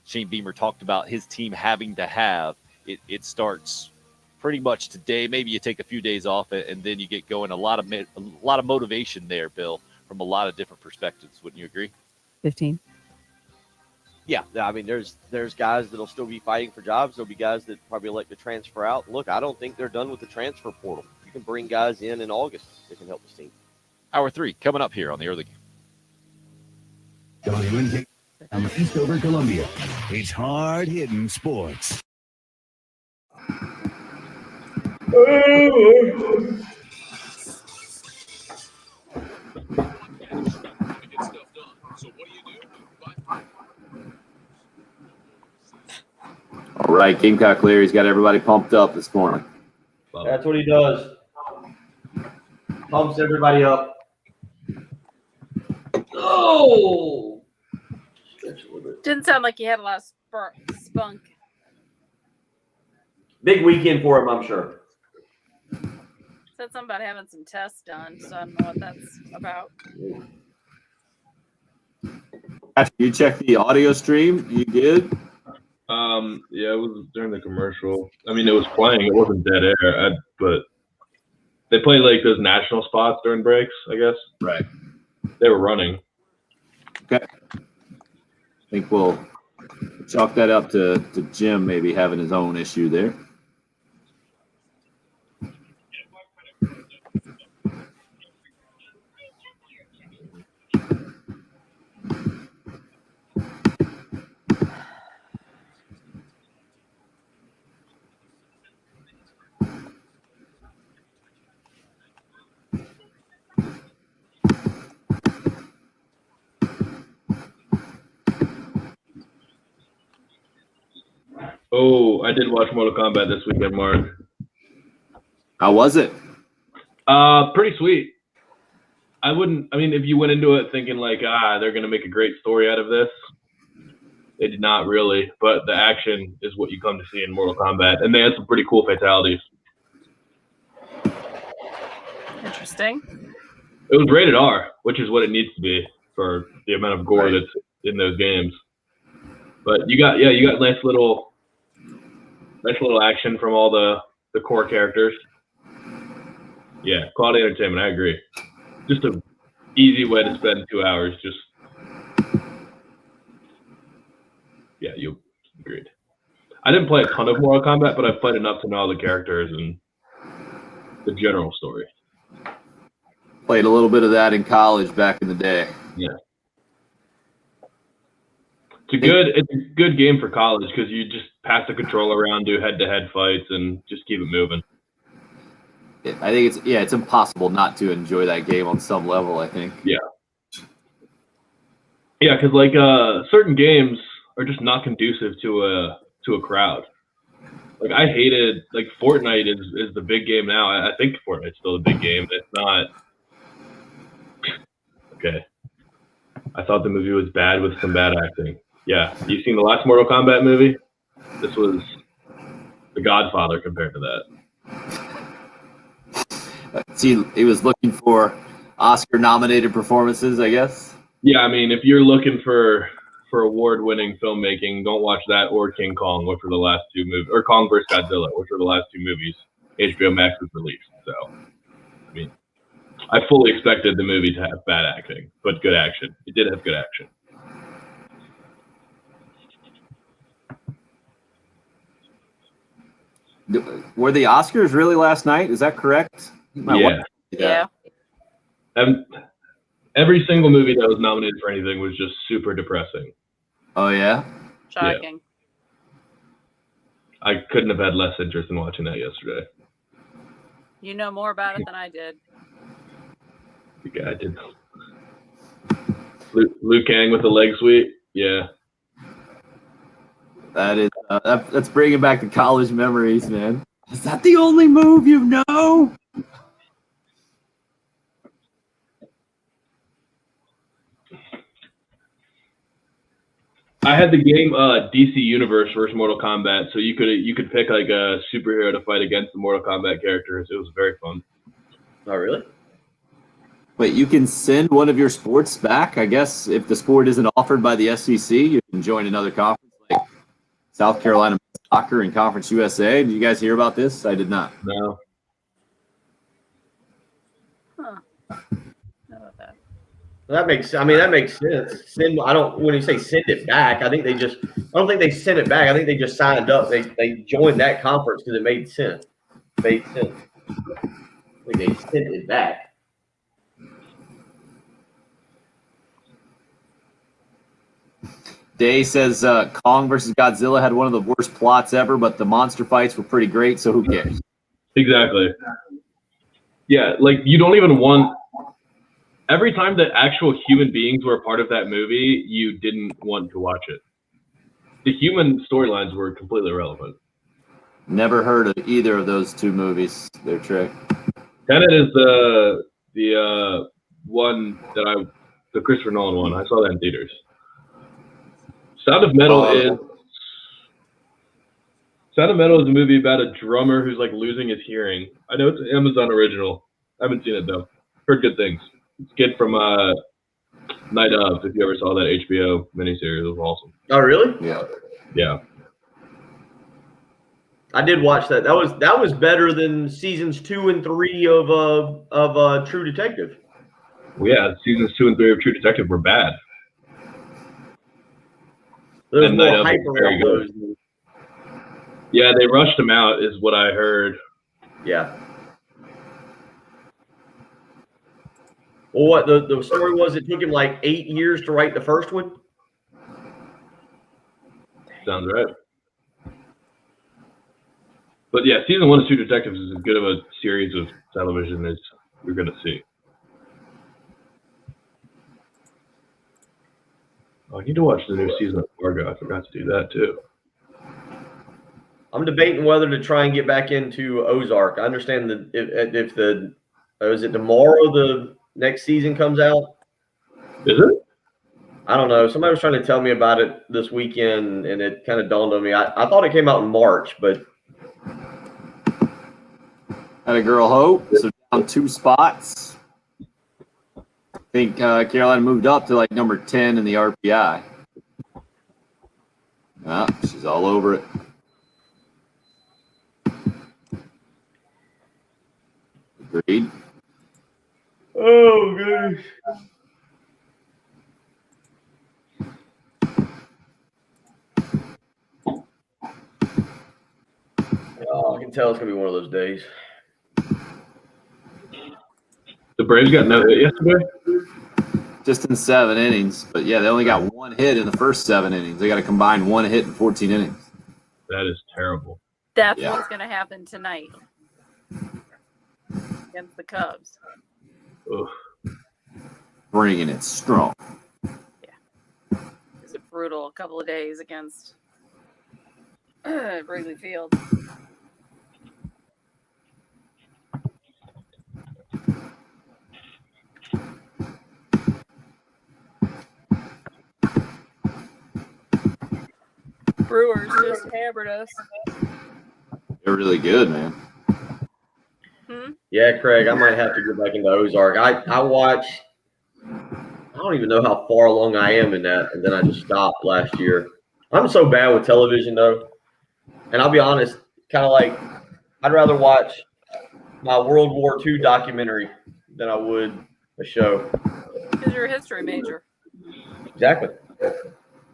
Shane Beamer talked about his team having to have. It starts pretty much today. Maybe you take a few days off and then you get going. A lot of motivation there, Bill, from a lot of different perspectives. Wouldn't you agree? 15. Yeah, I mean, there's guys that'll still be fighting for jobs. There'll be guys that probably like to transfer out. Look, I don't think they're done with the transfer portal. You can bring guys in August that can help this team. Hour 3 coming up here on the early game. WNK from Eastover, Columbia. It's hard-hitting sports. All right, Gamecock Larry's got everybody pumped up this morning. That's what he does. Pumps everybody up. Oh! Didn't sound like he had a lot of spunk. Big weekend for him, I'm sure. Said something about having some tests done, so I don't know what that's about. You checked the audio stream? You did? Yeah, it was during the commercial. I mean, it was playing. It wasn't dead air, but they played like those national spots during breaks, I guess. Right. They were running. Okay. I think we'll chalk that up to Jim maybe having his own issue there. Oh, I did watch Mortal Kombat this weekend, Mark. How was it? Pretty sweet. I mean, if you went into it thinking like, they're going to make a great story out of this, they did not really. But the action is what you come to see in Mortal Kombat. And they had some pretty cool fatalities. Interesting. It was rated R, which is what it needs to be for the amount of gore that's in those games. But you got nice little action from all the core characters. Yeah, quality entertainment. I agree. Just an easy way to spend 2 hours. You agreed. I didn't play a ton of Mortal Kombat, but I played enough to know all the characters and the general story. Played a little bit of that in college back in the day. Yeah. It's a good game for college because you just pass the controller around, do head-to-head fights, and just keep it moving. I think it's impossible not to enjoy that game on some level, I think. Yeah. Yeah, because like certain games are just not conducive to a crowd. Like I hated like Fortnite is the big game now. I think Fortnite's still the big game. It's not. Okay. I thought the movie was bad with some bad acting. Yeah, you seen the last Mortal Kombat movie? This was The Godfather compared to that. See, he was looking for Oscar-nominated performances, I guess. Yeah, I mean, if you're looking for award-winning filmmaking, don't watch that or King Kong, which were the last 2 movies, or Kong vs. Godzilla, which were the last 2 movies. HBO Max was released. So, I mean, I fully expected the movie to have bad acting, but good action. It did have good action. Were the Oscars really last night? Is that correct? Yeah. Every single movie that was nominated for anything was just super depressing. Oh, yeah? Shocking. I couldn't have had less interest in watching that yesterday. You know more about it than I did. Yeah, I did. Liu Kang with the leg sweep. Yeah. That is that's bringing back the college memories, man. Is that the only move you know? I had the game DC Universe versus Mortal Kombat, so you could pick like a superhero to fight against the Mortal Kombat characters. It was very fun. Oh, really? Wait, you can send one of your sports back? I guess if the sport isn't offered by the SEC, you can join another conference like South Carolina Soccer and Conference USA. Did you guys hear about this? I did not. No. Huh. Know about that. That makes sense. When you say send it back, I don't think they sent it back. I think they just signed up. They joined that conference because it made sense. I think they sent it back. Day says Kong versus Godzilla had one of the worst plots ever, but the monster fights were pretty great, so who cares? Exactly. Yeah, like you don't even want. Every time that actual human beings were a part of that movie, you didn't want to watch it. The human storylines were completely irrelevant. Never heard of either of those two movies. They're trick. Tenet is the one that the Christopher Nolan one. I saw that in theaters. Sound of Metal is a movie about a drummer who's like losing his hearing. I know it's an Amazon original. I haven't seen it though. Heard good things. It's a kid from Night Of. If you ever saw that HBO miniseries, it was awesome. Oh, really? Yeah. I did watch that. That was better than seasons 2 and 3 of True Detective. Well, yeah, seasons 2 and 3 of True Detective were bad. There's And more Night Of hype was very around good. those. Yeah, they rushed him out, is what I heard. Yeah. Well, what the story was, it took him like 8 years to write the first one. Sounds right. But yeah, season 1 of True Detectives is as good of a series of television as you're going to see. Oh, I need to watch the new season of Fargo. I forgot to do that too. I'm debating whether to try and get back into Ozark. I understand that if is it tomorrow the next season comes out? Is it? I don't know. Somebody was trying to tell me about it this weekend, and it kind of dawned on me. I thought it came out in March, but Had a girl hope, so down 2 spots. I think Carolina moved up to like number 10 in the RPI. She's all over it. Agreed. oh gosh. Oh, I can tell it's gonna be one of those days. The Braves got no hit yesterday? Just in 7 innings. But yeah, they only got 1 hit in the first 7 innings. They got to combine 1 hit in 14 innings. That is terrible. That's what's going to happen tonight against the Cubs. Ugh. Bringing it strong. It's a brutal couple of days against Wrigley Field. Brewers just hammered us. They're really good, man. Yeah, Craig, I might have to go back into Ozark. I watch. I don't even know how far along I am in that, and then I just stopped last year. I'm so bad with television, though. And I'll be honest, kind of like I'd rather watch my World War II documentary than I would a show. Because you're a history major. Exactly.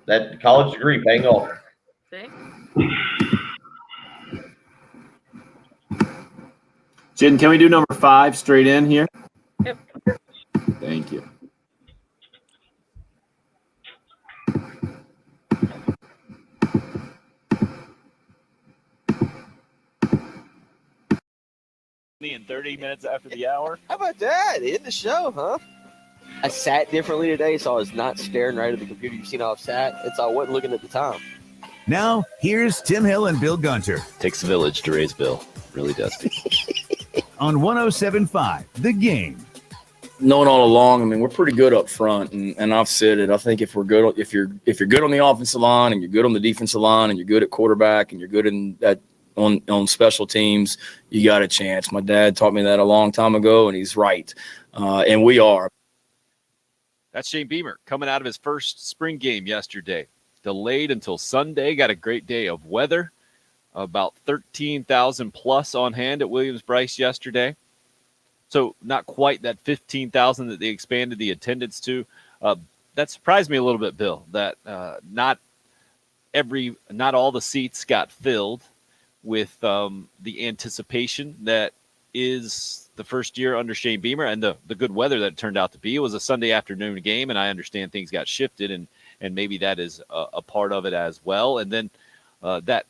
That college degree paying off. See? Jen, can we do number 5 straight in here? Yep. Thank you. In 30 minutes after the hour. How about that? End the show, huh? I sat differently today, so I was not staring right at the computer. You've seen how I've sat. I wasn't looking at the time. Now, here's Tim Hill and Bill Gunter Takes a village to raise Bill. Really does. on 107.5 The Game. Knowing all along, I mean, we're pretty good up front, and I've said it. I think if we're good, if you're good on the offensive line, and you're good on the defensive line, and you're good at quarterback, and you're good in that on special teams, you got a chance. My dad taught me that a long time ago, and he's right. And we are. That's Shane Beamer coming out of his first spring game yesterday. Delayed until Sunday. Got a great day of weather. About 13,000 plus on hand at Williams-Brice yesterday. So not quite that 15,000 that they expanded the attendance to. That surprised me a little bit, Bill, that not all the seats got filled with the anticipation that is the first year under Shane Beamer and the good weather that it turned out to be. It was a Sunday afternoon game, and I understand things got shifted, and maybe that is a part of it as well. And then that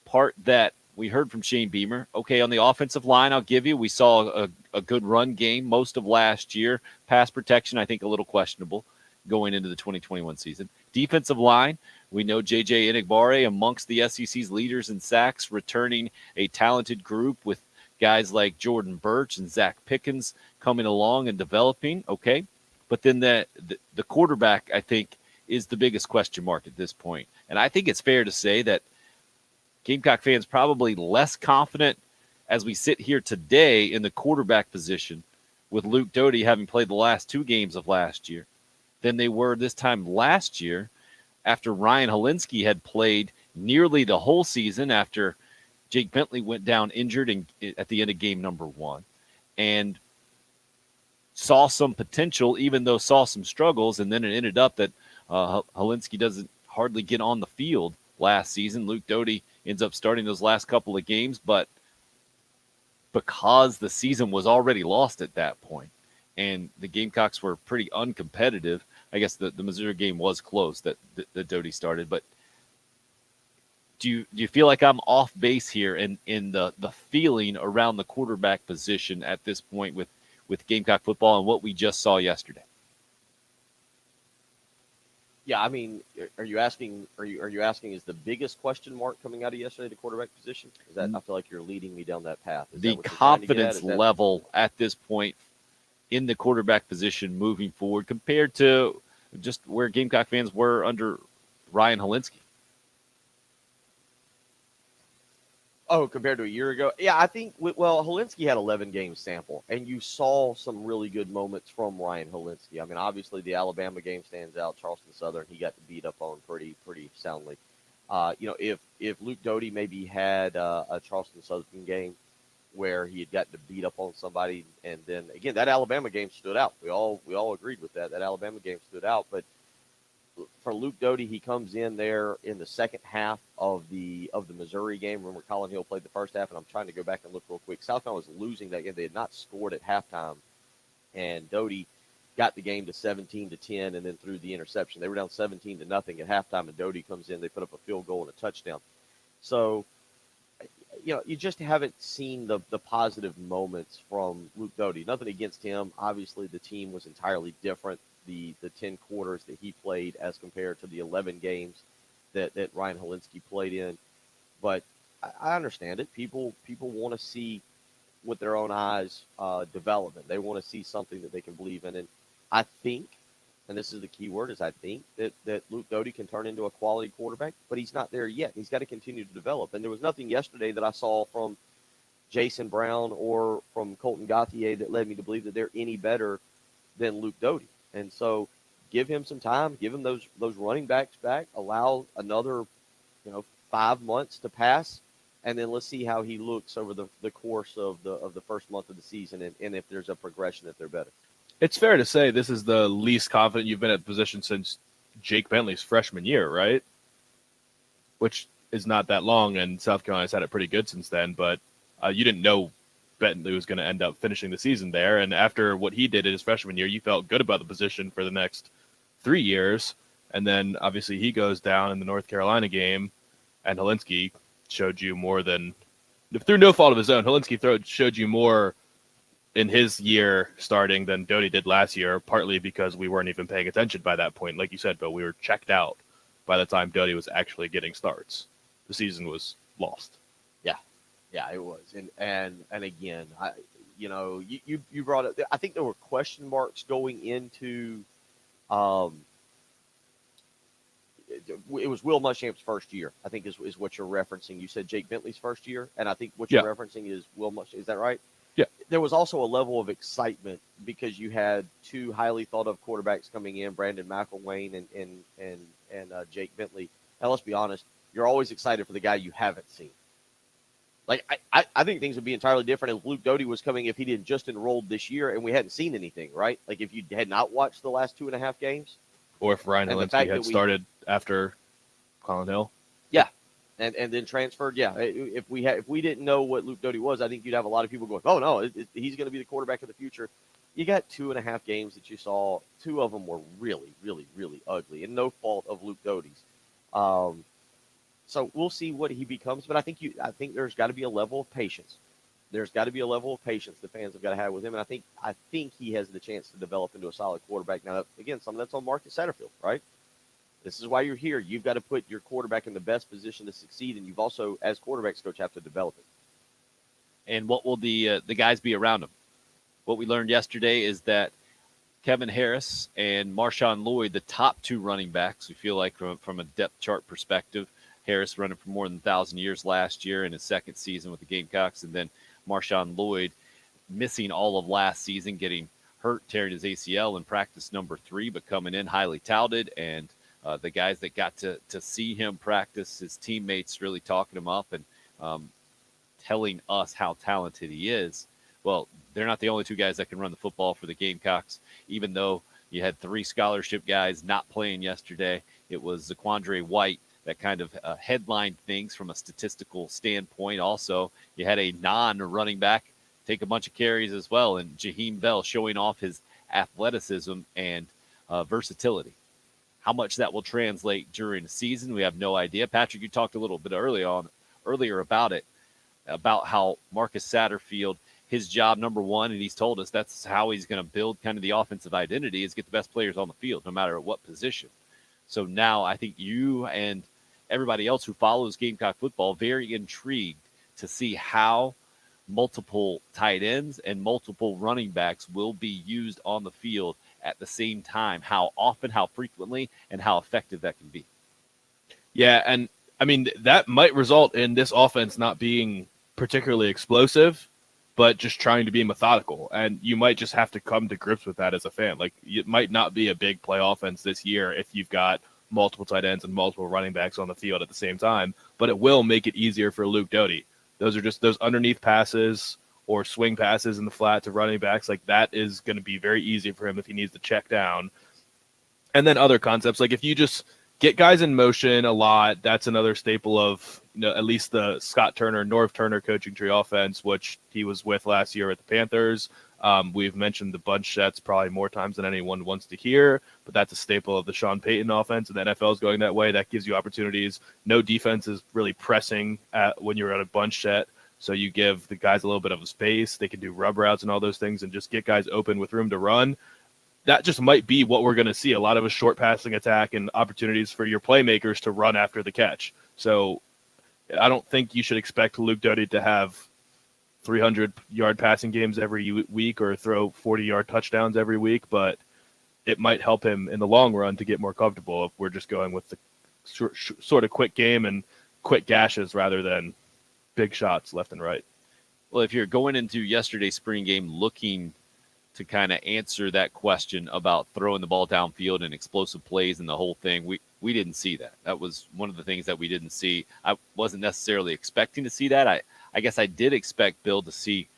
part that we heard from Shane Beamer, okay, on the offensive line, I'll give you, we saw a good run game most of last year. Pass protection, I think, a little questionable going into the 2021 season. Defensive line, we know J.J. Enigbare amongst the SEC's leaders in sacks, returning a talented group with guys like Jordan Birch and Zach Pickens coming along and developing, okay? But then the quarterback, I think, is the biggest question mark at this point. And I think it's fair to say that Gamecock fans probably less confident as we sit here today in the quarterback position with Luke Doty having played the last 2 games of last year than they were this time last year after Ryan Helinski had played nearly the whole season after Jake Bentley went down injured at the end of game number 1 and saw some potential, even though saw some struggles, and then it ended up that Helinski doesn't hardly get on the field last season. Luke Doty ends up starting those last couple of games, but because the season was already lost at that point and the Gamecocks were pretty uncompetitive, I guess the Missouri game was close that Doty started, but do you feel like I'm off base here in the feeling around the quarterback position at this point with Gamecock football and what we just saw yesterday? Yeah, I mean, are you asking is the biggest question mark coming out of yesterday the quarterback position? Is that, I feel like you're leading me down that path. Is the that what you're trying to get confidence at? level at this point in the quarterback position moving forward compared to just where Gamecock fans were under Ryan Helinski? Oh, compared to a year ago? Yeah, I think, Helinski had 11 game sample, and you saw some really good moments from Ryan Helinski. I mean, obviously the Alabama game stands out. Charleston Southern, he got beat up on pretty soundly. If Luke Doty maybe had a Charleston Southern game where he had gotten to beat up on somebody, and then, again, that Alabama game stood out. We all agreed with that. That Alabama game stood out, but for Luke Doty, he comes in there in the second half of the Missouri game. Remember, Colin Hill played the first half, and I'm trying to go back and look real quick. South Carolina was losing that game. They had not scored at halftime, and Doty got the game to 17-10 and then threw the interception. They were down 17-0 at halftime, and Doty comes in. They put up a field goal and a touchdown. So, you just haven't seen the positive moments from Luke Doty. Nothing against him. Obviously, the team was entirely different. The 10 quarters that he played as compared to the 11 games that Ryan Helinski played in. But I understand it. People want to see with their own eyes development. They want to see something that they can believe in. And I think, and this is the key word, is I think that Luke Doty can turn into a quality quarterback, but he's not there yet. He's got to continue to develop. And there was nothing yesterday that I saw from Jason Brown or from Colton Gauthier that led me to believe that they're any better than Luke Doty. And so give him some time, give him those running backs back, allow another, 5 months to pass, and then let's see how he looks over the course of the first month of the season, and if there's a progression, if they're better. It's fair to say this is the least confident you've been at the position since Jake Bentley's freshman year, right? Which is not that long, and South Carolina's had it pretty good since then, but you didn't know Bentley was going to end up finishing the season there, and after what he did in his freshman year, you felt good about the position for the next 3 years, and then obviously he goes down in the North Carolina game, and Hilinski showed you more than, through no fault of his own, Hilinski showed you more in his year starting than Doty did last year, partly because we weren't even paying attention by that point. Like you said, Bill, we were checked out by the time Doty was actually getting starts. The season was lost. Yeah, it was. And again, you brought up, I think there were question marks going into it was Will Muschamp's first year, I think is what you're referencing. You said Jake Bentley's first year, and I think what you're referencing is Will Muschamp. Is that right? Yeah. There was also a level of excitement because you had two highly thought of quarterbacks coming in, Brandon McElwain and Jake Bentley. Now, let's be honest, you're always excited for the guy you haven't seen. Like, I think things would be entirely different if Luke Doty was coming if he didn't just enrolled this year and we hadn't seen anything, right? Like, if you had not watched the last 2.5 games. Or if Ryan Hilinski had started after Colin Hill. Yeah, and then transferred. Yeah, if we didn't know what Luke Doty was, I think you'd have a lot of people going, "Oh no, he's going to be the quarterback of the future." You got 2.5 games that you saw. 2 of them were really, really, really ugly, and no fault of Luke Doty's. So we'll see what he becomes, but I think there's got to be a level of patience. There's got to be a level of patience the fans have got to have with him, and I think he has the chance to develop into a solid quarterback. Now, again, some of that's on Marcus Satterfield, right? This is why you're here. You've got to put your quarterback in the best position to succeed, and you've also, as quarterbacks coach, have to develop it. And what will the guys be around him? What we learned yesterday is that Kevin Harris and Marshawn Lloyd, the top 2 running backs, we feel like from a depth chart perspective, Harris running for more than 1,000 yards last year in his second season with the Gamecocks, and then Marshawn Lloyd missing all of last season, getting hurt, tearing his ACL in practice number 3, but coming in highly touted. And the guys that got to see him practice, his teammates really talking him up and telling us how talented he is. Well, they're not the only 2 guys that can run the football for the Gamecocks. Even though you had 3 scholarship guys not playing yesterday, it was Zaquandre White that kind of headlined things from a statistical standpoint. Also, you had a non-running back take a bunch of carries as well, and Jaheim Bell showing off his athleticism and versatility. How much that will translate during the season, we have no idea. Patrick, you talked a little bit earlier about it, about how Marcus Satterfield, his job number 1, and he's told us that's how he's going to build kind of the offensive identity, is get the best players on the field, no matter what position. So now I think you and everybody else who follows Gamecock football very intrigued to see how multiple tight ends and multiple running backs will be used on the field at the same time, how often, how frequently, and how effective that can be. Yeah, and I mean, that might result in this offense not being particularly explosive, but just trying to be methodical. And you might just have to come to grips with that as a fan. Like, it might not be a big play offense this year if you've got multiple tight ends and multiple running backs on the field at the same time, but it will make it easier for Luke Doty. Those are just those underneath passes or swing passes in the flat to running backs. Like, that is going to be very easy for him if he needs to check down. And then other concepts, like if you just get guys in motion a lot, that's another staple of, at least the Scott Turner, Norv Turner coaching tree offense, which he was with last year at the Panthers. We've mentioned the bunch sets probably more times than anyone wants to hear, but that's a staple of the Sean Payton offense, and the NFL is going that way. That gives you opportunities. No defense is really pressing when you're at a bunch set, so you give the guys a little bit of a space. They can do rub routes and all those things and just get guys open with room to run. That just might be what we're going to see, a lot of a short passing attack and opportunities for your playmakers to run after the catch. So I don't think you should expect Luke Doty to have 300-yard passing games every week or throw 40-yard touchdowns every week, but it might help him in the long run to get more comfortable if we're just going with the sort of quick game and quick gashes rather than big shots left and right. Well, if you're going into yesterday's spring game looking to kind of answer that question about throwing the ball downfield and explosive plays and the whole thing. We didn't see that. That was one of the things that we didn't see. I wasn't necessarily expecting to see that. I guess I did expect Bill to see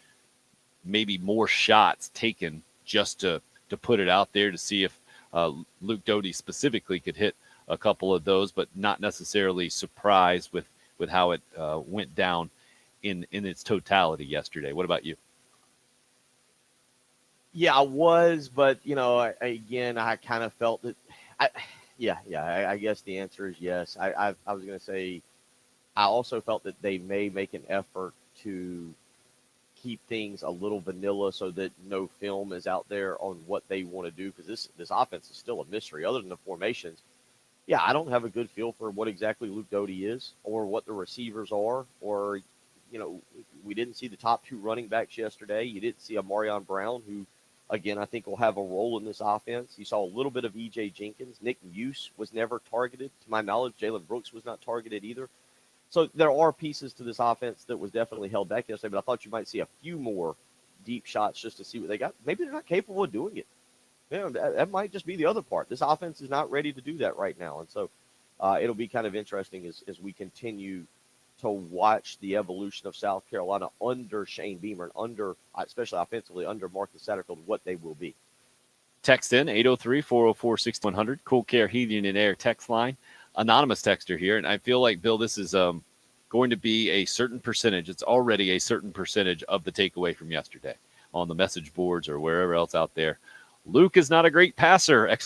maybe more shots taken just to put it out there to see if Luke Doty specifically could hit a couple of those, but not necessarily surprised with how it went down in its totality yesterday. What about you? Yeah, I was, but again, I kind of felt that. I guess the answer is yes. I was going to say, I also felt that they may make an effort to keep things a little vanilla so that no film is out there on what they want to do, because this offense is still a mystery. Other than the formations, yeah, I don't have a good feel for what exactly Luke Doty is or what the receivers are, or we didn't see the top two running backs yesterday. You didn't see a Marion Brown, who, again, I think will have a role in this offense. You saw a little bit of E.J. Jenkins. Nick Muse was never targeted. To my knowledge, Jalen Brooks was not targeted either. So there are pieces to this offense that was definitely held back yesterday, but I thought you might see a few more deep shots just to see what they got. Maybe they're not capable of doing it. That might just be the other part. This offense is not ready to do that right now. And so it'll be kind of interesting as we continue to watch the evolution of South Carolina under Shane Beamer and especially offensively, under Marcus Satterfield, what they will be. Text in 803-404-6100, Cool Care Heating and Air text line. Anonymous texter here, and I feel like, Bill, this is going to be a certain percentage. It's already a certain percentage of the takeaway from yesterday on the message boards or wherever else out there. Luke is not a great passer, ! The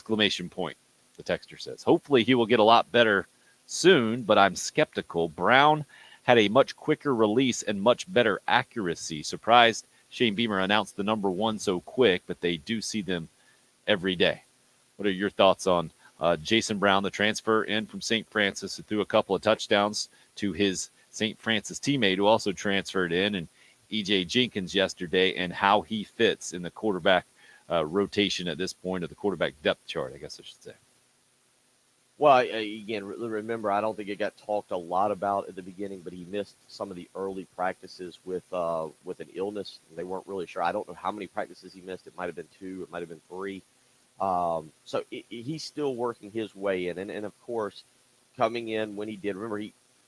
texter says. Hopefully he will get a lot better soon, but I'm skeptical. Brown had a much quicker release and much better accuracy. Surprised Shane Beamer announced the number one so quick, but they do see them every day. What are your thoughts on Jason Brown, the transfer in from St. Francis, who threw a couple of touchdowns to his St. Francis teammate who also transferred in, and E.J. Jenkins yesterday, and how he fits in the quarterback rotation at this point, of the quarterback depth chart, I guess I should say? Well, again, remember, I don't think it got talked a lot about at the beginning, but he missed some of the early practices with an illness. They weren't really sure. I don't know how many practices he missed. It might have been 2. It might have been 3. So he's still working his way in. And of course, coming in when he did, remember,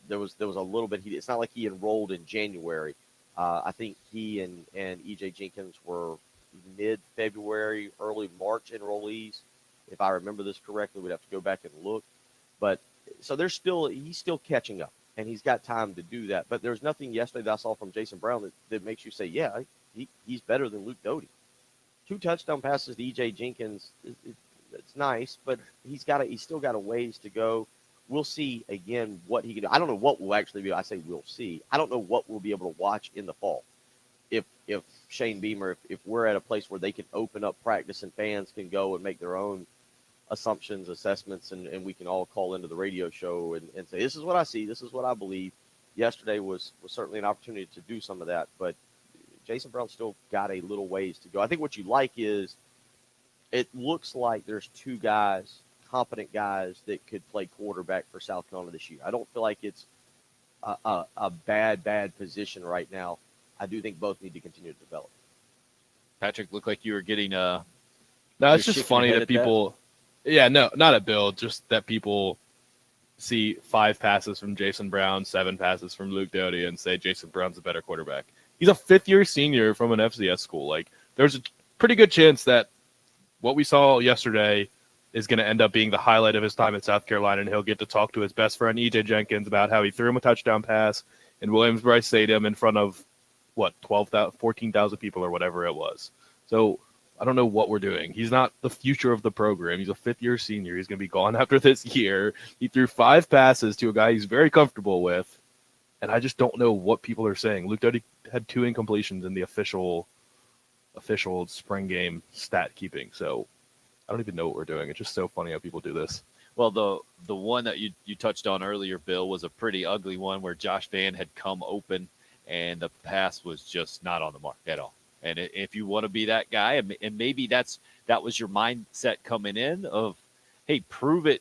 there was a little bit. It's not like he enrolled in January. I think he and E.J. Jenkins were mid-February, early March enrollees. If I remember this correctly, we'd have to go back and look. But so he's still catching up, and he's got time to do that. But there's nothing yesterday that I saw from Jason Brown that makes you say, yeah, he's better than Luke Doty. 2 touchdown passes to E.J. Jenkins, it's nice, but he's still got a ways to go. We'll see, again, what he can do. I don't know what will actually be. I say we'll see. I don't know what we'll be able to watch in the fall. If Shane Beamer, if we're at a place where they can open up practice and fans can go and make their own assumptions, assessments, and we can all call into the radio show and say, this is what I see, this is what I believe. Yesterday was certainly an opportunity to do some of that, but Jason Brown still got a little ways to go. I think what you like is it looks like there's 2 guys, competent guys, that could play quarterback for South Carolina this year. I don't feel like it's a bad position right now. I do think both need to continue to develop. Patrick, looked like you were getting No, it's just funny that people yeah, no, not at Bill, just that people see 5 passes from Jason Brown, 7 passes from Luke Doty, and say Jason Brown's a better quarterback. He's a 5th-year senior from an FCS school. Like, there's a pretty good chance that what we saw yesterday is going to end up being the highlight of his time at South Carolina, and he'll get to talk to his best friend E.J. Jenkins about how he threw him a touchdown pass in Williams-Brice Stadium in front of, 14,000 people or whatever it was. So I don't know what we're doing. He's not the future of the program. He's a 5th-year senior. He's going to be gone after this year. He threw 5 passes to a guy he's very comfortable with, and I just don't know what people are saying. Luke Doty had 2 incompletions in the official spring game stat keeping. So I don't even know what we're doing. It's just so funny how people do this. Well, the one that you touched on earlier, Bill, was a pretty ugly one where Josh Vann had come open and the pass was just not on the mark at all. And if you want to be that guy, and maybe that was your mindset coming in of, hey, prove it.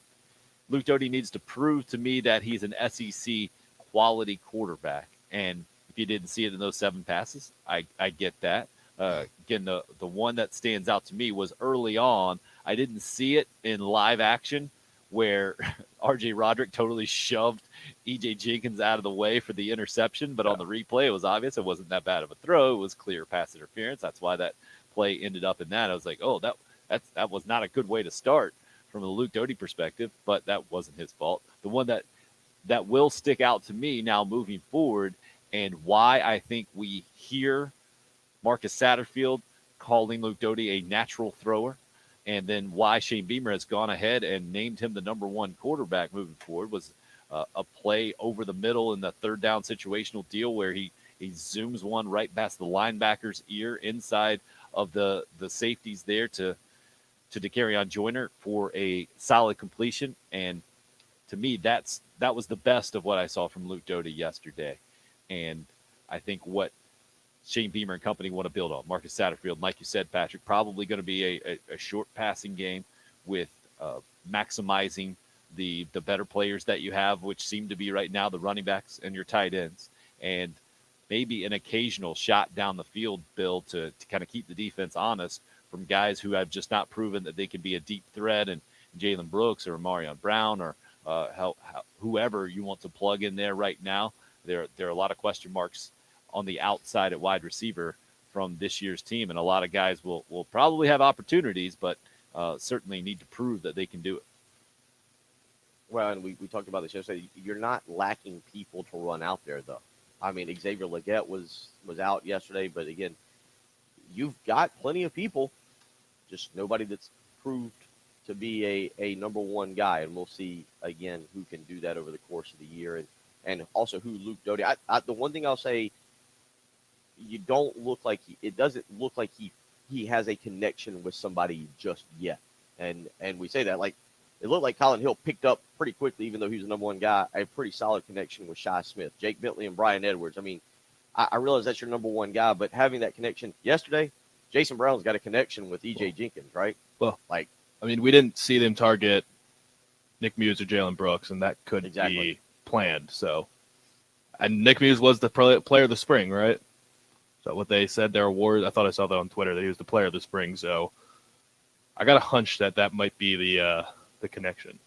Luke Doty needs to prove to me that he's an SEC quality quarterback. And if you didn't see it in those 7 passes, I get that. again, the one that stands out to me was early on. I didn't see it in live action where R.J. Roderick totally shoved E.J. Jenkins out of the way for the interception, but on the replay, it was obvious it wasn't that bad of a throw. It was clear pass interference. That's why that play ended up in that. I was like, oh, that was not a good way to start from a Luke Doty perspective, but that wasn't his fault. The one that will stick out to me now moving forward, and why I think we hear Marcus Satterfield calling Luke Doty a natural thrower, and then why Shane Beamer has gone ahead and named him the number one quarterback moving forward, was a play over the middle in the third down situational deal where he zooms one right past the linebacker's ear inside of the safeties there to Dakereon Joyner for a solid completion. And to me, that was the best of what I saw from Luke Doty yesterday. And I think what Shane Beamer and company want to build on. Marcus Satterfield, like you said, Patrick, probably going to be a short passing game with maximizing the better players that you have, which seem to be right now the running backs and your tight ends, and maybe an occasional shot down the field, Bill, to kind of keep the defense honest from guys who have just not proven that they can be a deep threat, and Jalen Brooks or Marion Brown or whoever you want to plug in there right now. There are a lot of question marks on the outside at wide receiver from this year's team, and a lot of guys will probably have opportunities, but certainly need to prove that they can do it. Well, and we talked about this yesterday. You're not lacking people to run out there, though. I mean, Xavier Legette was out yesterday, but again, you've got plenty of people, just nobody that's proved to be a number one guy, and we'll see again who can do that over the course of the year, and also who Luke Doty. The one thing I'll say, it doesn't look like he has a connection with somebody just yet, and we say that like it looked like Colin Hill picked up pretty quickly, even though he was the number one guy, a pretty solid connection with Shi Smith, Jake Bentley, and Brian Edwards. I mean, I realize that's your number one guy, but having that connection yesterday, Jason Brown's got a connection with E.J. Jenkins, right? Well, we didn't see them target Nick Muse or Jalen Brooks, and that could be planned. So, and Nick Muse was the player of the spring, right? So what they said, their award, I thought I saw that on Twitter, that he was the player of the spring. So I got a hunch that might be the connection.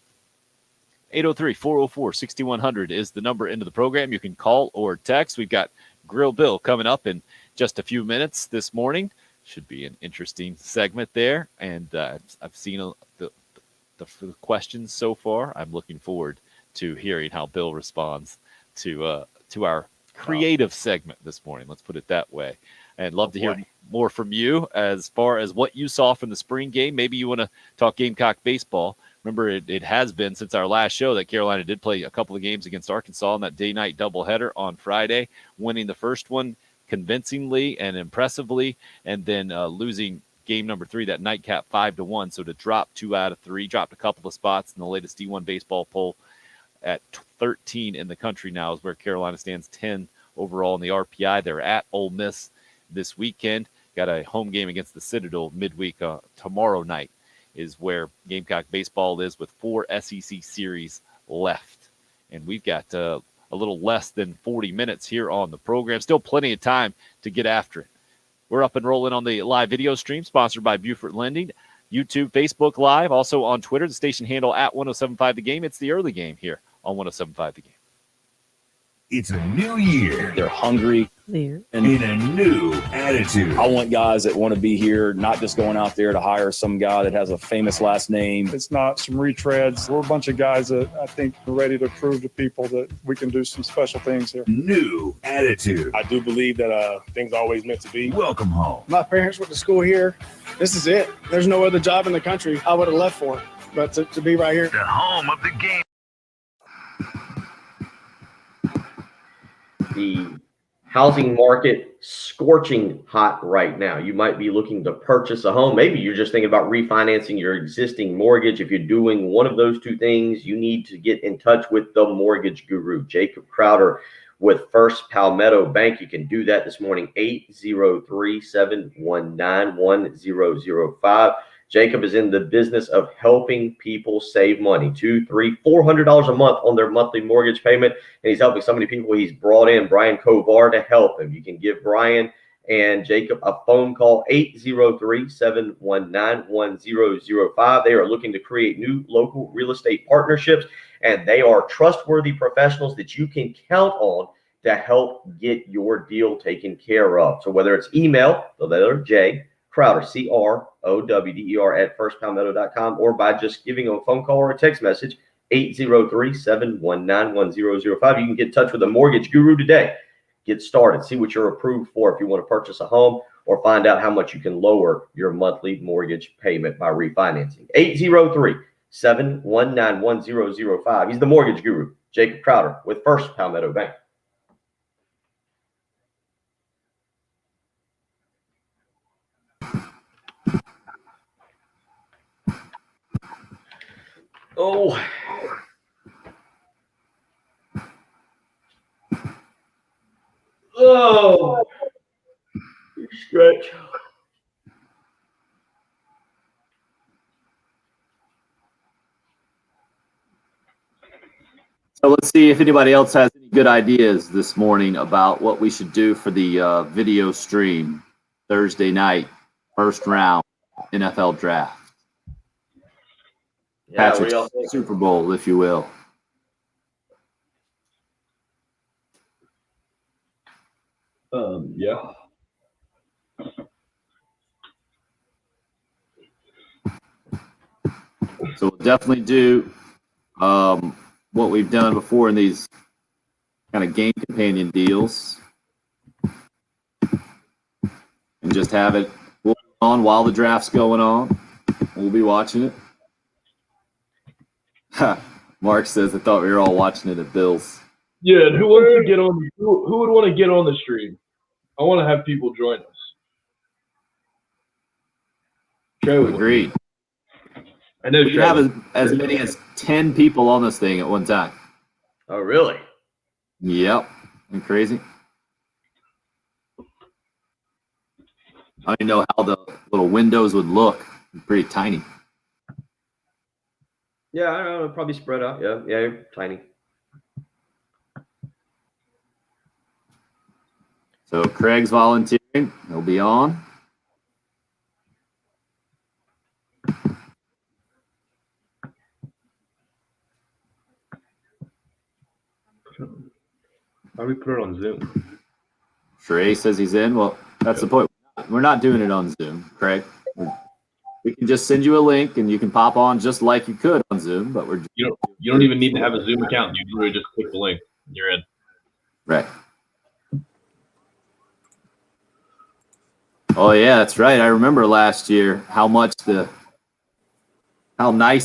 803-404-6100 is the number into the program. You can call or text. We've got Grill Bill coming up in just a few minutes this morning. Should be an interesting segment there. And I've seen the questions so far. I'm looking forward to hearing how Bill responds to our creative segment this morning. Let's put it that way. And love to hear more from you as far as what you saw from the spring game. Maybe you want to talk Gamecock baseball. Remember, it has been since our last show that Carolina did play a couple of games against Arkansas in that day-night doubleheader on Friday, winning the first one convincingly and impressively, and then losing game number 3, that nightcap 5-1. So to drop 2 out of 3, dropped a couple of spots in the latest D1 baseball poll at 13 in the country now is where Carolina stands 10 overall in the RPI. They're at Ole Miss this weekend. Got a home game against the Citadel midweek tomorrow night is where Gamecock baseball is with 4 SEC series left. And we've got a little less than 40 minutes here on the program. Still plenty of time to get after it. We're up and rolling on the live video stream sponsored by Buford Lending, YouTube, Facebook Live, also on Twitter, the station handle at 1075 The Game. It's the early game here on 1075 The Game. It's a new year. They're hungry and in a new attitude. I want guys that want to be here, not just going out there to hire some guy that has a famous last name. It's not some retreads. We're a bunch of guys that I think are ready to prove to people that we can do some special things here. New attitude. I do believe that things are always meant to be. Welcome home. My parents went to school here. This is it. There's no other job in the country I would have left for. But to be right here. The home of the game. The housing market scorching hot right now. You might be looking to purchase a home. Maybe you're just thinking about refinancing your existing mortgage. If you're doing one of those two things, you need to get in touch with the mortgage guru, Jacob Crowder with First Palmetto Bank. You can do that this morning, 803-719-1005. Jacob is in the business of helping people save money, $200, $300, $400 a month on their monthly mortgage payment. And he's helping so many people. He's brought in Brian Kovar to help him. You can give Brian and Jacob a phone call, 803-719-1005. They are looking to create new local real estate partnerships, and they are trustworthy professionals that you can count on to help get your deal taken care of. So whether it's email, the letter J, Crowder, CROWDER at firstpalmetto.com, or by just giving them a phone call or a text message, 803-719-1005. You can get in touch with a mortgage guru today. Get started. See what you're approved for if you want to purchase a home, or find out how much you can lower your monthly mortgage payment by refinancing. 803-719-1005. He's the mortgage guru, Jacob Crowder with First Palmetto Bank. Oh. Oh. Stretch. So let's see if anybody else has any good ideas this morning about what we should do for the video stream Thursday night, first round NFL draft. Yeah, Patrick's Super Bowl, if you will. Yeah. So we'll definitely do what we've done before in these kind of game companion deals, and just have it on while the draft's going on. We'll be watching it. Mark says, I thought we were all watching it at Bill's. Yeah, and who wants to get on? Who would want to get on the stream? I want to have people join us. Agreed. I know we can have as many as 10 people on this thing at one time. Oh, really? Yep. Isn't it crazy? I don't even know how the little windows would look. Pretty tiny. Yeah, I don't know. Probably spread out. Yeah, tiny. So Craig's volunteering. He'll be on. How do we put it on Zoom? Trey says he's in. Well, that's the point. We're not doing it on Zoom, Craig. We can just send you a link and you can pop on just like you could on Zoom. But you don't even need to have a Zoom account. You literally just click the link and you're in. Right. Oh yeah, that's right. I remember last year how nice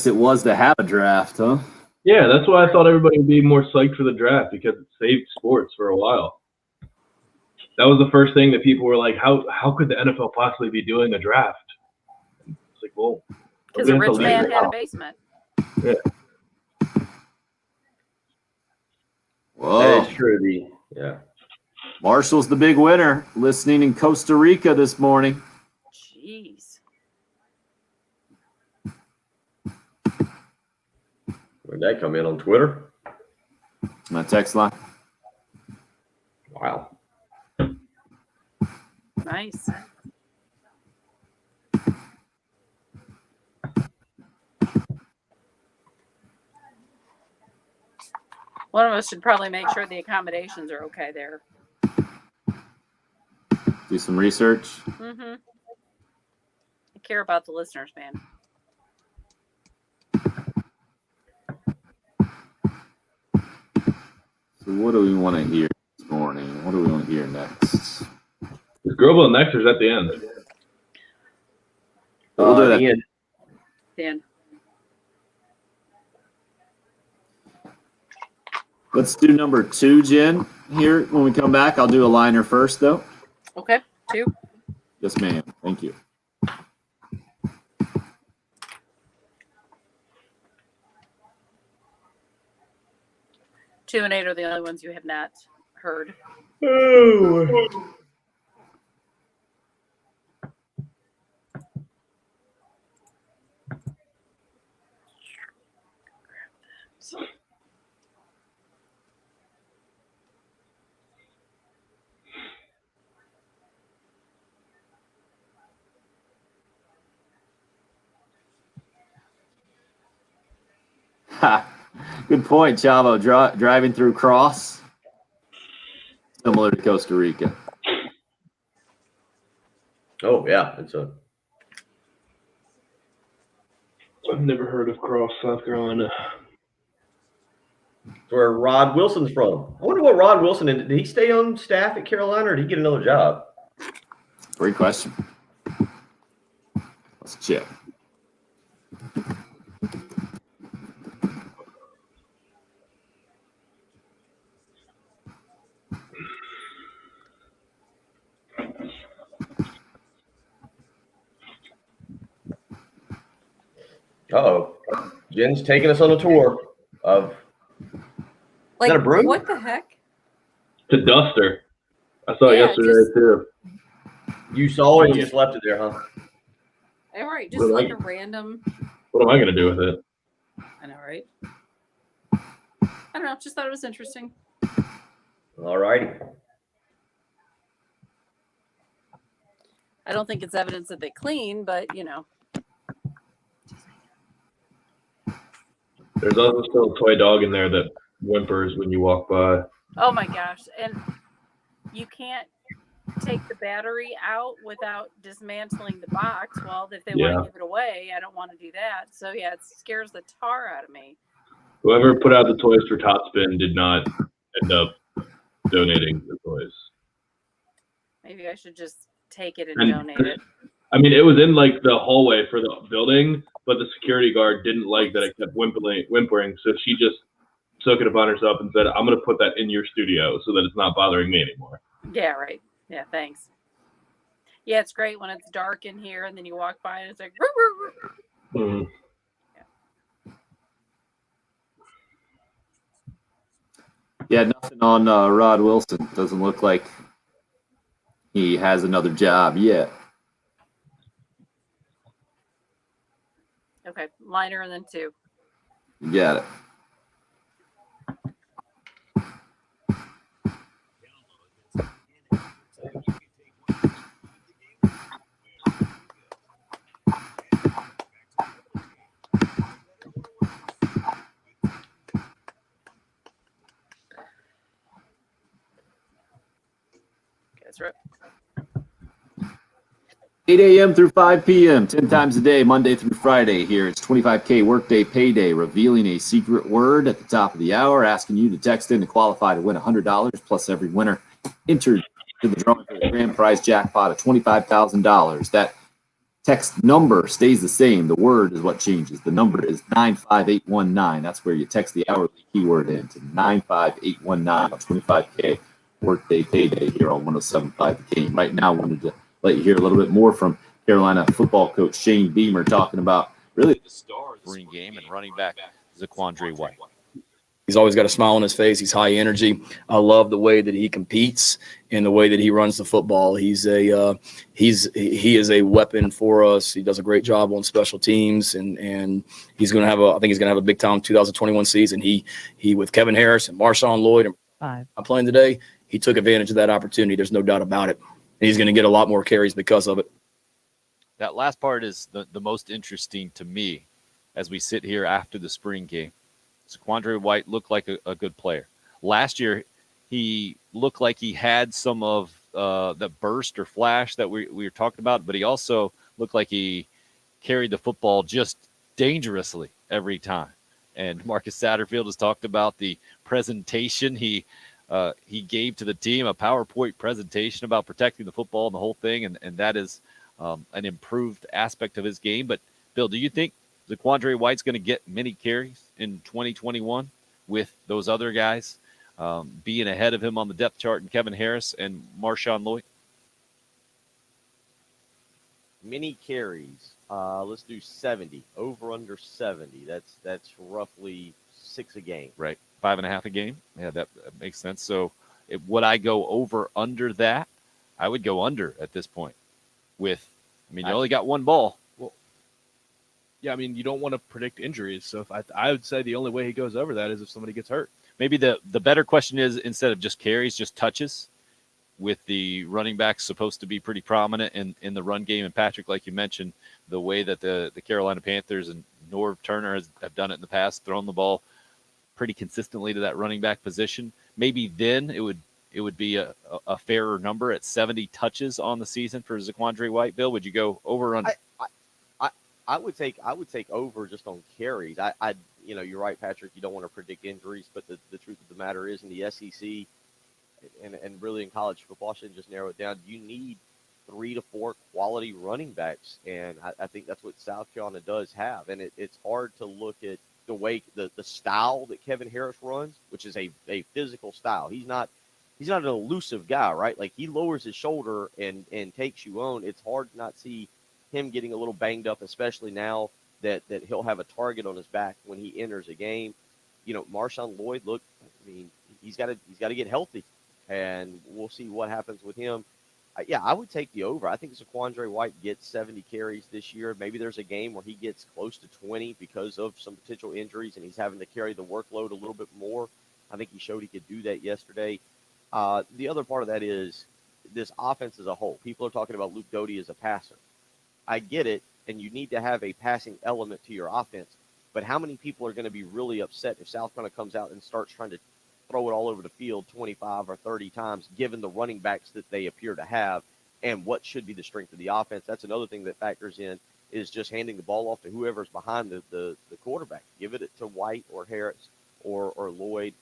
it was to have a draft, huh? Yeah, that's why I thought everybody would be more psyched for the draft, because it saved sports for a while. That was the first thing that people were like, how could the NFL possibly be doing a draft? It's like, well, because a rich man had a basement. Yeah. Whoa. That is true. Yeah. Marshall's the big winner, listening in Costa Rica this morning. Jeez. Where'd that come in on Twitter? My text line. Wow. Nice. One of us should probably make sure the accommodations are okay there. Do some research. Mm-hmm. I care about the listeners, man. So what do we want to hear this morning? What do we want to hear next? Is Grobel next or is that the end? We'll do that. The end. Let's do number 2, Jen. Here, when we come back, I'll do a liner first, though. Okay, 2. Yes, ma'am. Thank you. Two and 8 are the only ones you have not heard. Oh. Good point, Chavo. Driving through Cross, similar to Costa Rica. Oh yeah, it's a. I've never heard of Cross, South Carolina. It's where Rod Wilson's from. I wonder what Rod Wilson did. Did he stay on staff at Carolina, or did he get another job? Great question. Let's check. Uh-oh. Jen's taking us on a tour of. Like, is that a broom? what the heck? It's a duster. I saw it Yeah, yesterday too. You saw it and you just left it there, huh? All right, just like a random. What am I going to do with it? I know, right? I don't know. Just thought it was interesting. All righty. I don't think it's evidence that they clean, but you know. There's also still a toy dog in there that whimpers when you walk by. Oh my gosh! And you can't take the battery out without dismantling the box. Well, if they want to give it away, I don't want to do that. So yeah, it scares the tar out of me. Whoever put out the toys for Top Spin did not end up donating the toys. Maybe I should just take it and donate it. I mean, it was in like the hallway for the building, but the security guard didn't like that it kept whimpering, so she just took it upon herself and said, "I'm going to put that in your studio so that it's not bothering me anymore." Yeah, right. Yeah, thanks. Yeah, it's great when it's dark in here and then you walk by and it's like. Mm. Yeah, nothing on Rod Wilson. Doesn't look like he has another job yet. Okay, liner and then two. You got it. That's right. 8 a.m. through 5 p.m., 10 times a day, Monday through Friday. Here it's 25K Workday Payday, revealing a secret word at the top of the hour, asking you to text in to qualify to win $100, plus every winner entered to the drawing for the grand prize jackpot of $25,000. That text number stays the same. The word is what changes. The number is 95819. That's where you text the hourly keyword in to 95819 on 25K Workday Payday here on 107.5 The Game. Right now, I wanted to let you hear a little bit more from Carolina football coach Shane Beamer talking about really the star of the spring game and running back Zaquandre White. He's always got a smile on his face. He's high energy. I love the way that he competes and the way that he runs the football. He is a weapon for us. He does a great job on special teams, and he's going to have I think he's going to have a big time 2021 season. He with Kevin Harris and Marshawn Lloyd and I'm playing today. He took advantage of that opportunity. There's no doubt about it. And he's going to get a lot more carries because of it. That last part is the most interesting to me as we sit here after the spring game. Zaquandre White looked like a good player. Last year, he looked like he had some of the burst or flash that we were talking about, but he also looked like he carried the football just dangerously every time. And Marcus Satterfield has talked about the presentation he gave to the team, a PowerPoint presentation about protecting the football and the whole thing, and that is an improved aspect of his game. But, Bill, do you think Zaquandre White's going to get many carries in 2021 with those other guys being ahead of him on the depth chart and Kevin Harris and Marshawn Lloyd? Many carries. Let's do 70. Over under 70. That's roughly 6 a game. Right. 5.5 a game. Yeah, that makes sense. So would I go over under that? I would go under at this point. You only got one ball. Well, yeah, I mean, you don't want to predict injuries. So I would say the only way he goes over that is if somebody gets hurt. Maybe the better question is, instead of just carries, just touches. with the running backs supposed to be pretty prominent in the run game. And Patrick, like you mentioned, the way that the Carolina Panthers and Norv Turner have done it in the past, thrown the ball pretty consistently to that running back position. Maybe then it would be a fairer number at 70 touches on the season for Zaquandre White. Bill, would you go over or under? I would take over just on carries. You're right, Patrick. You don't want to predict injuries, but the truth of the matter is, in the SEC and really in college football, shouldn't just narrow it down. You need 3 to 4 quality running backs, and I think that's what South Carolina does have. And it's hard to look at the way the style that Kevin Harris runs, which is a physical style. He's not an elusive guy, right? Like, he lowers his shoulder and takes you on. It's hard to not see him getting a little banged up, especially now that he'll have a target on his back when he enters a game. Marshawn Lloyd, look, I mean, he's got to get healthy, and we'll see what happens with him. I would take the over. I think Zaquandre White gets 70 carries this year. Maybe there's a game where he gets close to 20 because of some potential injuries, and he's having to carry the workload a little bit more. I think he showed he could do that yesterday. The other part of that is this offense as a whole. People are talking about Luke Doty as a passer. I get it, and you need to have a passing element to your offense. But how many people are going to be really upset if South Carolina comes out and starts trying to throw it all over the field 25 or 30 times, given the running backs that they appear to have and what should be the strength of the offense? That's another thing that factors in, is just handing the ball off to whoever's behind the quarterback. Give it to White or Harris or Lloyd.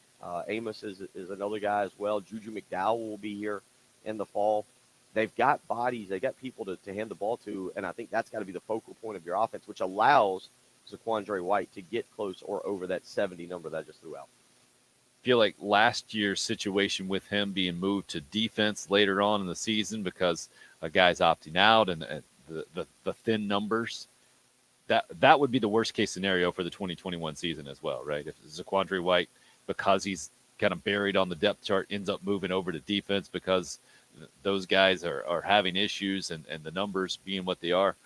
Amos is another guy as well. Juju McDowell will be here in the fall. They've got bodies. They got people to hand the ball to, and I think that's got to be the focal point of your offense, which allows Zaquandre White to get close or over that 70 number that I just threw out. Feel like last year's situation with him being moved to defense later on in the season because a guy's opting out and the thin numbers, that would be the worst case scenario for the 2021 season as well, right? If Zaquandre White, because he's kind of buried on the depth chart, ends up moving over to defense because those guys are having issues and the numbers being what they are,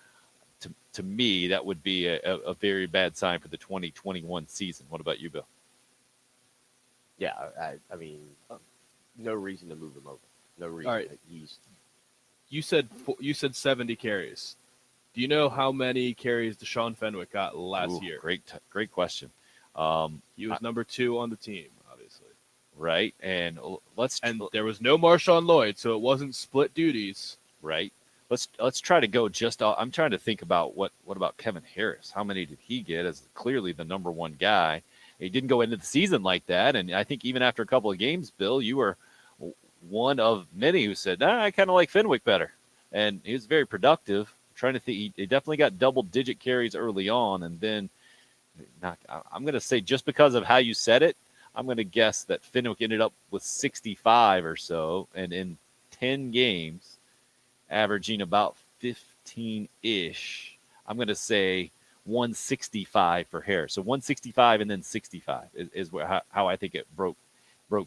to me, that would be a very bad sign for the 2021 season. What about you, Bill? Yeah, I mean, no reason to move him over. No reason. All right. You said 70 carries. Do you know how many carries Deshaun Fenwick got last year? Great question. He was number 2 on the team, obviously. Right, and there was no Marshawn Lloyd, so it wasn't split duties. Right. Let's try to go I'm trying to think about what about Kevin Harris? How many did he get as clearly the number 1 guy? He didn't go into the season like that, and I think even after a couple of games, Bill, you were one of many who said, I kind of like Fenwick better, and he was very productive. Trying to think, he definitely got double-digit carries early on, and then I'm going to say, just because of how you said it, I'm going to guess that Fenwick ended up with 65 or so, and in 10 games, averaging about 15-ish. I'm going to say 165 for Harris. So 165 and then 65 is how I think it broke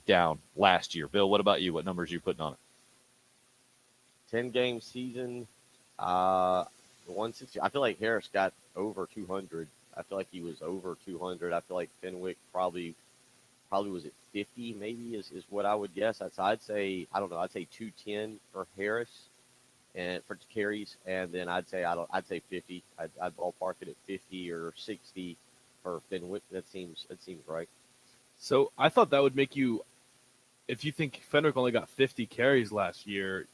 down last year. Bill, what about you? What numbers are you putting on it? 10-game season, 160. I feel like Harris got over 200. I feel like he was over 200. I feel like Fenwick probably was at 50 maybe is what I would guess. I'd say, I don't know, I'd say 210 for Harris and for carries, and then I'd say 50. I'd ballpark it at 50 or 60 for Fenwick. That seems right. So I thought that would make you, if you think Fenwick only got 50 carries last year,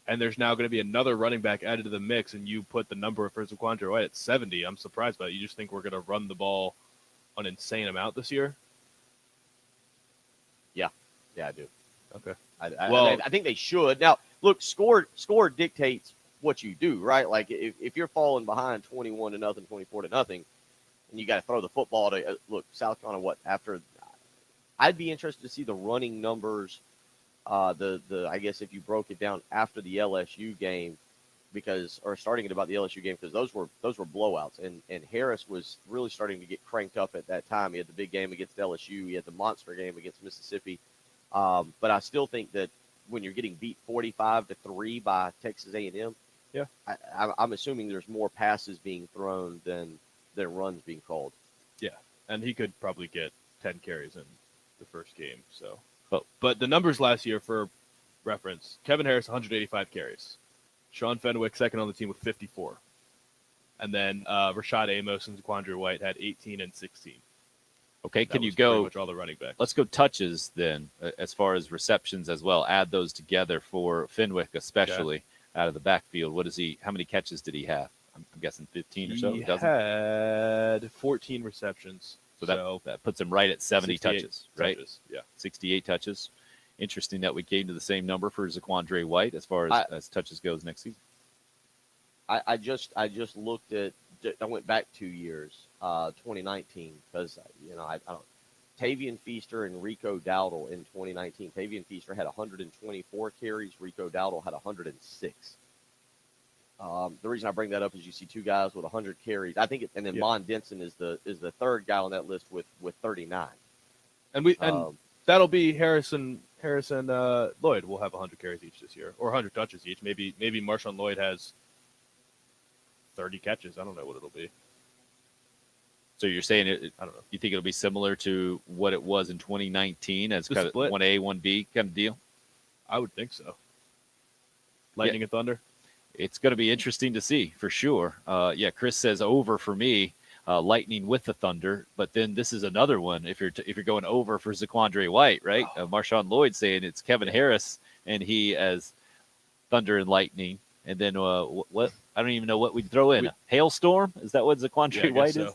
and there's now going to be another running back added to the mix, and you put the number for Zaquandre White at 70, I'm surprised by it. You just think we're going to run the ball an insane amount this year? Yeah, I do. Okay. I think they should. Now, look, score dictates what you do, right? Like if you're falling behind 21-0, 24-0, and you got to throw the football to look, South Carolina. I'd be interested to see the running numbers. I guess if you broke it down after the LSU game, starting at about the LSU game, because those were blowouts, and Harris was really starting to get cranked up at that time. He had the big game against LSU. He had the monster game against Mississippi. But I still think that when you're getting beat 45-3 by Texas A&M, yeah, I'm assuming there's more passes being thrown than runs being called. Yeah, and he could probably get 10 carries in the first game. So, but the numbers last year for reference, Kevin Harris, 185 carries. Sean Fenwick, second on the team with 54. And then Rashad Amos and Zaquandre White had 18 and 16. Okay, That can you was pretty go? much all the running backs. Let's go touches then, as far as receptions as well. Add those together for Fenwick, especially out of the backfield. What is he? How many catches did he have? I'm guessing 15 or so. He Doesn't? had 14 receptions. So that puts him right at 70 touches, right? touches, yeah. 68 touches. Interesting that we came to the same number for Zaquandre White as far as touches goes next season. I just looked at. I went back 2 years, 2019, because I don't. Tavian Feaster and Rico Dowdle in 2019. Tavian Feaster had 124 carries. Rico Dowdle had 106. The reason I bring that up is you see two guys with 100 carries. I think, and then Mon Denson is the third guy on that list with 39. And that'll be Harrison Lloyd will have 100 carries each this year, or 100 touches each. Maybe Marshawn Lloyd has 30 catches. I don't know what it'll be. So you're saying I don't know. You think it'll be similar to what it was in 2019 as kind of 1A, 1B kind of deal? I would think so. Lightning and Thunder. It's going to be interesting to see for sure. Chris says over for me, Lightning with the Thunder, but then this is another one. If you're going over for Zaquandre White, right? Marshawn Lloyd saying it's Kevin Harris and he as Thunder and Lightning, and then what? I don't even know what we'd throw in. Hailstorm? Is that what Zaquandre White is?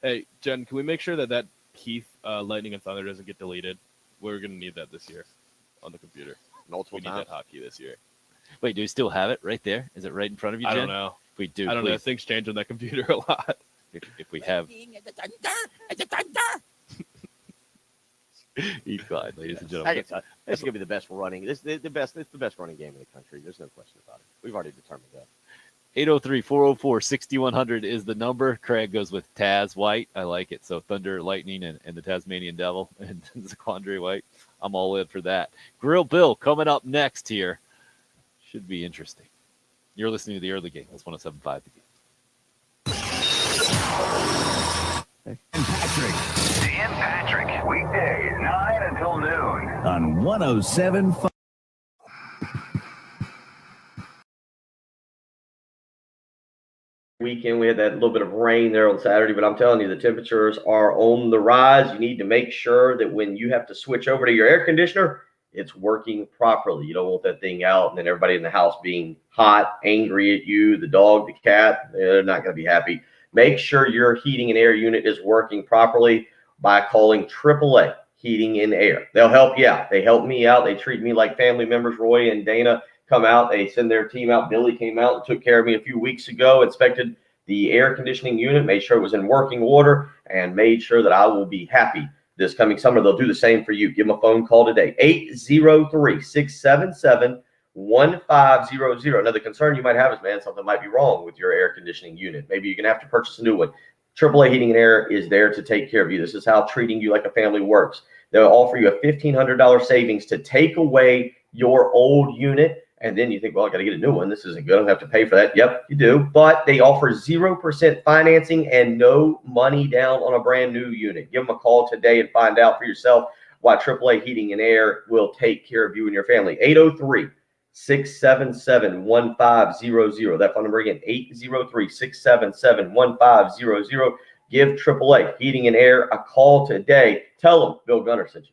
Hey, Jen, can we make sure that Keith Lightning and Thunder doesn't get deleted? We're going to need that this year on the computer. Multiple we need that hotkey this year. Wait, do we still have it right there? Is it right in front of you, Jen? I don't know. If we do, I don't know. Things change on that computer a lot. If we have. Eat God, ladies and gentlemen. This is going to be the best running. It's the best running game in the country. There's no question about it. We've already determined that. 803-404-6100 is the number. Craig goes with Taz White. I like it. So Thunder, Lightning, and the Tasmanian Devil, and Zaquandre White. I'm all in for that. Grill Bill coming up next here. Should be interesting. You're listening to the early game. That's 107.5 The Game. Dan Patrick, weekdays 9 until noon on 107.5. Weekend we had that little bit of rain there on Saturday, but I'm telling you, the temperatures are on the rise. You need to make sure that when you have to switch over to your air conditioner, it's working properly. You don't want that thing out and then everybody in the house being hot, angry at you, the dog, the cat, they're not going to be happy. Make sure your heating and air unit is working properly by calling AAA Heating and Air. They'll help you out. They help me out. They treat me like family members. Roy and Dana come out. They send their team out. Billy came out and took care of me a few weeks ago, inspected the air conditioning unit, made sure it was in working order, and made sure that I will be happy this coming summer. They'll do the same for you. Give them a phone call today, 803-677-1500. Now, the concern you might have is, man, something might be wrong with your air conditioning unit. Maybe you're going to have to purchase a new one. AAA Heating and Air is there to take care of you. This is how treating you like a family works. They'll offer you a $1,500 savings to take away your old unit. And then you think, well, I got to get a new one. This isn't good. I don't have to pay for that. Yep, you do. But they offer 0% financing and no money down on a brand new unit. Give them a call today and find out for yourself why AAA Heating and Air will take care of you and your family. 803-677-1500. That phone number again, 803-677-1500. Give AAA Heating and Air a call today. Tell them Bill Gunner sent you.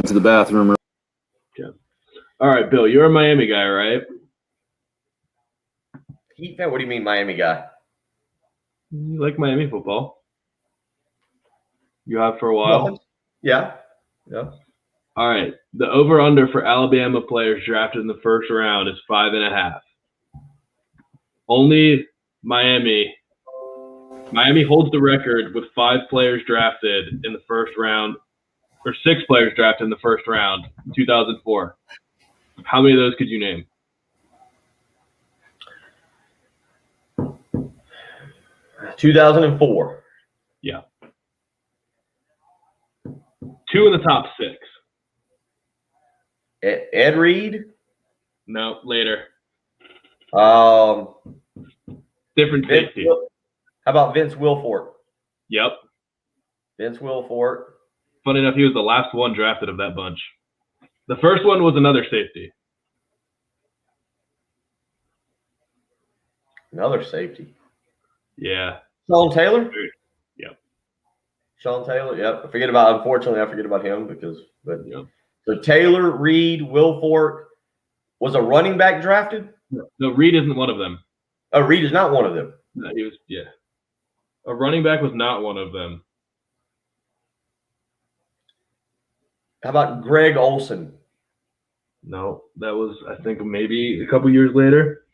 To the bathroom. Okay. All right, Bill, you're a Miami guy, right? Heat fan? What do you mean, Miami guy? You like Miami football? You have for a while? Nothing. Yeah. Yeah. All right. The over-under for Alabama players drafted in the first round is 5.5. Only Miami holds the record with 5 players drafted in the first round, or 6 players drafted in the first round in 2004. How many of those could you name? $2004. Yeah. 2 in the top 6. Ed Reed. No, later. Different Vince safety. How about Vince Wilfork? Yep. Vince Wilfork. Funny enough, he was the last one drafted of that bunch. The first one was another safety. Another safety. Yeah. Sean Taylor? Yep. Sean Taylor, yep. Unfortunately, I forget about him So Taylor, Reed, Wilfork. Was a running back drafted? No, Reed isn't one of them. Oh, Reed is not one of them. No, he was, yeah. A running back was not one of them. How about Greg Olson? No, that was, I think, maybe a couple years later.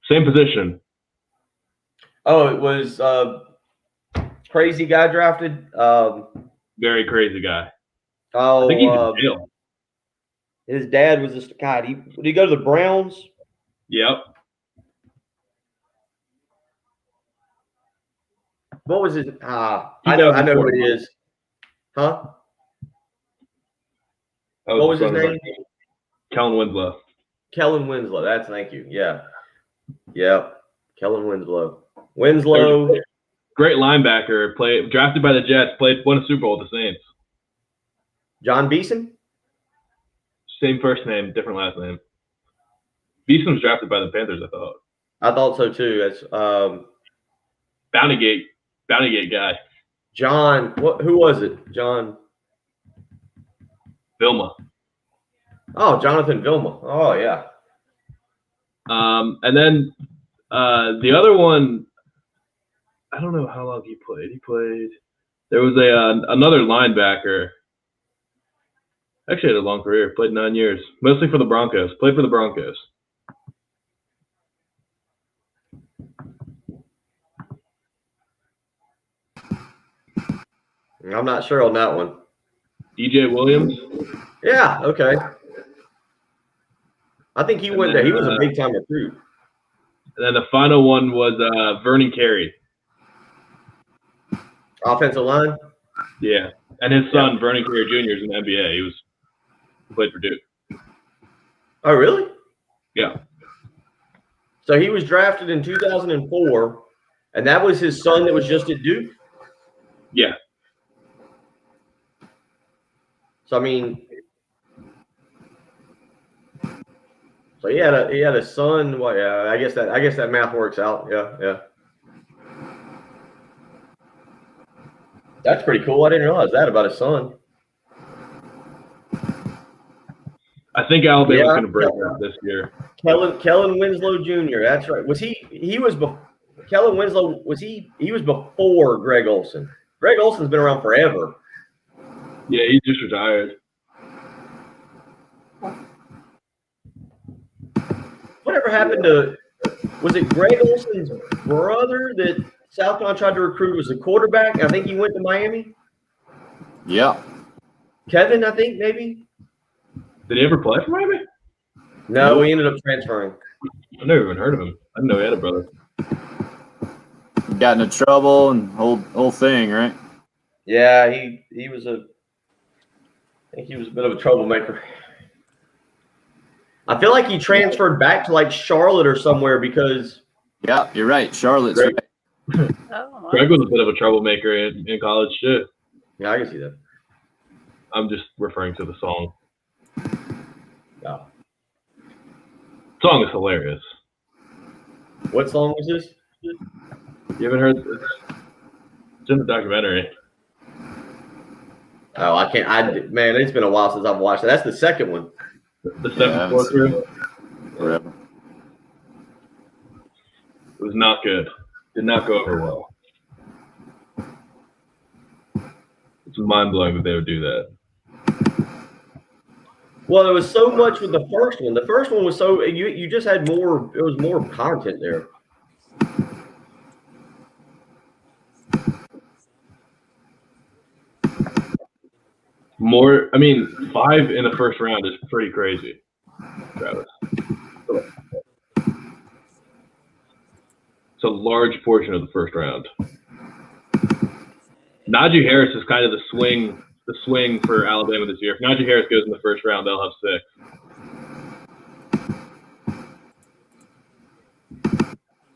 Same position. Oh, it was crazy guy drafted. Very crazy guy. Oh, I think he's in jail. His dad was just God. Did he go to the Browns? Yep. What was his? I know who it is. Huh? What was his name? Kellen Winslow. Kellen Winslow. Thank you. Yeah. Kellen Winslow. Winslow. Great linebacker. Drafted by the Jets. Won a Super Bowl with the Saints. John Beeson? Same first name, different last name. Beeson was drafted by the Panthers, I thought. I thought so too. That's Bountygate guy. John. Who was it? John Vilma. Oh, Jonathan Vilma. Oh yeah. And then the other one, I don't know how long he played. There was another linebacker. Actually had a long career. Played 9 years. Mostly for the Broncos. Played for the Broncos. I'm not sure on that one. EJ Williams? Yeah, okay. I think he went there. He was a big time recruit. And then the final one was Vernon Carey. Offensive line? Yeah. And his son, Vernon Carey Jr., is in the NBA. He played for Duke. Oh, really? Yeah. So he was drafted in 2004, and that was his son that was just at Duke? Yeah. So, I mean, so he had a son. Well, yeah, I guess that math works out. Yeah. That's pretty cool. I didn't realize that about his son. I think Alabama's going to break out this year. Kellen Winslow Jr. That's right. Kellen Winslow he was before Greg Olson. Greg Olson's been around forever. Yeah, he just retired. Whatever happened to, was it Greg Olson's brother that South Carolina tried to recruit was a quarterback? I think he went to Miami. Yeah. Kevin, I think maybe. Did he ever play for Miami? No, he ended up transferring. I never even heard of him. I didn't know he had a brother. Got into trouble and whole thing, right? Yeah, he was I think he was a bit of a troublemaker. I feel like he transferred back to like Charlotte or somewhere because. Yeah, you're right. Charlotte's Greg, right. Greg was a bit of a troublemaker in college too. Yeah, I can see that. I'm just referring to the song. Yeah. Song is hilarious. What song was this? You haven't heard this? It's in the documentary. Oh, I can't. Man, it's been a while since I've watched it. That's the second one. The 7-4 crew. Forever. It was not good. Did not go over well. It's mind blowing that they would do that. Well, there was so much with the first one. The first one was so you just had more. It was more content there. More, I mean, 5 in the first round is pretty crazy, Travis. It's a large portion of the first round. Najee Harris is kind of the swing the swing for Alabama this year. If Najee Harris goes in the first round, they'll have 6.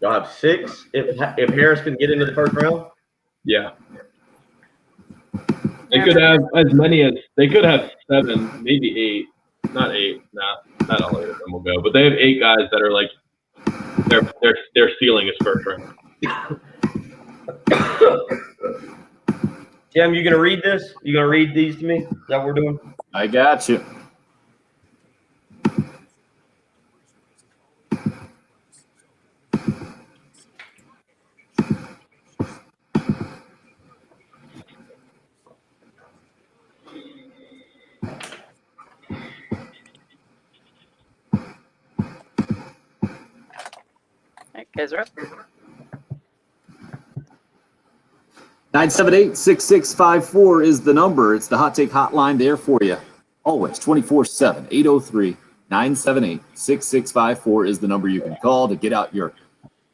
Y'all have 6 if Harris can get into the first round? Yeah. They could have as many as – they could have 7, maybe 8. Not 8. Not all of them will go. But they have 8 guys that are like their ceiling is first round. Tim, you going to read this? You going to read these to me? Is that what we're doing? I got you. Guys are up. 978-6654 is the number. It's the Hot Take Hotline there for you. Always 24/7, 803-978-6654 is the number you can call to get out your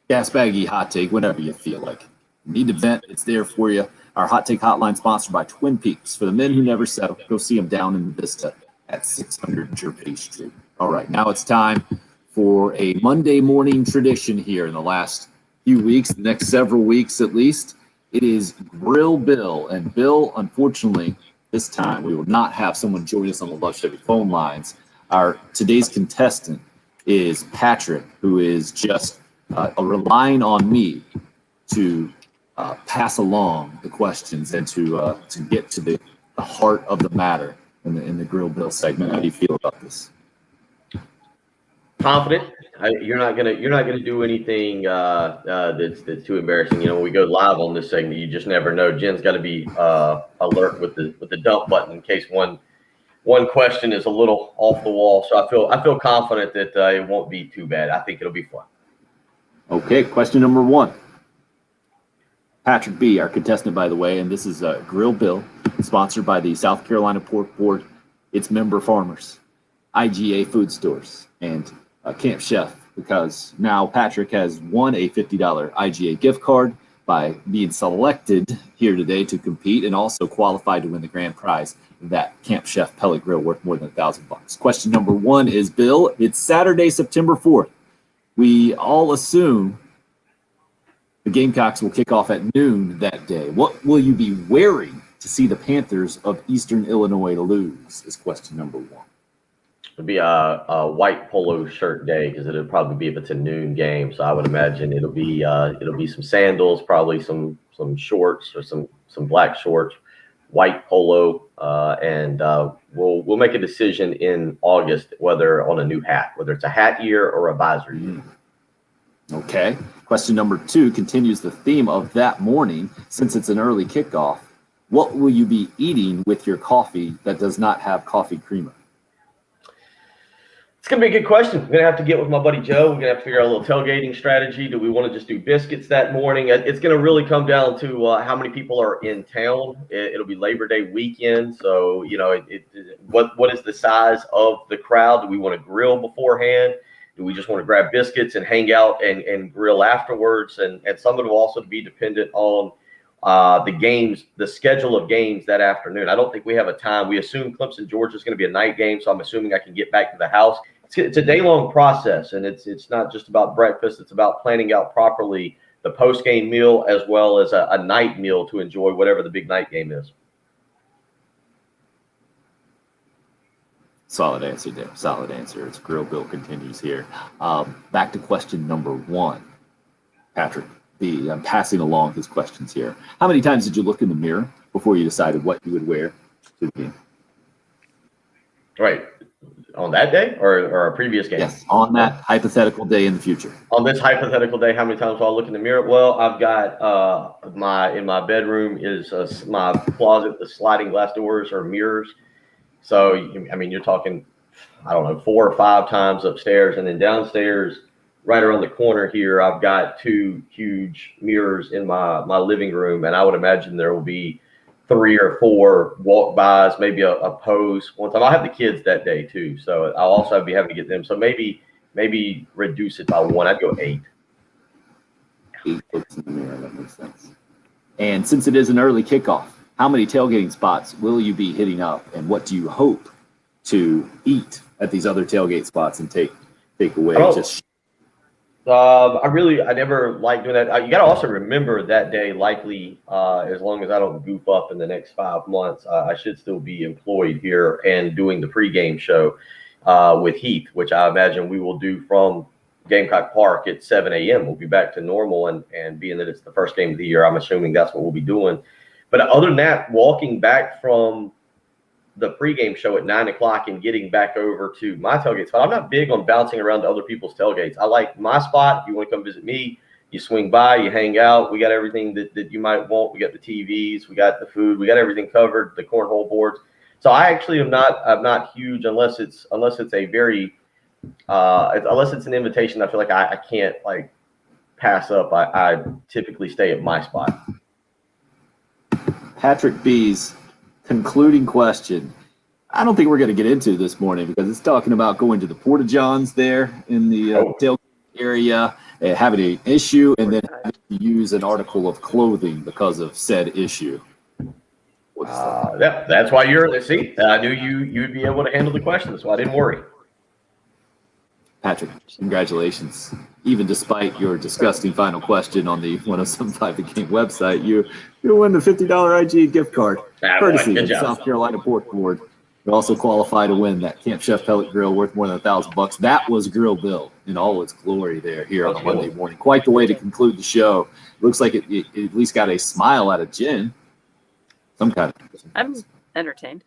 gas baggy hot take whenever you feel like. You need to vent, it's there for you. Our Hot Take Hotline sponsored by Twin Peaks. For the men who never settle, go see them down in the Vista at 600 Gervais Street. All right, now it's time for a Monday morning tradition here in the last few weeks, the next several weeks at least. It is Grill Bill. And Bill, unfortunately, this time we will not have someone join us on the Love Chevy phone lines. Our today's contestant is Patrick, who is just relying on me to pass along the questions and to get to the heart of the matter in the Grill Bill segment. How do you feel about this? Confident. You're not gonna do anything that's too embarrassing. You know, when we go live on this segment, you just never know. Jen's got to be alert with the dump button in case one question is a little off the wall. So I feel confident that it won't be too bad. I think it'll be fun. Okay, question number 1. Patrick B., our contestant, by the way, and this is Grill Bill, sponsored by the South Carolina Pork Board, its member farmers, IGA food stores, and Camp Chef, because now Patrick has won a $50 IGA gift card by being selected here today to compete and also qualified to win the grand prize, that Camp Chef pellet grill worth more than $1,000. Question number 1 is, Bill, it's Saturday, September 4th. We all assume the Gamecocks will kick off at noon that day. What will you be wearing to see the Panthers of Eastern Illinois lose is question number 1. It'll be a white polo shirt day because it'll probably be if it's a noon game. So I would imagine it'll be some sandals, probably some shorts or some black shorts, white polo, and we'll make a decision in August whether on a new hat, whether it's a hat year or a visor year. Okay. Question number 2 continues the theme of that morning. Since it's an early kickoff, what will you be eating with your coffee that does not have coffee creamer? It's going to be a good question. I'm going to have to get with my buddy Joe. We're going to have to figure out a little tailgating strategy. Do we want to just do biscuits that morning? It's going to really come down to how many people are in town. It'll be Labor Day weekend. So, you know, what is the size of the crowd? Do we want to grill beforehand? Do we just want to grab biscuits and hang out and grill afterwards? And some of it will also be dependent on the schedule of games that afternoon. I don't think we have a time. We assume Clemson, Georgia is going to be a night game, so I'm assuming I can get back to the house. It's a day-long process, and it's not just about breakfast. It's about planning out properly the post-game meal as well as a night meal to enjoy whatever the big night game is. Solid answer there. Solid answer. It's Grill Bill continues here. Back to question number 1. Patrick B., I'm passing along his questions here. How many times did you look in the mirror before you decided what you would wear to the game? Right. On that day or a previous game? Yes, on that hypothetical day in the future. On this hypothetical day, how many times will I look in the mirror? Well, I've got in my bedroom is my closet, the sliding glass doors are mirrors. So, I mean, you're talking, I don't know, 4 or 5 times upstairs. And then downstairs, right around the corner here, I've got 2 huge mirrors in my living room. And I would imagine there will be 3 or 4 walk-bys, maybe a pose one time. I'll have the kids that day too. So I'll also be having to get them. So maybe reduce it by 1. I'd go 8. 8 looks in the mirror, that makes sense. And since it is an early kickoff, how many tailgating spots will you be hitting up, and what do you hope to eat at these other tailgate spots and take away? I never like doing that. You got to also remember that day, likely, as long as I don't goof up in the next 5 months, I should still be employed here and doing the pregame show with Heath, which I imagine we will do from Gamecock Park at 7 a.m. We'll be back to normal, and being that it's the first game of the year, I'm assuming that's what we'll be doing. But other than that, walking back from the pregame show at 9 o'clock and getting back over to my tailgate spot, I'm not big on bouncing around to other people's tailgates. I like my spot. If you want to come visit me, you swing by, you hang out. We got everything that you might want. We got the TVs, we got the food, we got everything covered, the cornhole boards. So I actually I'm not huge unless it's a very unless it's an invitation I feel like I can't like pass up. I typically stay at my spot. Patrick B's concluding question. I don't think we're going to get into this morning because it's talking about going to the Porta Johns there in the tailgate area, having an issue, and then having to use an article of clothing because of said issue. That's why you're. See, I knew you'd be able to handle the question, so I didn't worry. Patrick, congratulations. Even despite your disgusting final question on the 1075 The Game website, you win the $50 IG gift card, courtesy of the South Carolina Pork Board. You also qualify to win that Camp Chef pellet grill worth more than $1,000. That was Grill Bill in all its glory there here on a Monday morning. Quite the way to conclude the show. Looks like it at least got a smile out of Jen. Some kind of. I'm entertained.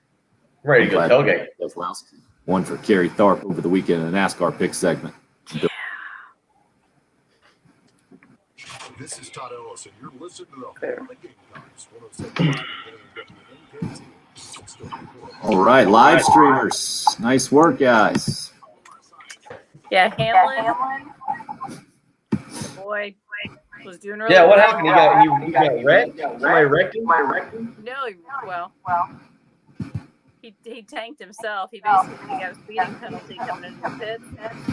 Ready to go tailgate. One for Carrie Tharp over the weekend in the NASCAR pick segment. This is Todd Ellis, and you're listening to the Home of the Gamecocks, 107.5 WNKT. All right, live streamers. Nice work, guys. Yeah, Hamlin. Boy, was doing really Yeah, what well. happened? He got wrecked? Somebody wrecked him? No, well, he tanked himself. He basically got a speeding penalty coming into the pits.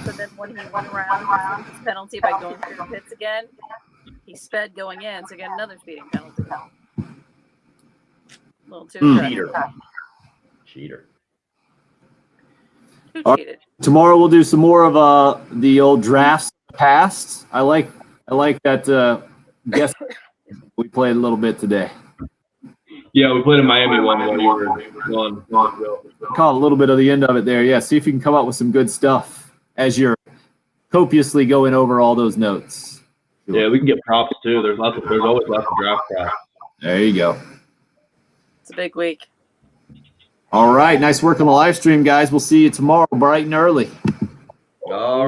So then when he went around his penalty by going through the pits again, he sped going in, so he got another speeding penalty. A little too Cheater. Who All cheated? right, tomorrow we'll do some more of the old drafts past. I like that guess we played a little bit today. Yeah, we played a Miami one while you were gone. Caught a little bit of the end of it there. Yeah, see if you can come up with some good stuff as you're copiously going over all those notes. Yeah, we can get props too. There's always lots of draft props. There you go. It's a big week. All right, nice work on the live stream, guys. We'll see you tomorrow bright and early. All